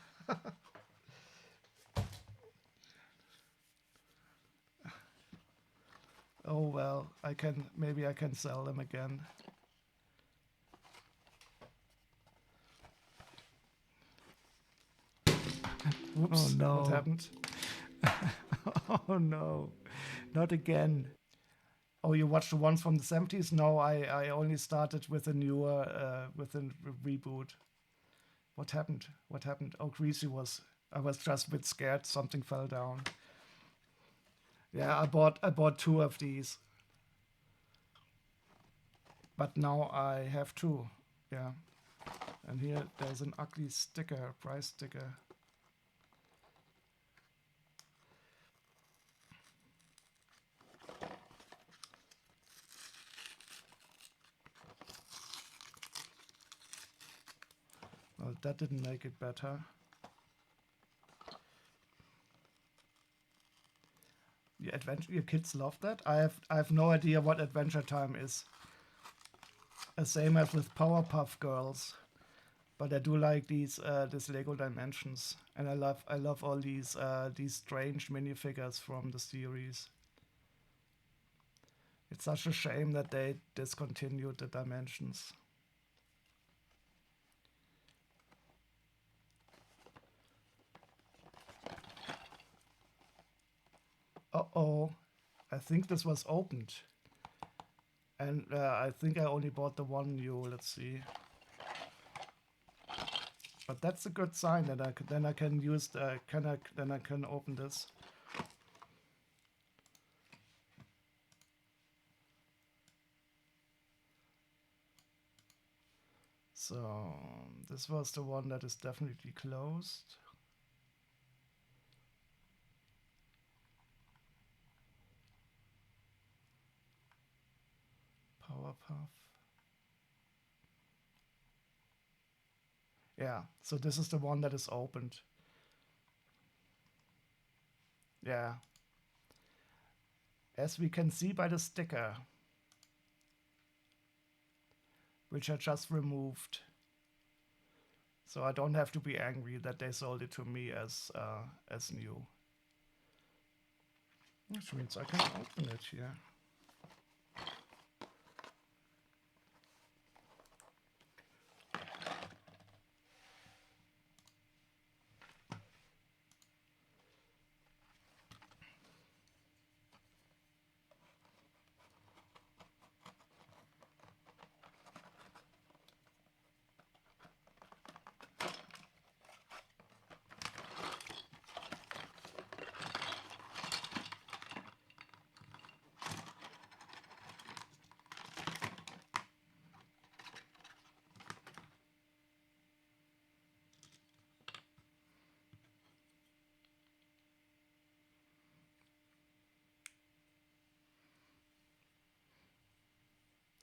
Oh well, maybe I can sell them again. Whoops, Oh no. what happened? Oh no, not again. Oh, you watched the ones from the 70s? No, I only started with a newer, with a reboot. What happened? What happened? Oh, I was just a bit scared something fell down. Yeah, I bought 2 of these. But now I have 2. Yeah. And here there's an ugly sticker, price sticker. Well, that didn't make it better. Your kids love that? I have no idea what Adventure Time is. Same as with Powerpuff Girls. But I do like these Lego Dimensions. And I love all these strange minifigures from the series. It's such a shame that they discontinued the Dimensions. Uh-oh. I think this was opened. And I think I only bought the one new. Let's see. But that's a good sign that I can use then I can open this. So this was the one that is definitely closed. Powerpuff. Yeah, so this is the one that is opened. Yeah. As we can see by the sticker, which I just removed. So I don't have to be angry that they sold it to me as new. Which means I can open it here.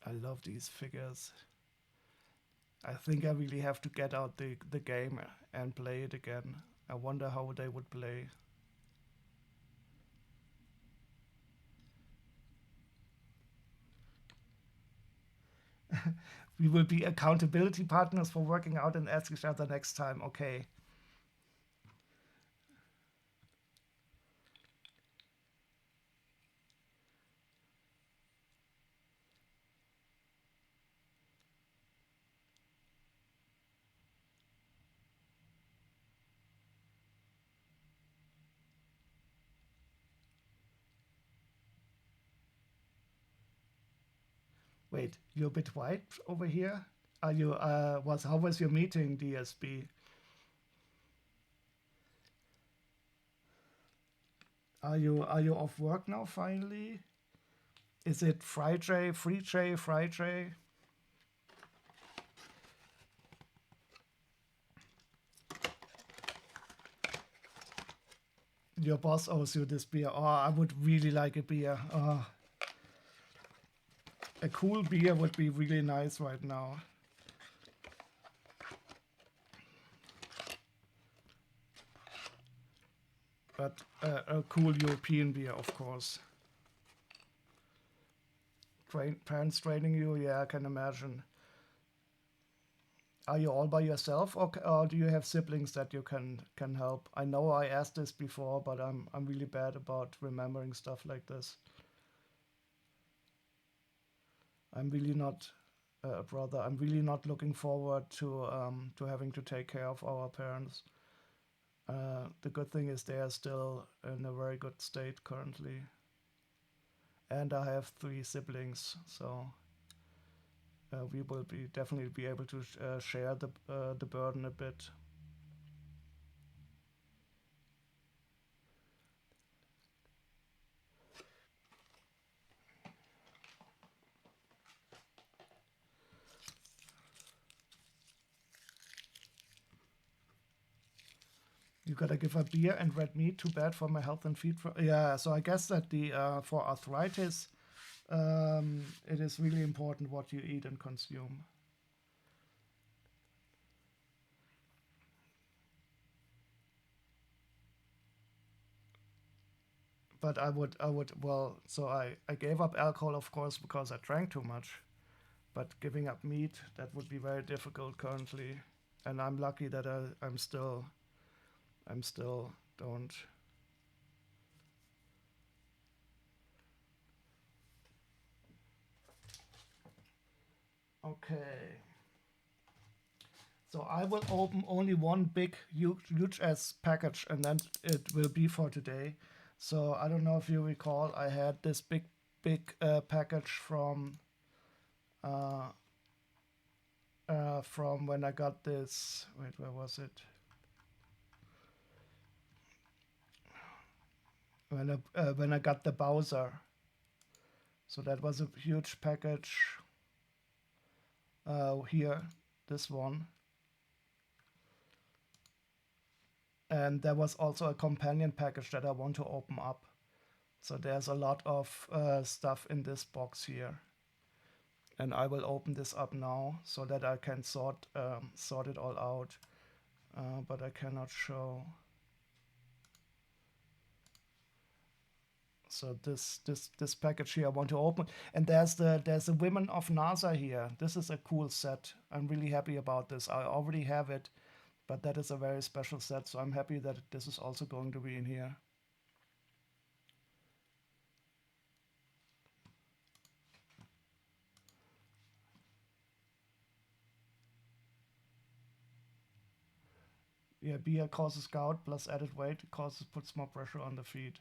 I love these figures. I think I really have to get out the game and play it again. I wonder how they would play. We will be accountability partners for working out and ask each other next time. Okay. Wait, you're a bit white over here? Are you how was your meeting, DSB? Are you off work now finally? Is it Friday, Friday? Your boss owes you this beer. Oh, I would really like a beer. Oh. A cool beer would be really nice right now. but a cool European beer, of course. Parents training you, yeah, I can imagine. Are you all by yourself, or do you have siblings that you can help? I know I asked this before, but I'm really bad about remembering stuff like this. I'm really not a brother. I'm really not looking forward to having to take care of our parents. The good thing is they are still in a very good state currently, and I have 3 siblings, so we will definitely be able to share the burden a bit. You gotta give up beer and red meat. Too bad for my health and feet. Yeah, so I guess that the for arthritis, it is really important what you eat and consume. But well, so I gave up alcohol, of course, because I drank too much. But giving up meat, that would be very difficult currently. And I'm lucky that I'm still don't. Okay. So I will open only one big, huge ass package, and then it will be for today. So I don't know if you recall, I had this big package uh, from when I got this. Wait, where was it? When I got the Bowser. So that was a huge package. Here, this one. And there was also a companion package that I want to open up. So there's a lot of stuff in this box here. And I will open this up now so that I can sort it all out. But I cannot show. So this package here I want to open, and there's the Women of NASA here. This is a cool set. I'm really happy about this. I already have it, but that is a very special set. So I'm happy that this is also going to be in here. Yeah, beer causes gout plus added weight puts more pressure on the feet.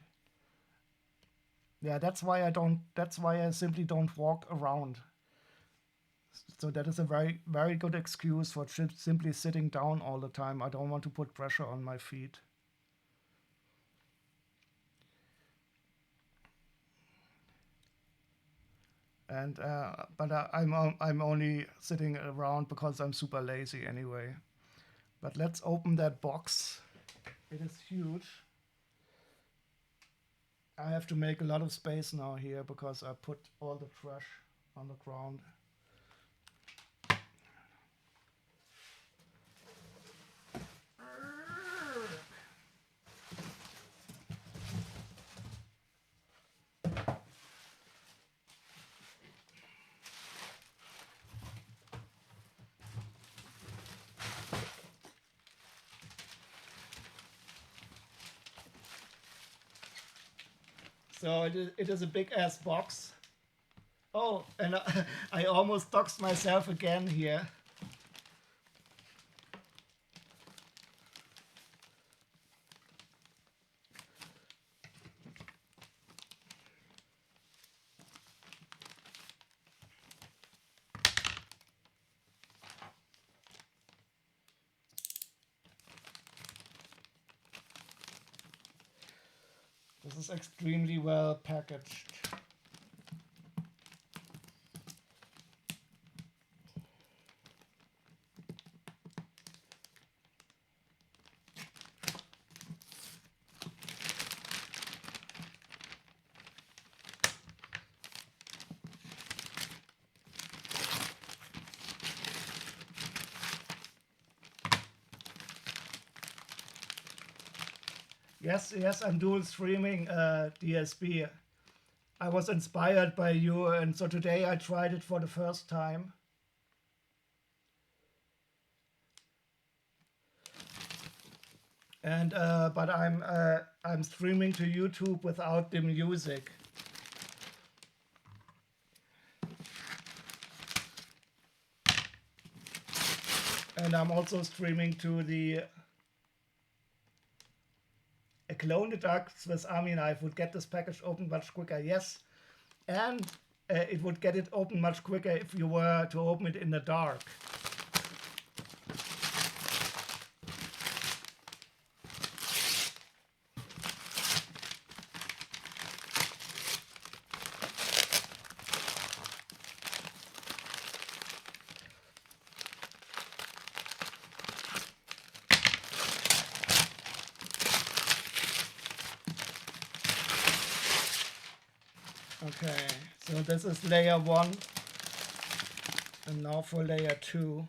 Yeah, that's why I don't. That's why I simply don't walk around. So that is a very good excuse for simply sitting down all the time. I don't want to put pressure on my feet. And but I'm only sitting around because I'm super lazy anyway. But let's open that box. It is huge. I have to make a lot of space now here because I put all the trash on the ground. So it is a big ass box. Oh, and I almost doxed myself again here. This is extremely well packaged. Yes, I'm dual streaming DSP. I was inspired by you, and so today I tried it for the first time. And but I'm streaming to YouTube without the music. And I'm also streaming to the a clone the dark Swiss Army knife would get this package open much quicker. Yes, and it would get it open much quicker if you were to open it in the dark. Okay, so this is layer 1, and now for layer 2.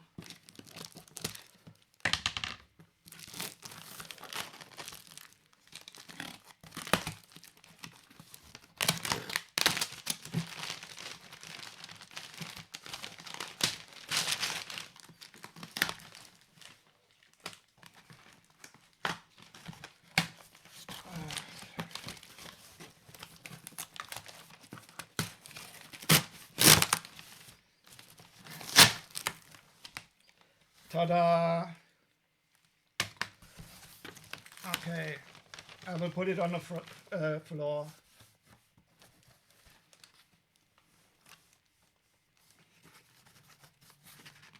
Ta-da! Okay, I will put it on the floor.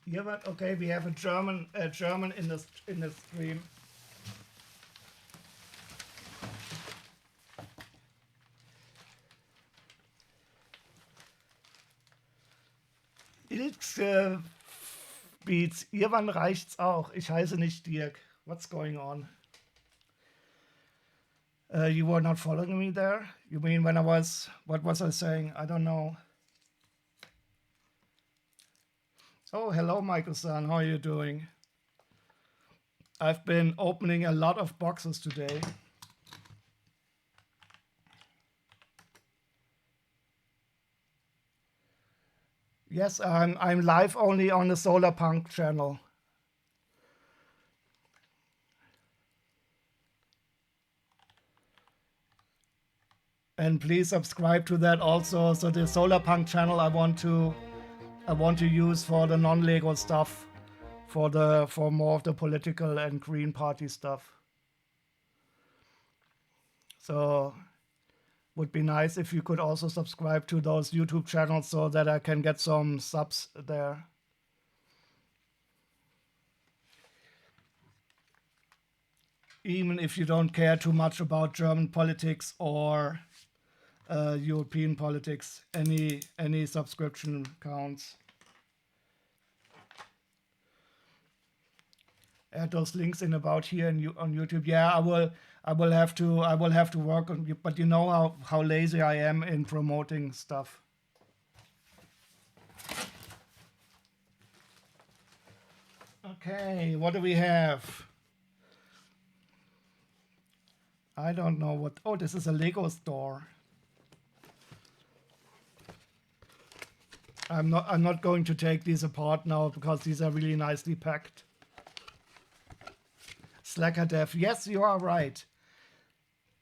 Yeah, but okay, we have a German in the stream. Ilks Beats, irgendwann reicht's auch. Ich heiße nicht Dirk. What's going on? You were not following me there? You mean when I was, what was I saying? I don't know. Oh, hello, Michael-san. How are you doing? I've been opening a lot of boxes today. Yes, I'm live only on the Solarpunk channel. And please subscribe to that also. So the Solarpunk channel I want to use for the non-Lego stuff, for more of the political and Green Party stuff. So would be nice if you could also subscribe to those YouTube channels so that I can get some subs there. Even if you don't care too much about German politics or European politics, any subscription counts. Add those links in about here on YouTube. Yeah, I will have to work on, but you know how lazy I am in promoting stuff. Okay, what do we have? I don't know what. Oh, this is a Lego store. I'm not going to take these apart now because these are really nicely packed. Slacker dev. Yes, you are right.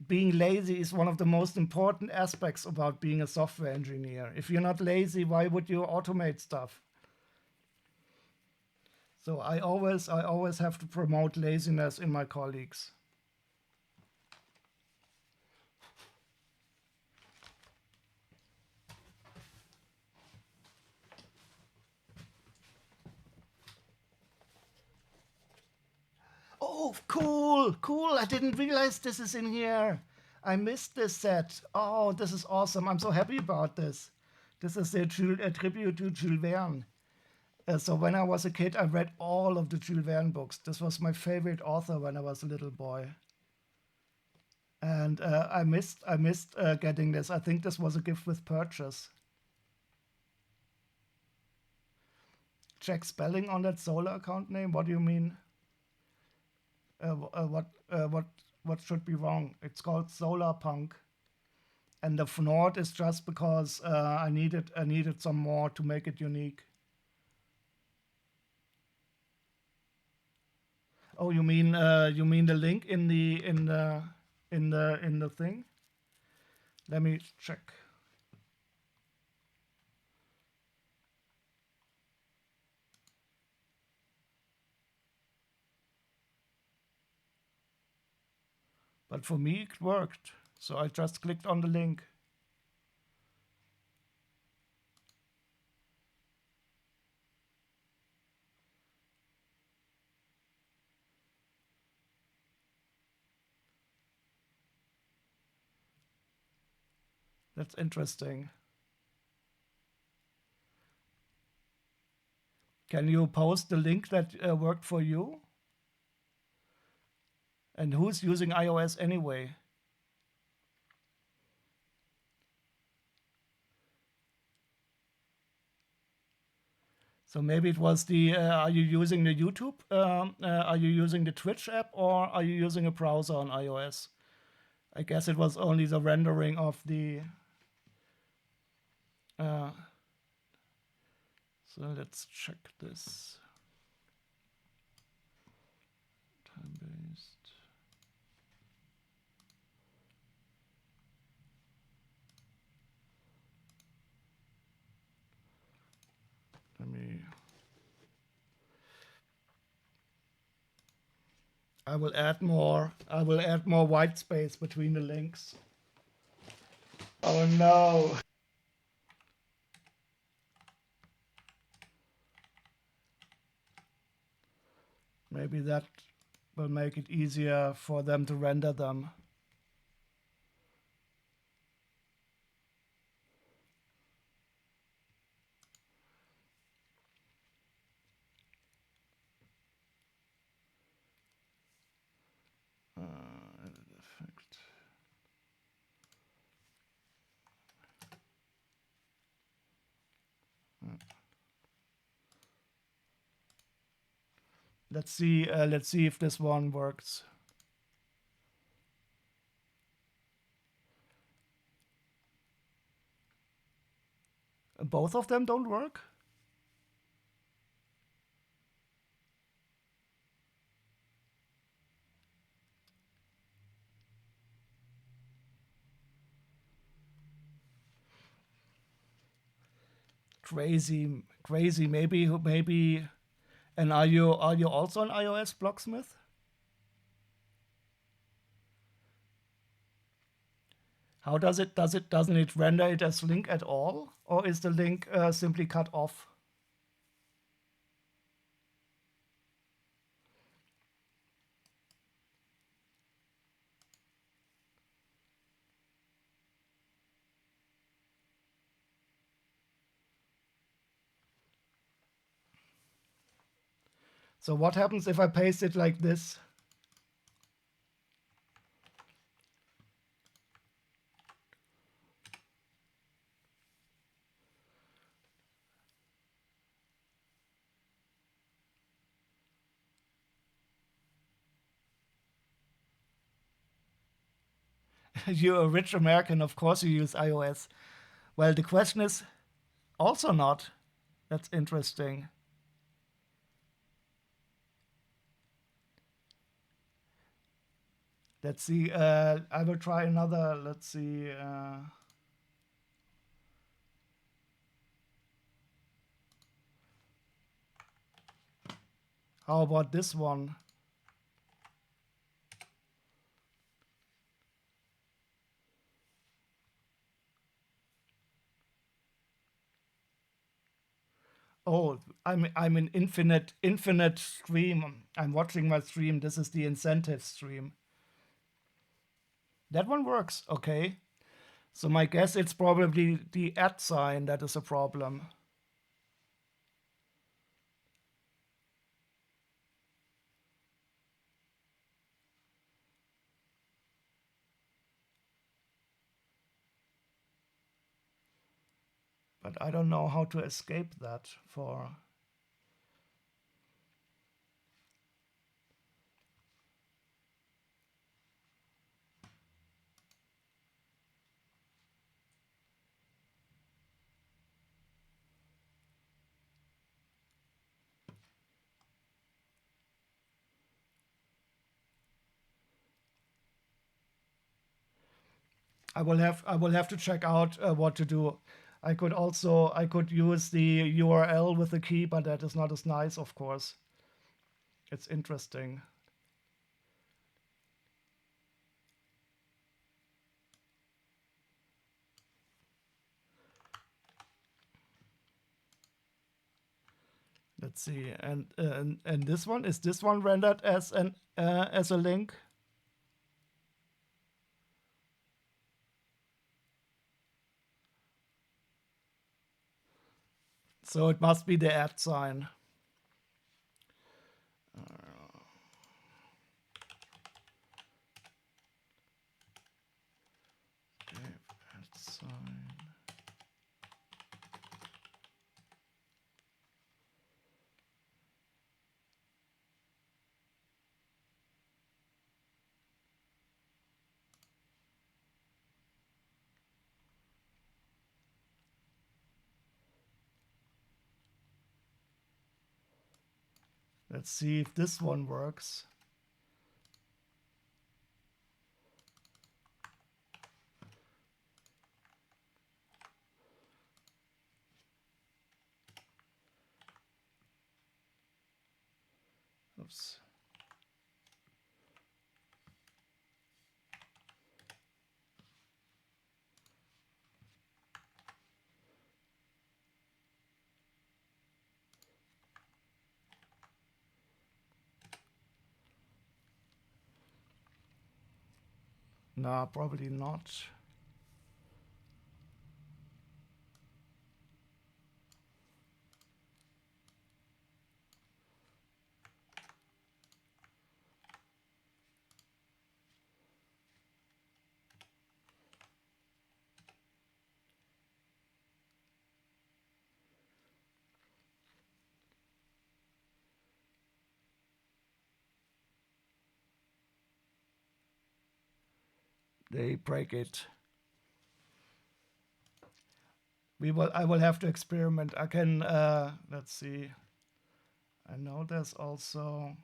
Being lazy is one of the most important aspects about being a software engineer. If you're not lazy, why would you automate stuff? So I always have to promote laziness in my colleagues. Oh, cool. I didn't realize this is in here. I missed this set. Oh, this is awesome. I'm so happy about this. This is a tribute to Jules Verne. So when I was a kid, I read all of the Jules Verne books. This was my favorite author when I was a little boy. And I missed getting this. I think this was a gift with purchase. Check spelling on that Solar account name. What do you mean? What what should be wrong. It's called Solar Punk, and the Fnord is just because I needed some more to make it unique. Oh, you mean the link in the thing? Let me check. But for me it worked, so I just clicked on the link. That's interesting. Can you post the link that worked for you? And who's using iOS anyway? So maybe it was the, are you using the YouTube? Are you using the Twitch app, or are you using a browser on iOS? I guess it was only the rendering of the. Uh, so let's check this. Time-based. Let me. I will add more white space between the links. Oh no. Maybe that will make it easier for them to render them. Edit effect. Let's see if this one works. Both of them don't work? Crazy. Maybe. And are you also on iOS, Blocksmith? How doesn't it render it as link at all, or is the link simply cut off? So what happens if I paste it like this? You're a rich American, of course you use iOS. Well, the question is also not. That's interesting. Let's see. I will try another. Let's see. How about this one? Oh, I'm in infinite stream. I'm watching my stream. This is the incentive stream. That one works, okay. So my guess it's probably the @ sign that is a problem. But I don't know how to escape that for. I will have to check out what to do. I could use the URL with the key, but that is not as nice, of course. It's interesting. Let's see, and this one, is this one rendered as a link? So it must be the @ sign. Okay, @ sign. Let's see if this one works. Oops. Nah, probably not. They break it. I will have to experiment. I can let's see. I know there's also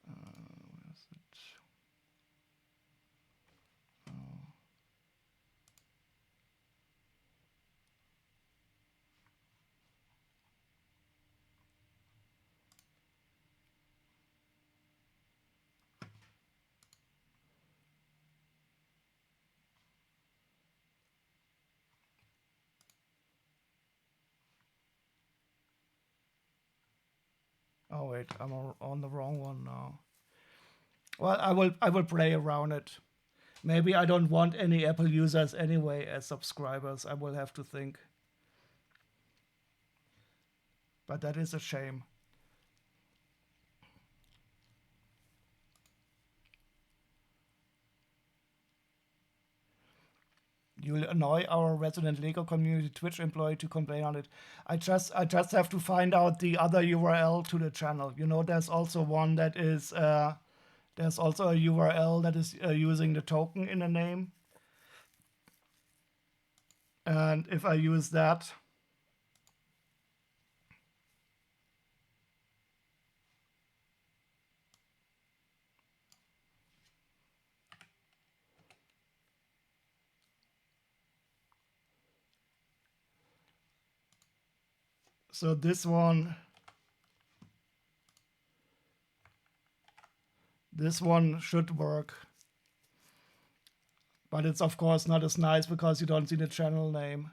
where is it? Oh wait, I'm on the wrong one now. Well, I will play around it. Maybe I don't want any Apple users anyway as subscribers. I will have to think. But that is a shame. You'll annoy our resident Lego community Twitch employee to complain on it. I just have to find out the other URL to the channel. You know, there's also one that is there's also a URL that is using the token in the name. And if I use that, so this one should work. But it's of course not as nice because you don't see the channel name.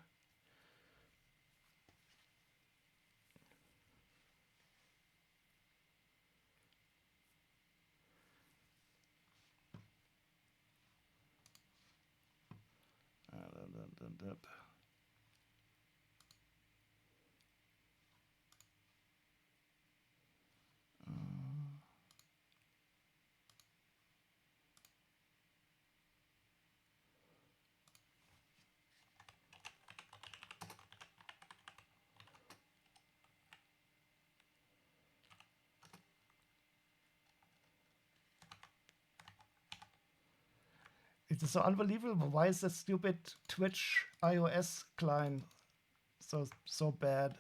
It is so unbelievable. Why is that stupid Twitch iOS client so bad?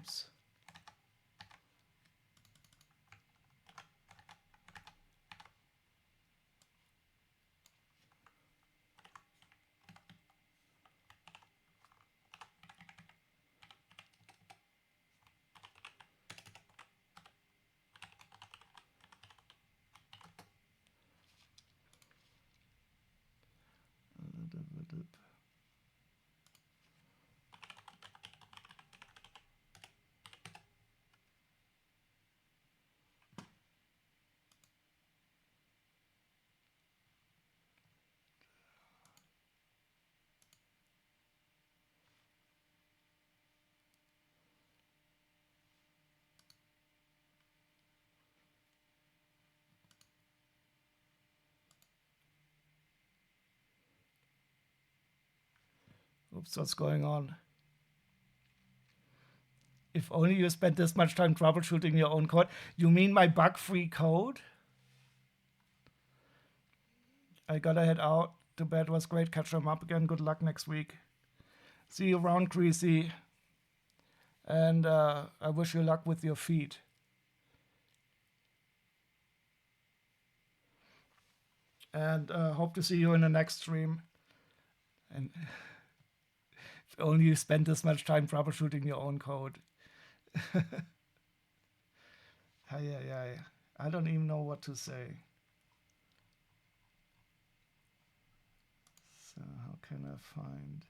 Oops. Oops, what's going on? If only you spent this much time troubleshooting your own code. You mean my bug-free code? I gotta head out to bed. Was great. Catch them up again. Good luck next week. See you around, Greasy. And I wish you luck with your feet. And hope to see you in the next stream. And if only you spent this much time troubleshooting your own code. I don't even know what to say. So how can I find...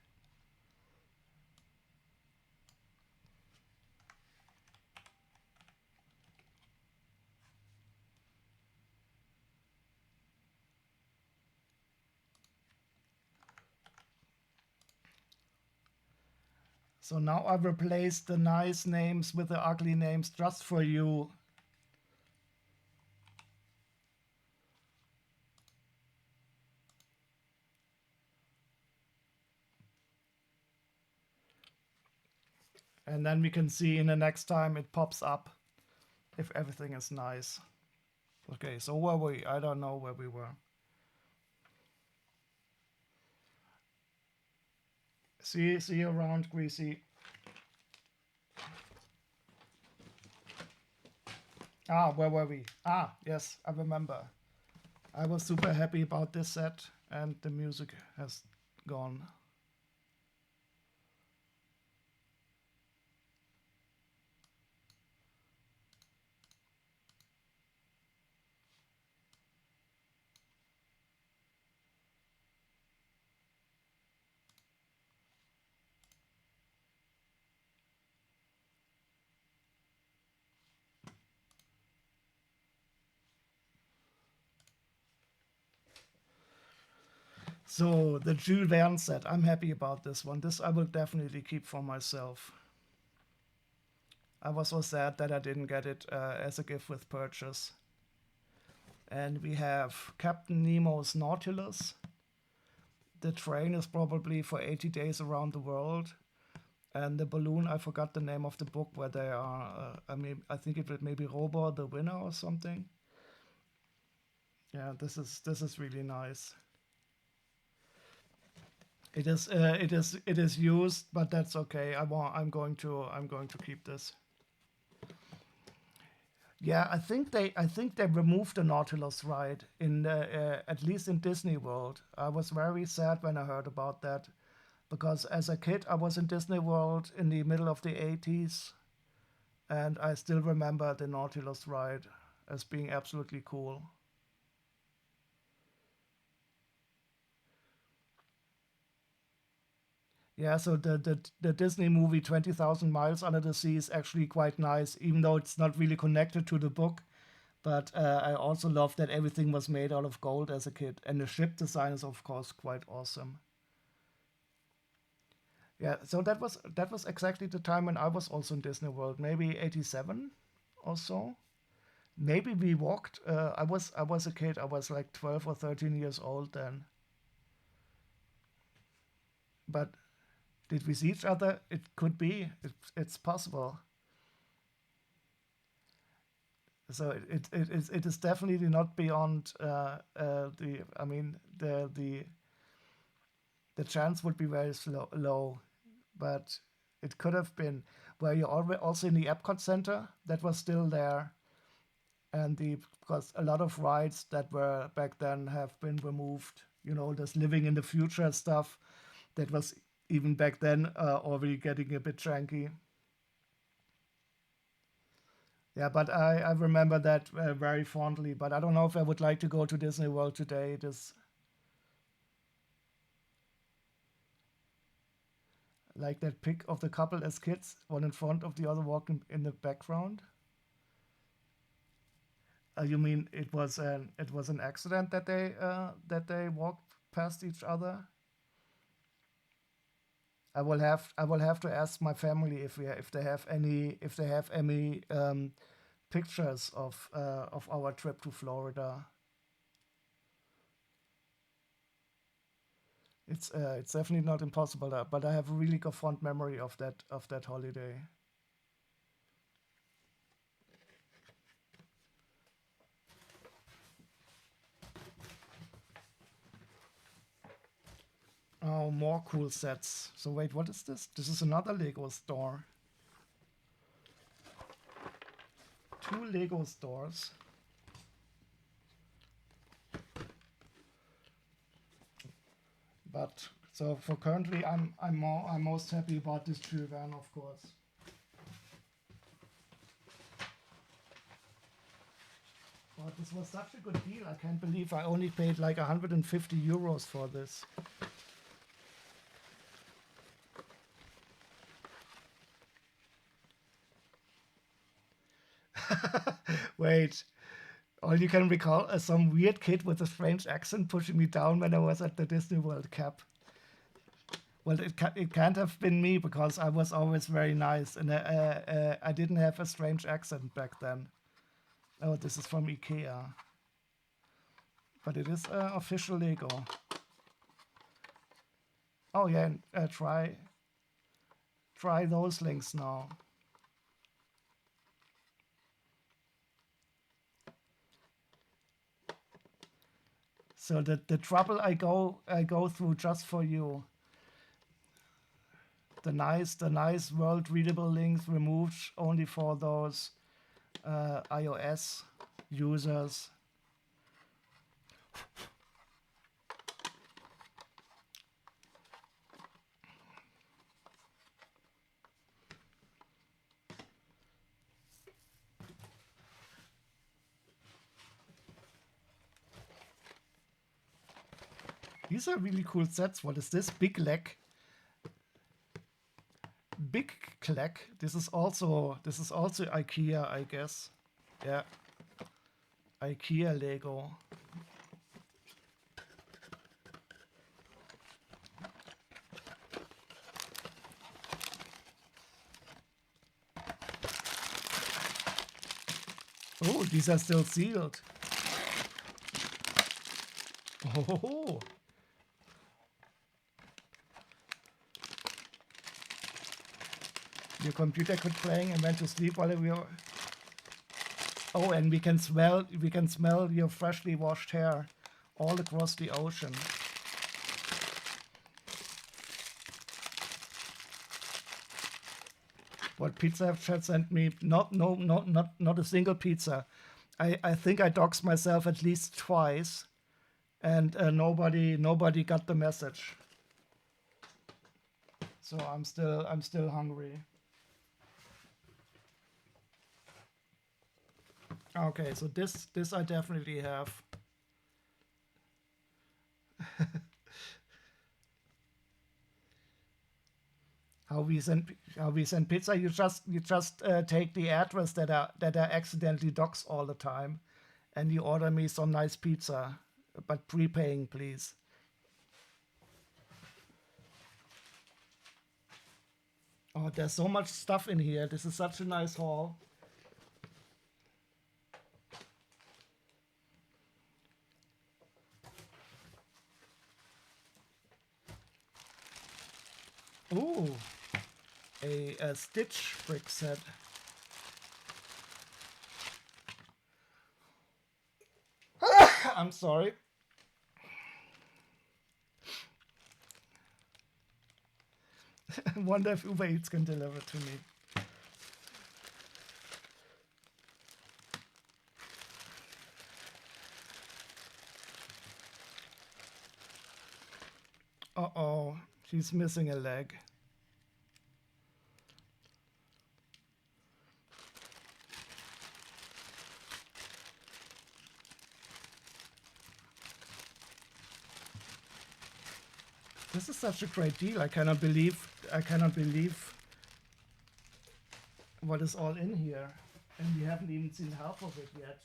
So now I've replaced the nice names with the ugly names just for you. And then we can see in the next time it pops up if everything is nice. Okay, so where were we? I don't know where we were. See you around, Greasy. Where were we? Yes, I remember. I was super happy about this set, and the music has gone. So the Jules Verne set, I'm happy about this one. This I will definitely keep for myself. I was so sad that I didn't get it as a gift with purchase. And we have Captain Nemo's Nautilus. The train is probably for 80 days around the world. And the balloon, I forgot the name of the book where they are. I think it was maybe Robo the Winner or something. Yeah, this is really nice. It is used, but that's okay. I'm going to keep this. Yeah, I think they removed the Nautilus ride in at least in Disney World. I was very sad when I heard about that, because as a kid I was in Disney World in the middle of the 80s, and I still remember the Nautilus ride as being absolutely cool. Yeah, so the Disney movie 20,000 Miles Under the Sea is actually quite nice, even though it's not really connected to the book. But I also love that everything was made out of gold as a kid. And the ship design is, of course, quite awesome. Yeah, so that was exactly the time when I was also in Disney World, maybe 87 or so. Maybe we walked. I was a kid. I was like 12 or 13 years old then. But did we see each other? It could be. It's possible. So it is definitely not beyond the. I mean the chance would be very low, but It could have been. Were you also in the Epcot Center? That was still there. And because a lot of rides that were back then have been removed. This living in the future stuff that was even back then already getting a bit janky. Yeah, but I remember that very fondly. But I don't know if I would like to go to Disney World today. This like that pic of the couple as kids, one in front of the other walking in the background. You mean it was an accident that they walked past each other? I will have to ask my family if they have any pictures of our trip to Florida. It's definitely not impossible, but I have a really fond memory of that holiday. Oh, more cool sets. So wait, what is this? This is another Lego store. Two Lego stores. But so for currently, I'm most happy about this Jules Verne, of course. But this was such a good deal. I can't believe I only paid like 150 euros for this. Wait, all you can recall is some weird kid with a strange accent pushing me down when I was at the Disney World Cap. Well, it can't have been me because I was always very nice and I didn't have a strange accent back then. Oh, this is from IKEA. But it is official Lego. Oh yeah, and, try those links now. So the trouble I go through just for you. The nice world readable links removed only for those iOS users. These are really cool sets. What is this? Big leg. Big Clack. This is also IKEA, I guess. Yeah, IKEA Lego. Oh, these are still sealed. Oh, your computer quit playing and went to sleep while we were. Oh, and we can smell your freshly washed hair all across the ocean. What Pizza Hut sent me? Not no no not a single pizza. I think I doxed myself at least twice, and nobody got the message. So I'm still hungry. Okay, so this I definitely have. How we send pizza? You just take the address that I accidentally dox all the time, and you order me some nice pizza, but prepaying, please. Oh, there's so much stuff in here. This is such a nice haul. Ooh, a Stitch brick set. I'm sorry. wonder if Uber Eats can deliver to me. Uh-oh, she's missing a leg. This is such a great deal. I cannot believe what is all in here. And we haven't even seen half of it yet.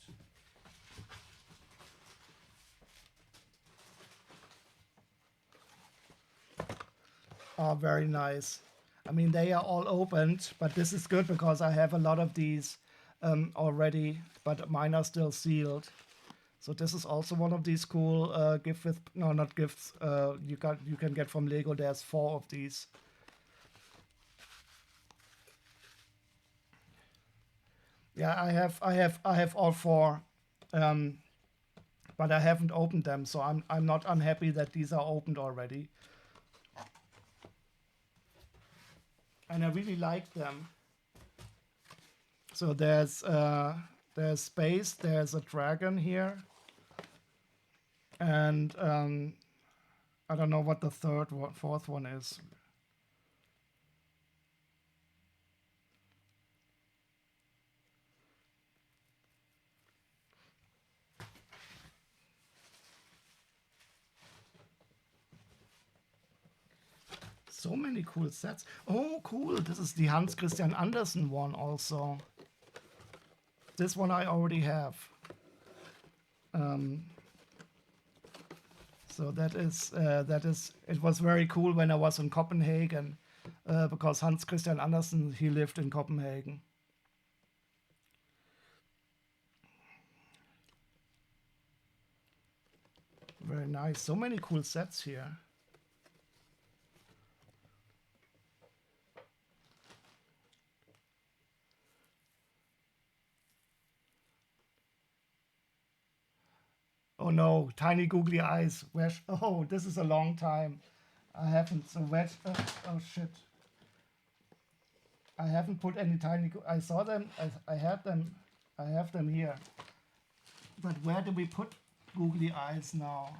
Oh, very nice. I mean, they are all opened, but this is good because I have a lot of these already, but mine are still sealed. So this is also one of these cool gift with, no, not gifts. You can get from Lego. There's 4 of these. Yeah, I have all 4, but I haven't opened them, so I'm not unhappy that these are opened already. And I really like them. So there's space. There's a dragon here, and I don't know what the fourth one is. So many cool sets. Oh, cool. This is the Hans Christian Andersen one also. This one I already have. So that is, it was very cool when I was in Copenhagen, because Hans Christian Andersen, he lived in Copenhagen. Very nice. So many cool sets here. Oh no, tiny googly eyes. Oh, this is a long time. I haven't, so where, oh shit. I haven't put any I saw them, I had them, I have them here. But where do we put googly eyes now?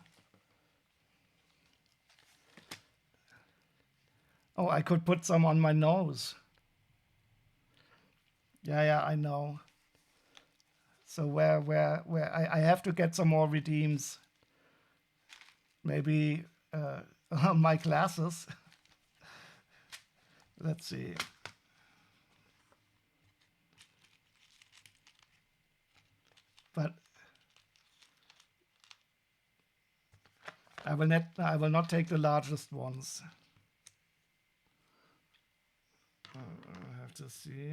Oh, I could put some on my nose. Yeah, I know. So where I have to get some more redeems. Maybe my glasses. Let's see. But I will not take the largest ones. I have to see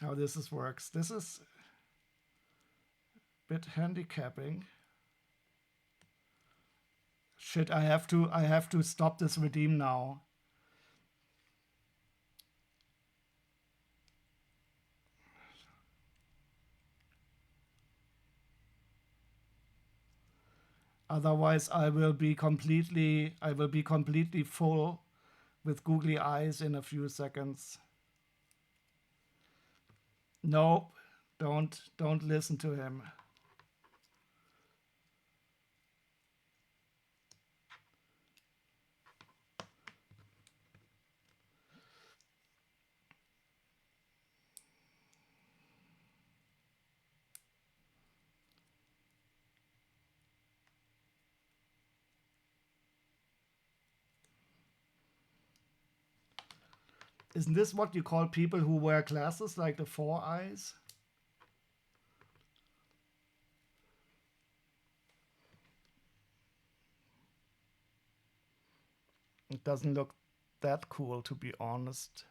how this works. This is a bit handicapping. Shit, I have to stop this redeem now. Otherwise, I will be completely full with googly eyes in a few seconds. Nope, don't listen to him. Isn't this what you call people who wear glasses, like the 4 eyes? It doesn't look that cool, to be honest.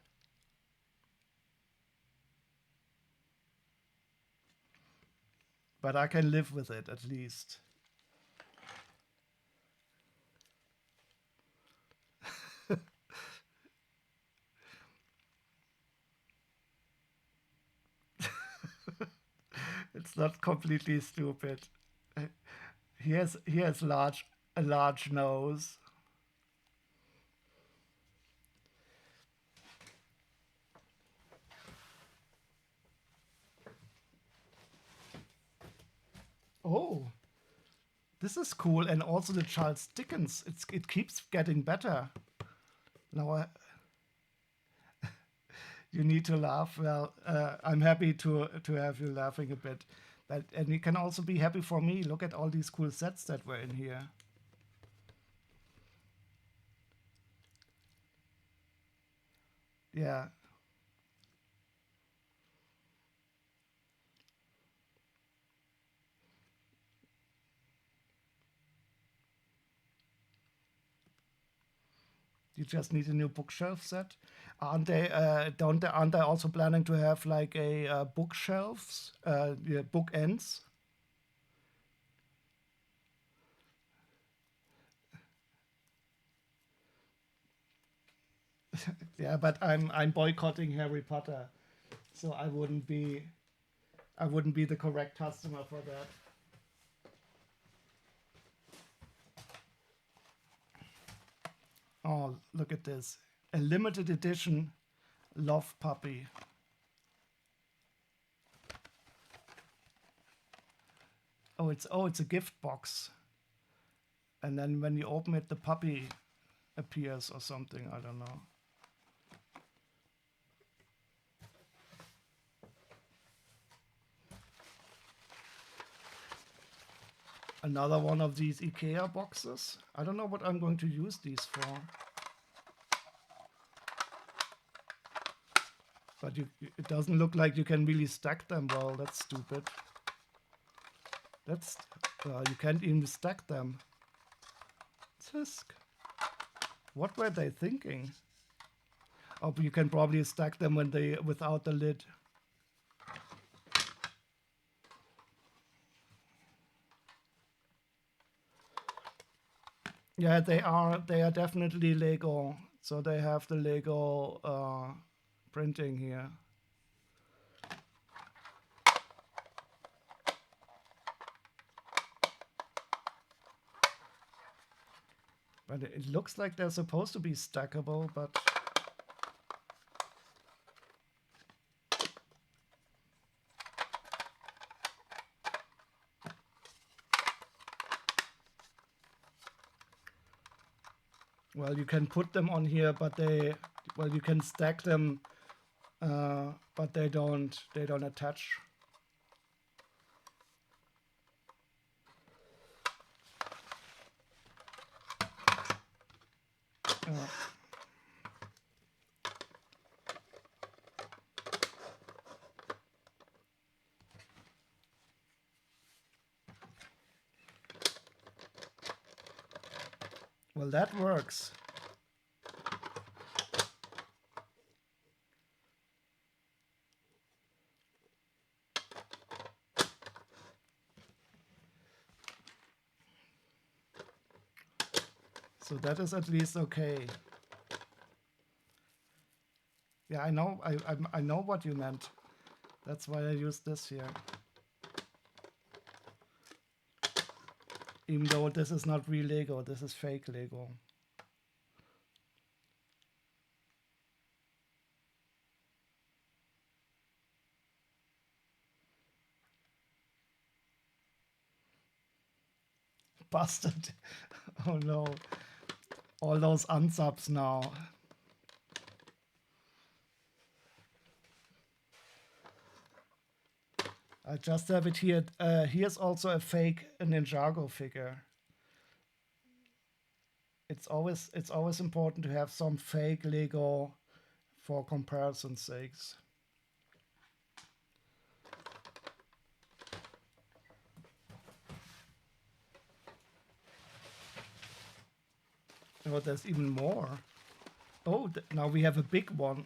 But I can live with it, at least. It's not completely stupid. He has a large nose. Oh, this is cool. And also the Charles Dickens. It keeps getting better. Now you need to laugh. Well, I'm happy to have you laughing a bit. But, and you can also be happy for me. Look at all these cool sets that were in here. Yeah. You just need a new bookshelf set. Aren't they also planning to have like a bookshelves, yeah, bookends? Yeah, but I'm boycotting Harry Potter, so I wouldn't be the correct customer for that. Oh, look at this. A limited edition Love Puppy. Oh, it's a gift box. And then when you open it, the puppy appears or something. I don't know. Another one of these IKEA boxes. I don't know what I'm going to use these for. But it doesn't look like you can really stack them well. That's stupid. That's you can't even stack them. Tisk. What were they thinking? Oh, but you can probably stack them when they without the lid. Yeah, they are. They are definitely Lego. So they have the Lego printing here. But it looks like they're supposed to be stackable, but well, you can put them on here, but well, you can stack them, but they don't attach. Well, that works. So that is at least okay. Yeah, I know. I know what you meant. That's why I used this here. Even though this is not real Lego, this is fake Lego. Busted. Oh no. All those unsubs now. I just have it here. Here's also a fake Ninjago figure. It's always important to have some fake Lego for comparison's sakes. Oh, there's even more. Oh, now we have a big one.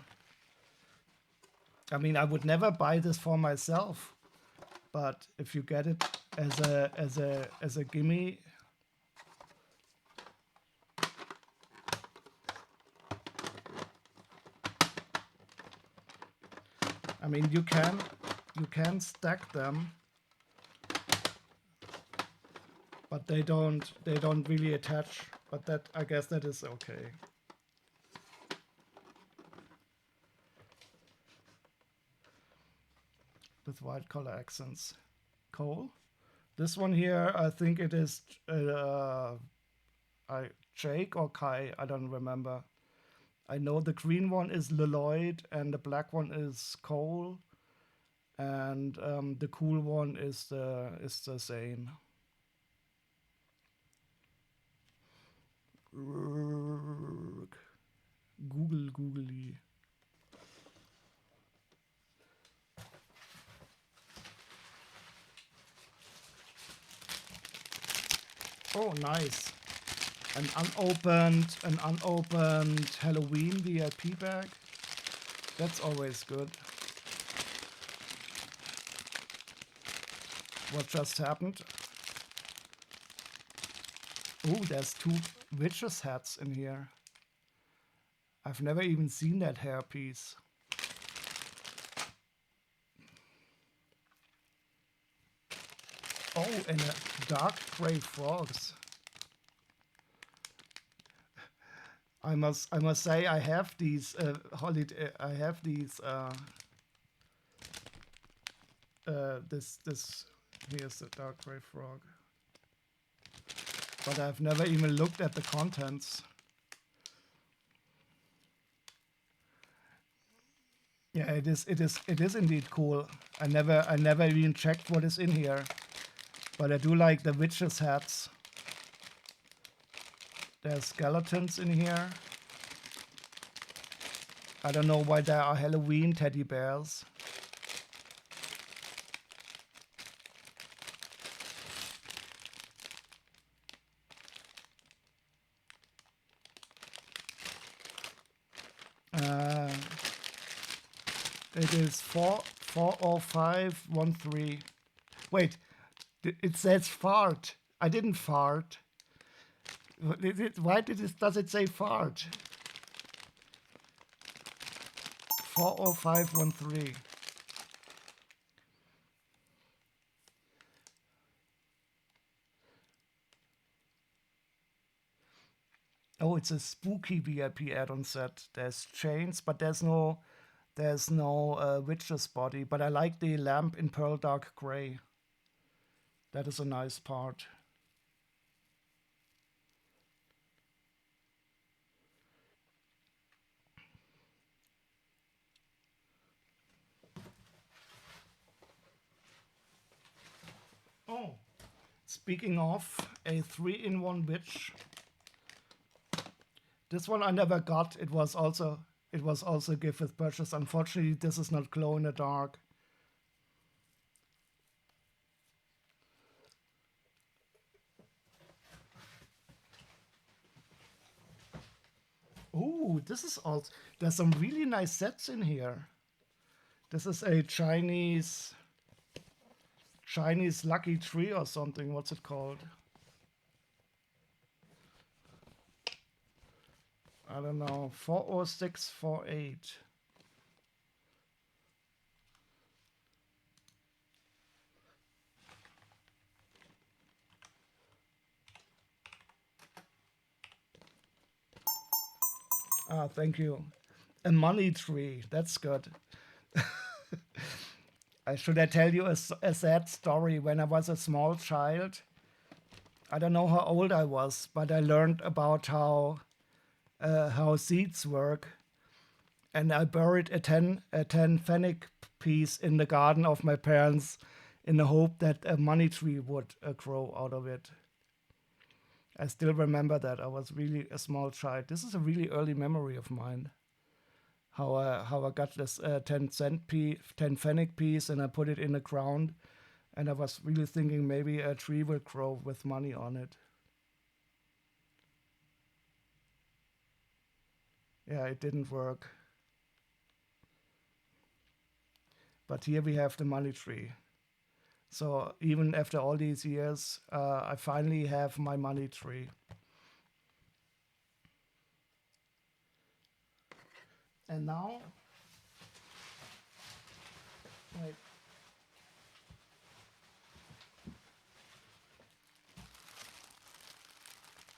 I mean, I would never buy this for myself, but if you get it as a gimme, I mean, you can stack them, but they don't really attach. But that, I guess that is okay. With white color accents. Coal? This one here, I think it is Jake or Kai. I don't remember. I know the green one is Lloyd and the black one is Cole, and the cool one is the Zane. Googly. Oh, nice. An unopened Halloween VIP bag. That's always good. What just happened? Oh, there's 2 witches hats in here. I've never even seen that hairpiece. Oh, and a dark gray frogs. I must say I have these holiday. I have these. This. Here's the dark gray frog. But I've never even looked at the contents. Yeah, it is indeed cool. I never even checked what is in here. But I do like the witches hats. There's skeletons in here. I don't know why there are Halloween teddy bears. It is 40513. Wait, it says fart. I didn't fart. Why does it say fart? 40513. Oh, it's a spooky VIP add-on set. There's chains, but there's no witch's body. But I like the lamp in pearl dark gray. That is a nice part. Oh, speaking of a 3-in-1 witch. This one I never got. It was also a gift with purchase. Unfortunately, this is not glow in the dark. Ooh, this is also. There's some really nice sets in here. This is a Chinese lucky tree or something. What's it called? I don't know. 40648. Ah, thank you. A money tree. That's good. Should I tell you a sad story? When I was a small child, I don't know how old I was, but I learned about how seeds work, and I buried a 10 fennec piece in the garden of my parents, in the hope that a money tree would grow out of it. I still remember that. I was really a small child. This is a really early memory of mine. How I got this 10 fennec piece, and I put it in the ground, and I was really thinking maybe a tree will grow with money on it. Yeah, it didn't work. But here we have the money tree. So even after all these years, I finally have my money tree. And now, wait.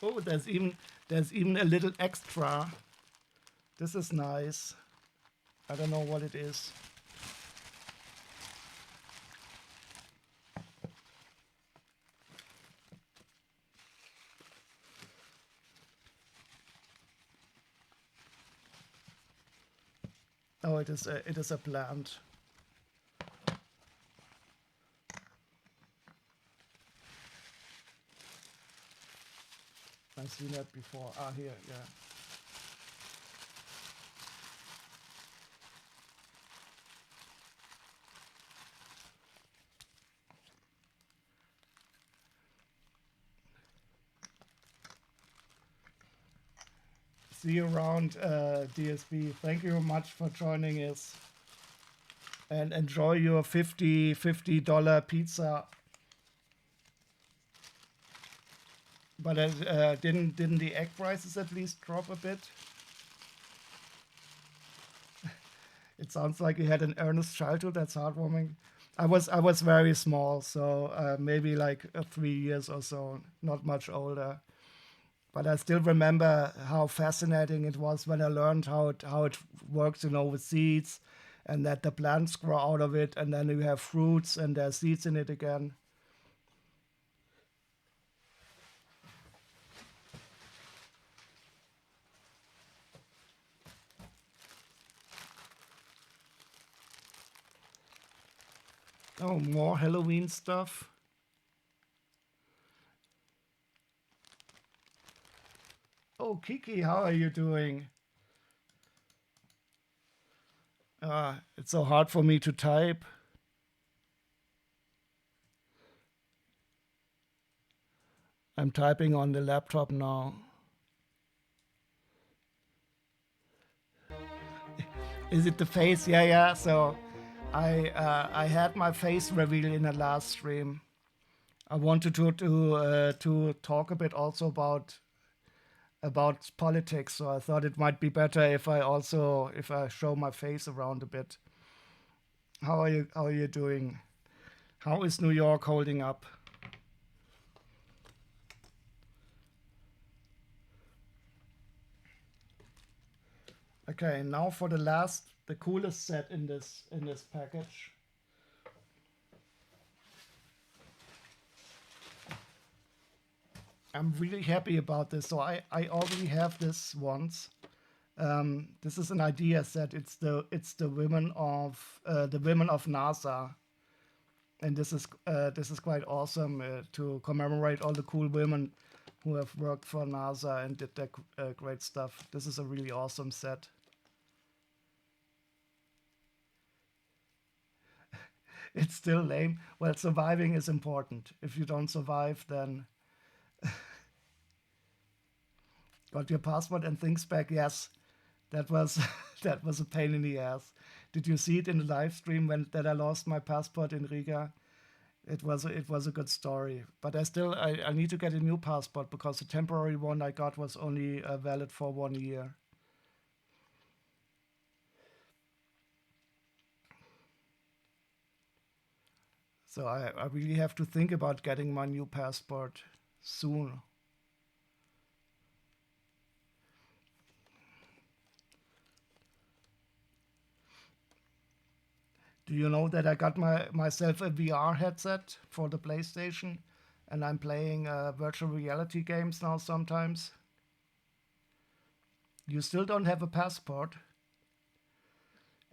Oh, there's even a little extra. This is nice. I don't know what it is. Oh, it is a plant. I've seen that before. Ah, here, yeah. See you around, DSB. Thank you very much for joining us. And enjoy your $50 pizza. But didn't the egg prices at least drop a bit? It sounds like you had an earnest childhood. That's heartwarming. I was very small, so maybe like 3 years or so, not much older. But I still remember how fascinating it was when I learned how it works, with seeds, and that the plants grow out of it, and then you have fruits and there's seeds in it again. Oh, more Halloween stuff. Oh, Kiki, how are you doing? It's so hard for me to type. I'm typing on the laptop now. Is it the face? Yeah, yeah. So I had my face reveal in the last stream. I wanted to talk a bit also about politics. So I thought it might be better if I show my face around a bit. How are you doing? How is New York holding up? Okay, now for the coolest set in this package. I'm really happy about this. So I already have this once. This is an idea set. It's the women of NASA, and this is quite awesome to commemorate all the cool women who have worked for NASA and did that great stuff. This is a really awesome set. It's still lame. Well, surviving is important. If you don't survive, then got your passport and things back. Yes, that was that was a pain in the ass. Did you see it in the live stream when that I lost my passport in Riga? It was a good story, but I need to get a new passport because the temporary one I got was only valid for 1 year. So I really have to think about getting my new passport soon. Do you know that I got myself a VR headset for the PlayStation, and I'm playing virtual reality games now sometimes? You still don't have a passport?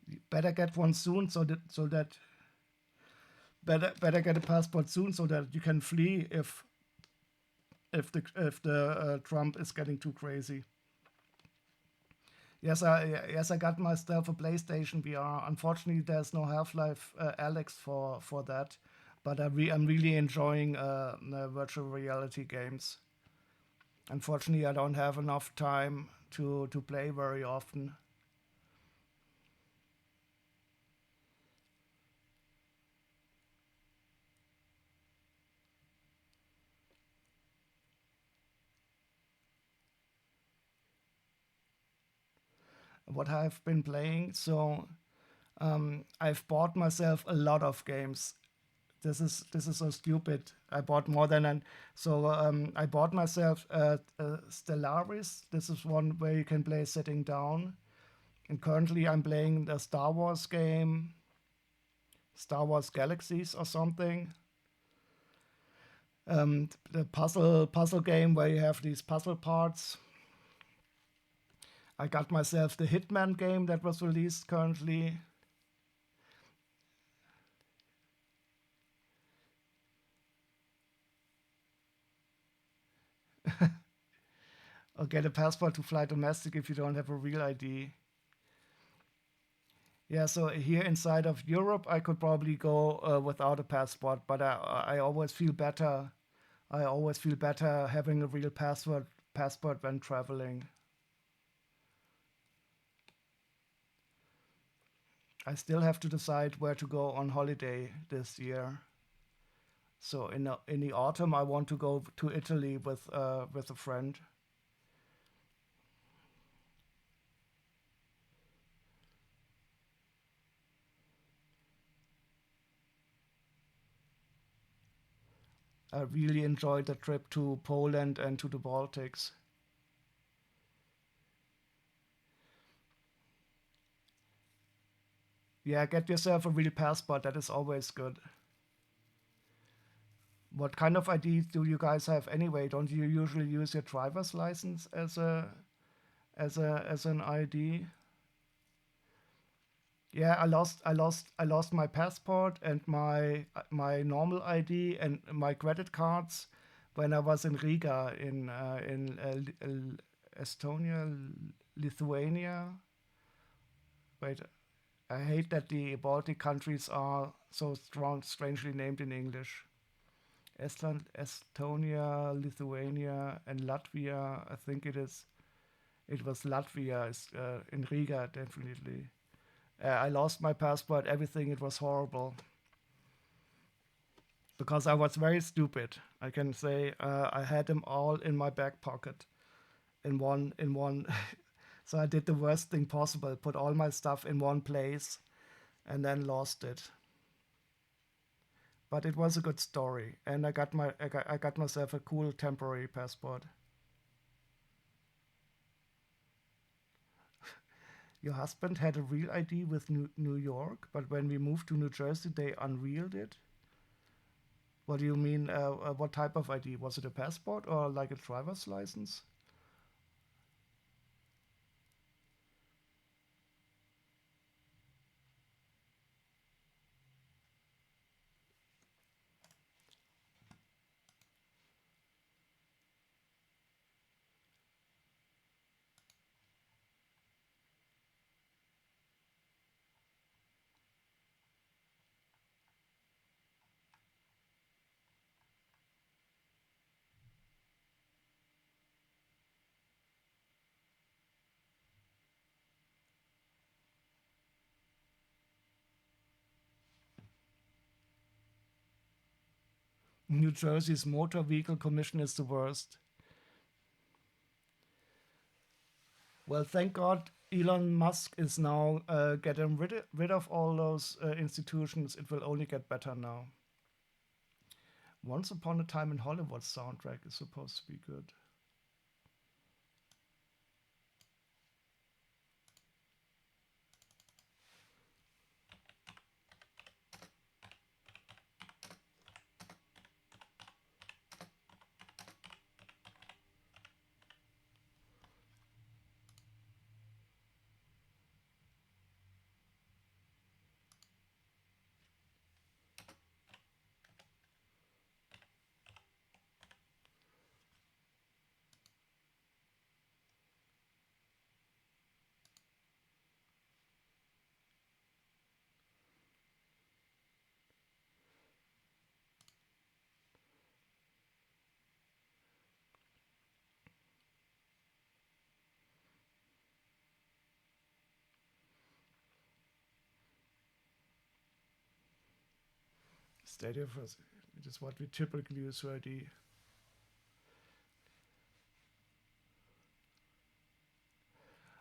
You better get one soon, so that better get a passport soon so that you can flee if the Trump is getting too crazy. Yes, I got myself a PlayStation VR. Unfortunately, there's no Half-Life Alex for that, but I'm really enjoying the virtual reality games. Unfortunately, I don't have enough time to play very often. What I've been playing, so I've bought myself a lot of games. This is so stupid. I bought more than an so I bought myself Stellaris. This is one where you can play sitting down. And currently, I'm playing the Star Wars game, Star Wars Galaxies or something. The puzzle game where you have these puzzle parts. I got myself the Hitman game that was released currently. Or get a passport to fly domestic if you don't have a real ID. Yeah, so here inside of Europe, I could probably go without a passport, but I always feel better. I always feel better having a real passport when traveling. I still have to decide where to go on holiday this year. So in the autumn, I want to go to Italy with a friend. I really enjoyed the trip to Poland and to the Baltics. Yeah, get yourself a real passport. That is always good. What kind of ID do you guys have anyway? Don't you usually use your driver's license as an ID? Yeah, I lost my passport and my normal ID and my credit cards when I was in Riga in Estonia, Lithuania. Wait, I hate that the Baltic countries are so strangely named in English. Estland, Estonia, Lithuania, and Latvia. I think it is. It was Latvia is in Riga definitely. I lost my passport. Everything. It was horrible because I was very stupid. I can say I had them all in my back pocket in one. So I did the worst thing possible. Put all my stuff in one place and then lost it. But it was a good story, and I got myself a cool temporary passport. Your husband had a real ID with New York, but when we moved to New Jersey, they unreeled it. What do you mean? What type of ID? Was it a passport or like a driver's license? New Jersey's motor vehicle commission is the worst. Well, thank God Elon Musk is now getting rid of all those institutions. It will only get better now. Once Upon a Time in Hollywood soundtrack is supposed to be good. Stadia first. It is what we typically use already.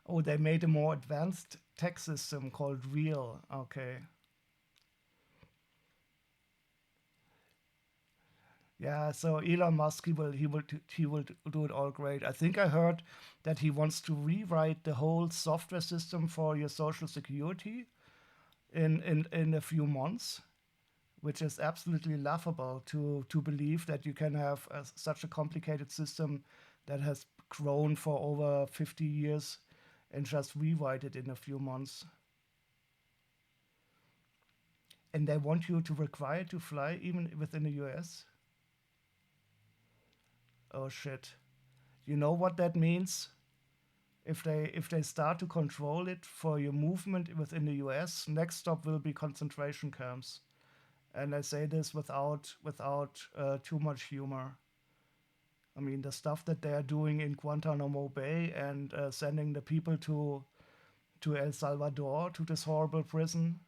Oh, they made a more advanced text system called Real. Okay. Yeah, so Elon Musk he will do it all great. I think I heard that he wants to rewrite the whole software system for your social security in a few months, which is absolutely laughable to believe that you can have such a complicated system that has grown for over 50 years and just rewrite it in a few months. And they want you to require to fly even within the US? Oh shit. You know what that means? If they start to control it for your movement within the US, next stop will be concentration camps. And I say this without too much humor. I mean, the stuff that they are doing in Guantanamo Bay and sending the people to El Salvador, to this horrible prison,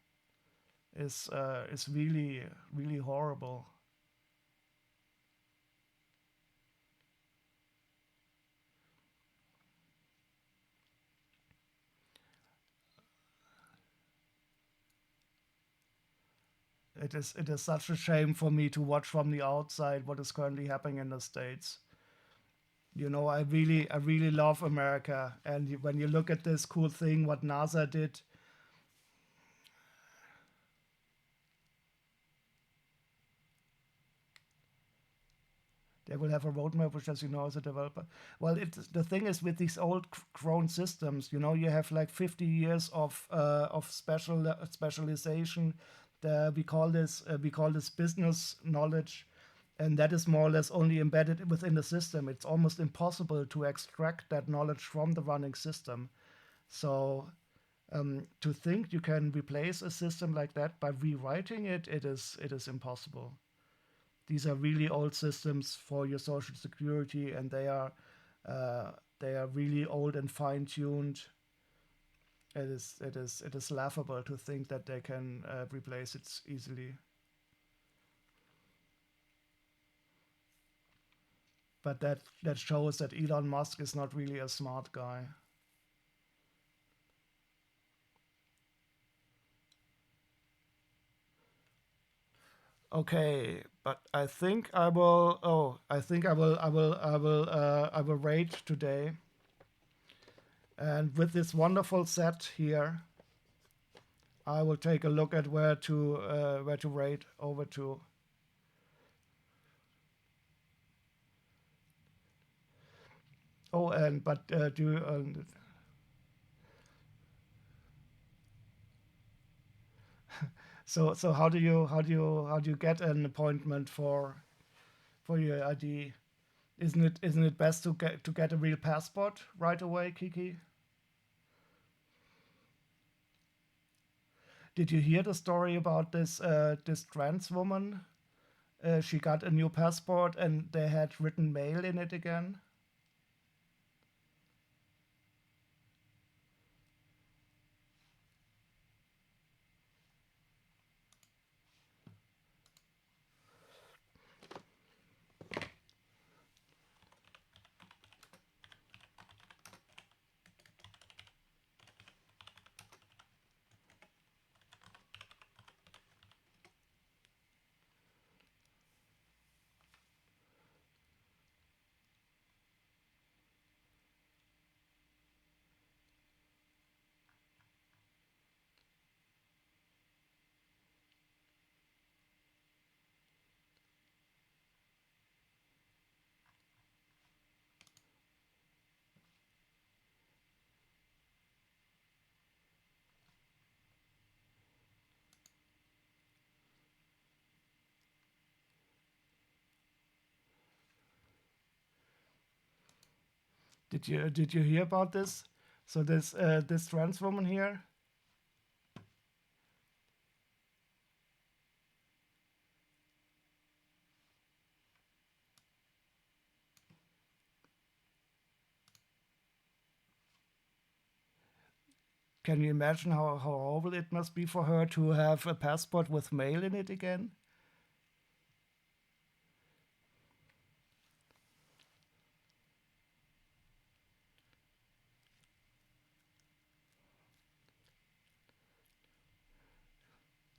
is really really horrible. It is such a shame for me to watch from the outside what is currently happening in the States. I really love America, and when you look at this cool thing what NASA did, they will have a roadmap, which, as you know, as a developer. Well, the thing is with these old grown systems, you have like 50 years of specialization. We call this business knowledge, and that is more or less only embedded within the system. It's almost impossible to extract that knowledge from the running system. So to think you can replace a system like that by rewriting it, it is impossible. These are really old systems for your social security, and uh, they are really old and fine tuned. It is laughable to think that they can replace it easily. But that shows that Elon Musk is not really a smart guy. Okay, but I think I will. Oh, I think I will. I will. I will. I will rate today, and with this wonderful set here, I will take a look at where to rate over to. Oh, and but do so how do you get an appointment for your ID? Isn't it best to get a real passport right away, Kiki? Did you hear the story about this trans woman? She got a new passport and they had written mail in it again. Did you hear about this? So this trans woman here. Can you imagine how horrible it must be for her to have a passport with mail in it again?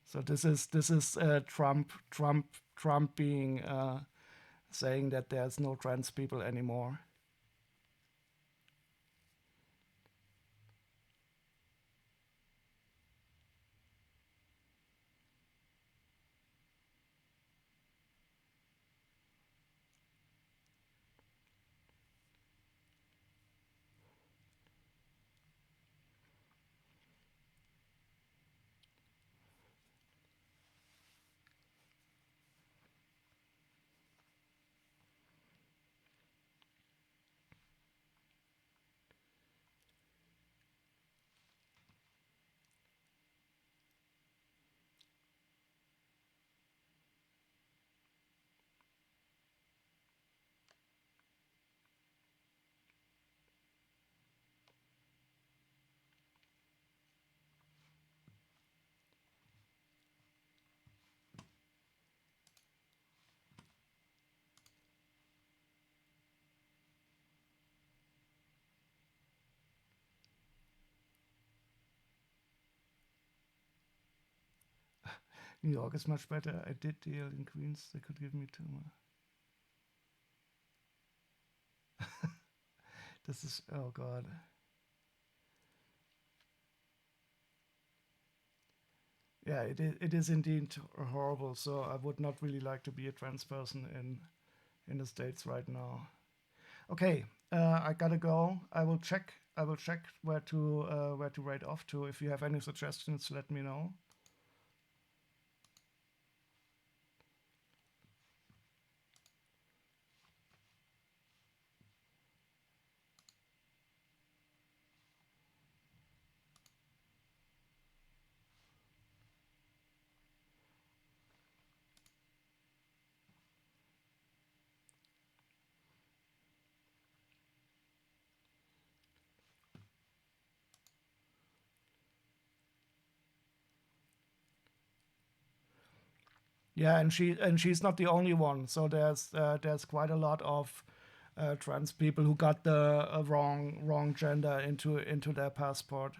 So this is Trump being saying that there's no trans people anymore. New York is much better. I did deal in Queens. They could give me 2 more. This is, oh God. Yeah, it is indeed horrible. So I would not really like to be a trans person in the States right now. Okay, I gotta go. I will check. Where to write off to. If you have any suggestions, let me know. Yeah, and she's not the only one. So there's quite a lot of trans people who got the wrong gender into their passport.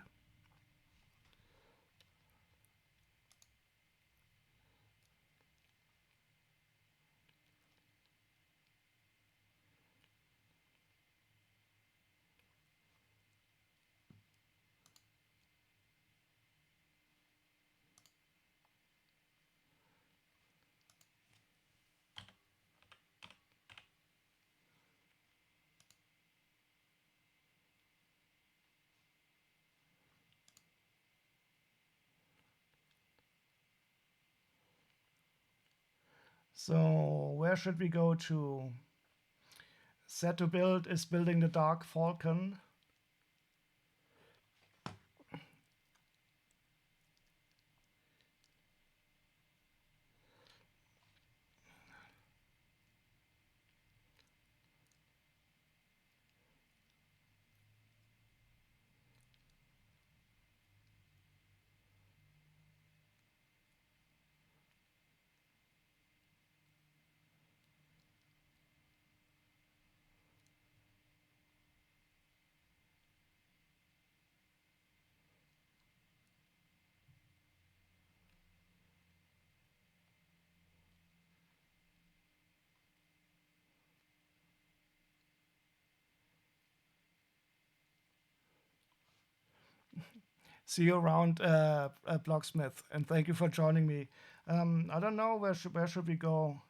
So where should we go to? Set to build is building the Dark Falcon. See you around, Blocksmith, and thank you for joining me. I don't know where should we go.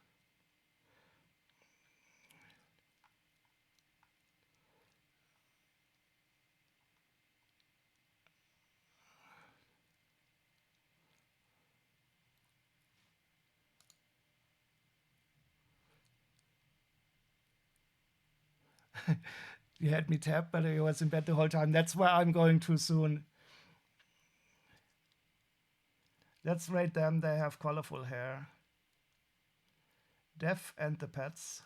You had me tapped, but I was in bed the whole time. That's where I'm going too soon. Let's rate them. They have colorful hair. Deaf and the pets.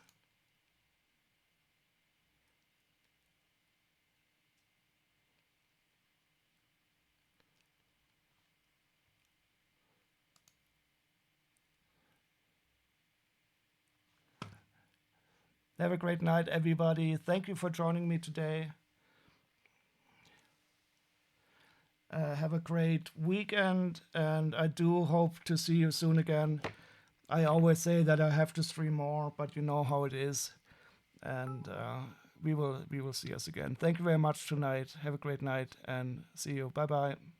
Have a great night, everybody. Thank you for joining me today. Have a great weekend, and I do hope to see you soon again. I always say that I have to stream more, but you know how it is, and we will see us again. Thank you very much tonight. Have a great night, and see you. Bye bye.